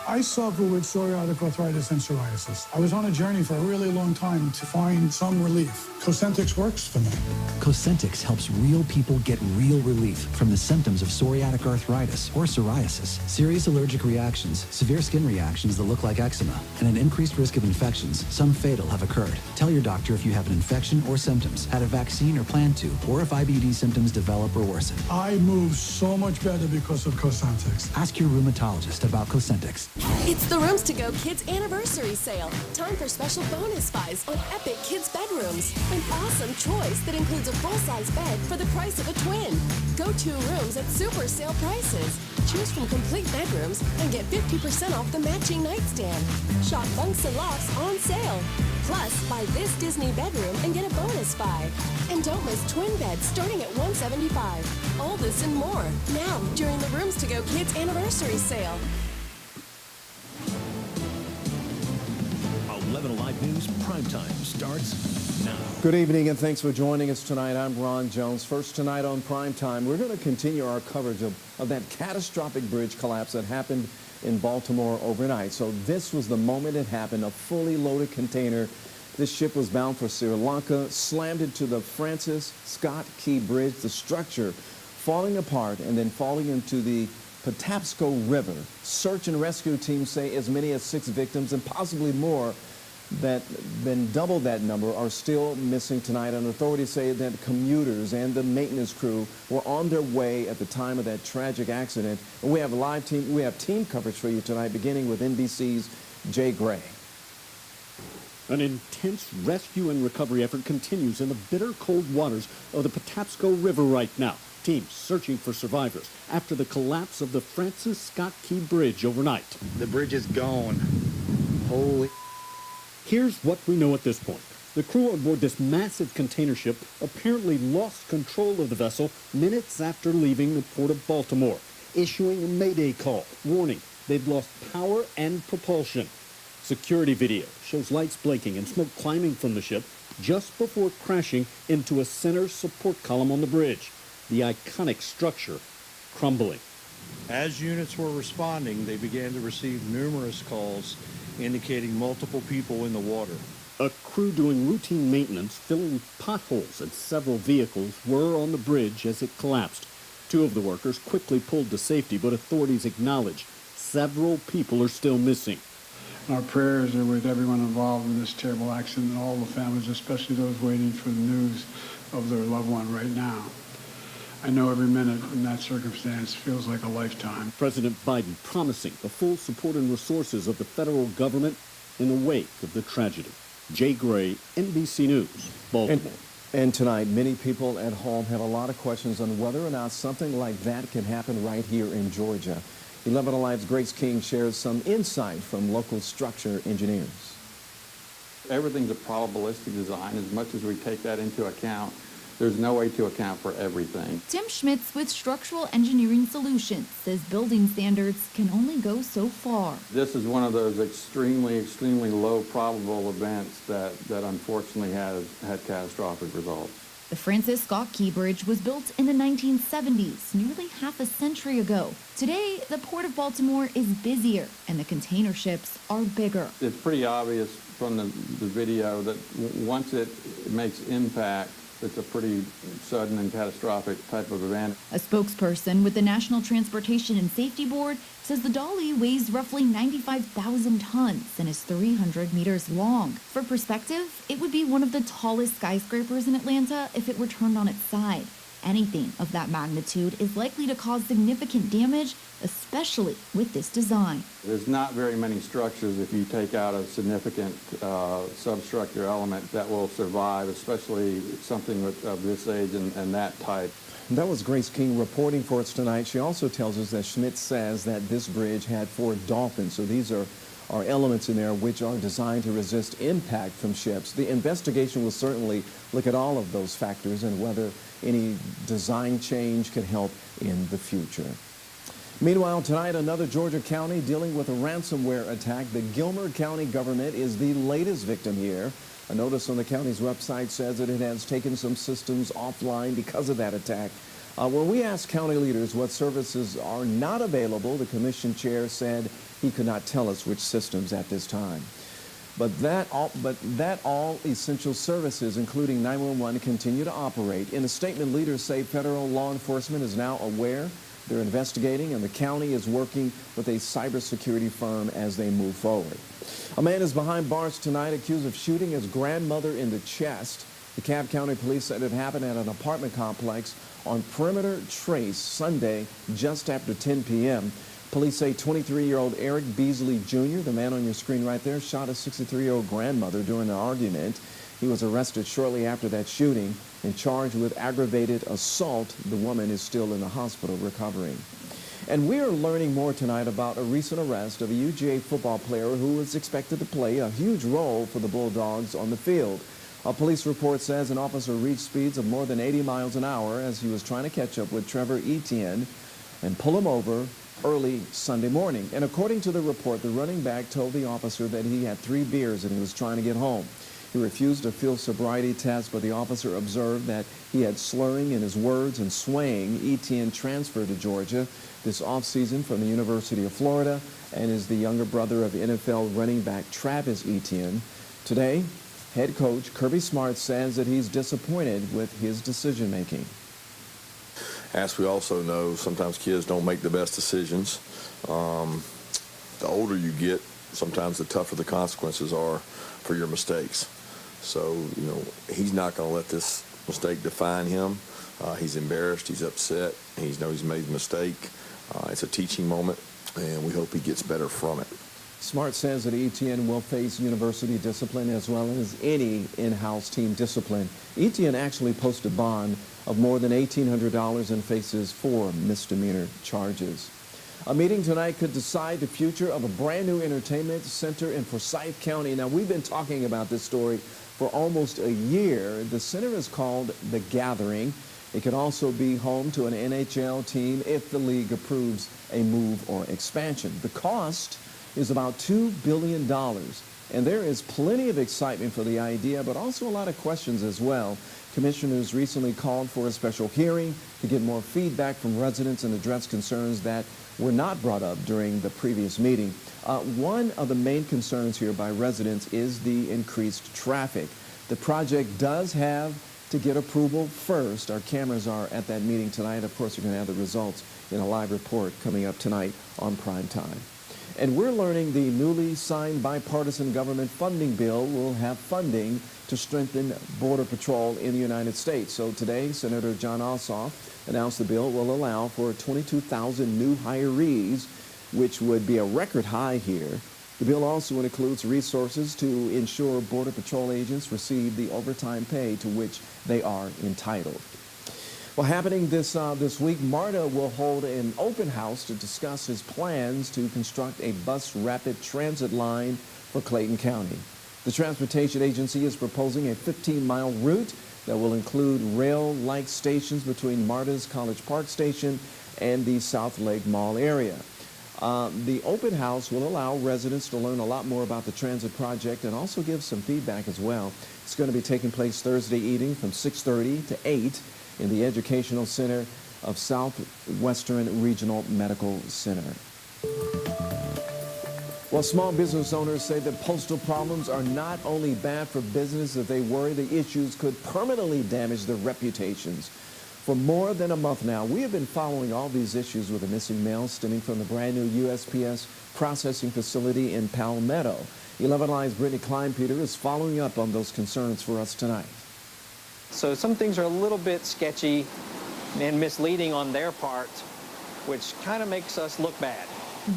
I suffer with psoriatic arthritis and psoriasis. I was on a journey for a really long time to find some relief. Cosentix works for me. Cosentix helps real people get real relief from the symptoms of psoriatic arthritis or psoriasis. Serious allergic reactions, severe skin reactions that look like eczema, and an increased risk of infections, some fatal, have occurred. Tell your doctor if you have an infection or symptoms, had a vaccine or plan to, or if IBD symptoms develop or worsen. I move so much better because of Cosentix. Ask your rheumatologist about Cosentix. It's the Rooms to Go Kids Anniversary Sale. Time for special bonus buys on epic kids bedrooms. An awesome choice that includes a full-size bed for the price of a twin. Go 2 rooms at super sale prices. Choose from complete bedrooms and get 50% off the matching nightstand. Shop bunks and lofts on sale. Plus, buy this Disney bedroom and get a bonus buy. And don't miss twin beds starting at $175. All this and more now during the Rooms to Go Kids Anniversary Sale. 11 Alive News Primetime starts now. Good evening and thanks for joining us tonight. I'm Ron Jones. First tonight on Primetime, we're going to continue our coverage of that catastrophic bridge collapse that happened in Baltimore overnight. So this was the moment it happened. A fully loaded container. This ship was bound for Sri Lanka, slammed into the Francis Scott Key Bridge, the structure falling apart and then falling into the Patapsco River. Search and rescue teams say as many as 6 victims and possibly more that been double that number are still missing tonight. And authorities say that commuters and the maintenance crew were on their way at the time of that tragic accident. And we have team coverage for you tonight, beginning with NBC's Jay Gray. An intense rescue and recovery effort continues in the bitter cold waters of the Patapsco River right now. Teams searching for survivors after the collapse of the Francis Scott Key Bridge overnight. The bridge is gone. Holy. Here's what we know at this point. The crew on board this massive container ship apparently lost control of the vessel minutes after leaving the port of Baltimore, issuing a mayday call, warning they've lost power and propulsion. Security video shows lights blinking and smoke climbing from the ship just before crashing into a center support column on the bridge. The iconic structure crumbling. As units were responding, they began to receive numerous calls indicating multiple people in the water. A crew doing routine maintenance, filling potholes, and several vehicles were on the bridge as it collapsed. 2 of the workers quickly pulled to safety, but authorities acknowledge several people are still missing. Our prayers are with everyone involved in this terrible accident and all the families, especially those waiting for the news of their loved one right now. I know every minute in that circumstance feels like a lifetime. President Biden promising the full support and resources of the federal government in the wake of the tragedy. Jay Gray, NBC News, Baltimore. And tonight, many people at home have a lot of questions on whether or not something like that can happen right here in Georgia. 11 Alive's Grace King shares some insight from local structure engineers. Everything's a probabilistic design. As much as we take that into account, there's no way to account for everything. Tim Schmitz with Structural Engineering Solutions says building standards can only go so far. This is one of those extremely, extremely low probable events that unfortunately has had catastrophic results. The Francis Scott Key Bridge was built in the 1970s, nearly half a century ago. Today, the Port of Baltimore is busier and the container ships are bigger. It's pretty obvious from the video that once it makes impact, it's a pretty sudden and catastrophic type of event. A spokesperson with the National Transportation and Safety Board says the dolly weighs roughly 95,000 tons and is 300 meters long. For perspective, it would be one of the tallest skyscrapers in Atlanta if it were turned on its side. Anything of that magnitude is likely to cause significant damage, especially with this design. There's not very many structures, if you take out a significant substructure element, that will survive, especially something of this age and that type. That was Grace King reporting for us tonight. She also tells us that Schmidt says that this bridge had 4 dolphins. So these are are elements in there which are designed to resist impact from ships. The investigation will certainly look at all of those factors and whether any design change could help in the future. Meanwhile, tonight, another Georgia county dealing with a ransomware attack. The Gilmer County government is the latest victim here. A notice on the county's website says that it has taken some systems offline because of that attack. When we asked county leaders what services are not available, the commission chair said he could not tell us which systems at this time. But that all essential services, including 911, continue to operate. In a statement, leaders say federal law enforcement is now aware. They're investigating, and the county is working with a cybersecurity firm as they move forward. A man is behind bars tonight accused of shooting his grandmother in the chest. The Cobb County Police said it happened at an apartment complex on Perimeter Trace Sunday just after 10 p.m. Police say 23-year-old Eric Beasley Jr., the man on your screen right there, shot a 63-year-old grandmother during an argument. He was arrested shortly after that shooting and charged with aggravated assault. The woman is still in the hospital recovering. And we are learning more tonight about a recent arrest of a UGA football player who is expected to play a huge role for the Bulldogs on the field. A police report says an officer reached speeds of more than 80 miles an hour as he was trying to catch up with Trevor Etienne and pull him over early Sunday morning. And according to the report, the running back told the officer that he had 3 beers and he was trying to get home. He refused a field sobriety test, but the officer observed that he had slurring in his words and swaying. Etienne transferred to Georgia this offseason from the University of Florida and is the younger brother of NFL running back Travis Etienne. Today, head coach Kirby Smart says that he's disappointed with his decision-making. As we also know, sometimes kids don't make the best decisions. The older you get, sometimes the tougher the consequences are for your mistakes. So, you know, he's not going to let this mistake define him. He's embarrassed, he's upset, he knows he's made a mistake. It's a teaching moment, and we hope he gets better from it. Smart says that Etienne will face university discipline as well as any in-house team discipline. Etienne actually posted bond of more than $1,800 and faces 4 misdemeanor charges. A meeting tonight could decide the future of a brand new entertainment center in Forsyth County. Now, we've been talking about this story for almost a year. The center is called The Gathering. It could also be home to an NHL team if the league approves a move or expansion. The cost is about $2 billion, and there is plenty of excitement for the idea, but also a lot of questions as well. Commissioners recently called for a special hearing to get more feedback from residents and address concerns that were not brought up during the previous meeting. One of the main concerns here by residents is the increased traffic. The project does have to get approval first. Our cameras are at that meeting tonight. Of course, you're going to have the results in a live report coming up tonight on Prime Time. And we're learning the newly signed bipartisan government funding bill will have funding to strengthen Border Patrol in the United States. So today, Senator Jon Ossoff announced the bill will allow for 22,000 new hirees, which would be a record high here. The bill also includes resources to ensure Border Patrol agents receive the overtime pay to which they are entitled. Well, happening this week, MARTA will hold an open house to discuss his plans to construct a bus rapid transit line for Clayton County. The transportation agency is proposing a 15-mile route that will include rail-like stations between MARTA's College Park Station and the South Lake Mall area. The open house will allow residents to learn a lot more about the transit project and also give some feedback as well. It's going to be taking place Thursday evening from 6:30 to 8 in the Educational Center of Southwestern Regional Medical Center. Well, small business owners say that postal problems are not only bad for business, that they worry the issues could permanently damage their reputations. For more than a month now, we have been following all these issues with the missing mail stemming from the brand new USPS processing facility in Palmetto. 11 Live's Brittany Kleinpeter is following up on those concerns for us tonight. So some things are a little bit sketchy and misleading on their part, which kind of makes us look bad.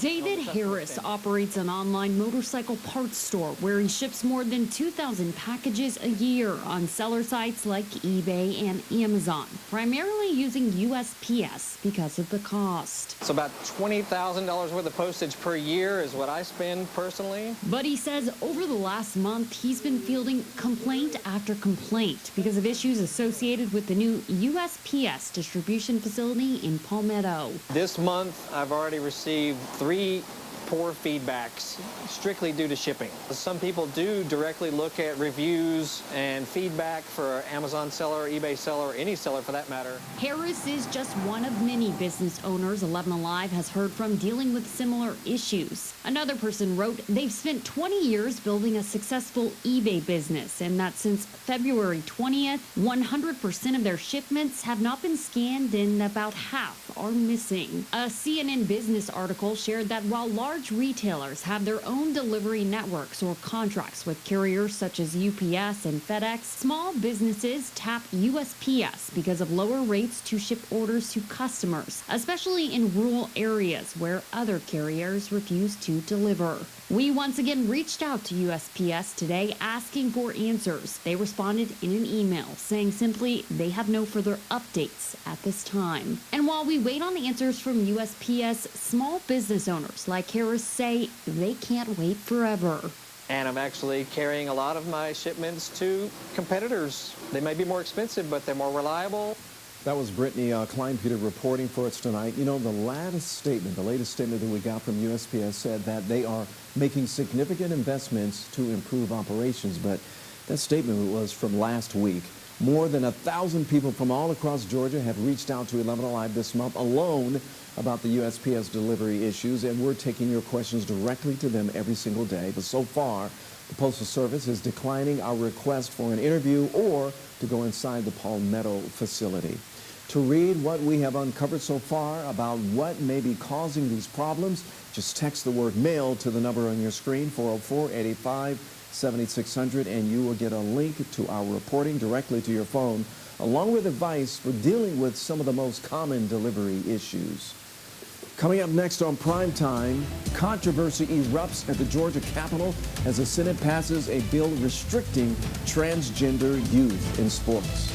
David Harris operates an online motorcycle parts store where he ships more than 2,000 packages a year on seller sites like eBay and Amazon, primarily using USPS because of the cost. So about $20,000 worth of postage per year is what I spend personally. But he says over the last month, he's been fielding complaint after complaint because of issues associated with the new USPS distribution facility in Palmetto. This month, I've already received 3 poor feedbacks strictly due to shipping. Some people do directly look at reviews and feedback for an Amazon seller, eBay seller, or any seller for that matter. Harris is just one of many business owners 11 Alive has heard from dealing with similar issues. Another person wrote they've spent 20 years building a successful eBay business and that since February 20th, 100% of their shipments have not been scanned and about half are missing. A CNN business article shared that while large retailers have their own delivery networks or contracts with carriers such as UPS and FedEx, small businesses tap USPS because of lower rates to ship orders to customers, especially in rural areas where other carriers refuse to deliver. We once again reached out to USPS today asking for answers. They responded in an email saying simply they have no further updates at this time. And while we wait on answers from USPS, small business owners like Harris say they can't wait forever. And I'm actually carrying a lot of my shipments to competitors. They may be more expensive, but they're more reliable. That was Brittany Kleinpeter reporting for us tonight. You know, the latest statement that we got from USPS said that they are making significant investments to improve operations, but that statement was from last week. More than 1,000 people from all across Georgia have reached out to 11 Alive this month alone about the USPS delivery issues, and we're taking your questions directly to them every single day. But so far, the Postal Service is declining our request for an interview or to go inside the Palmetto facility. To read what we have uncovered so far about what may be causing these problems, just text the word mail to the number on your screen, 404-885-7600, and you will get a link to our reporting directly to your phone, along with advice for dealing with some of the most common delivery issues. Coming up next on Primetime, controversy erupts at the Georgia Capitol as the Senate passes a bill restricting transgender youth in sports.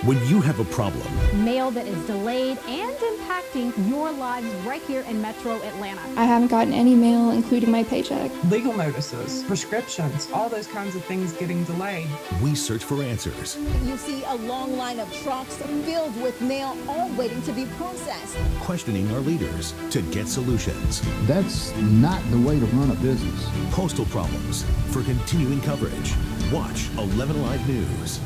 When you have a problem, Mail that is delayed and impacting your lives right here in Metro Atlanta. I haven't gotten any mail, including my paycheck. Legal notices, prescriptions, all those kinds of things getting delayed. we search for answers. You see a long line of trucks filled with mail, all waiting to be processed. Questioning our leaders to get solutions. That's not the way to run a business. Postal problems for continuing coverage. Watch 11 Alive News.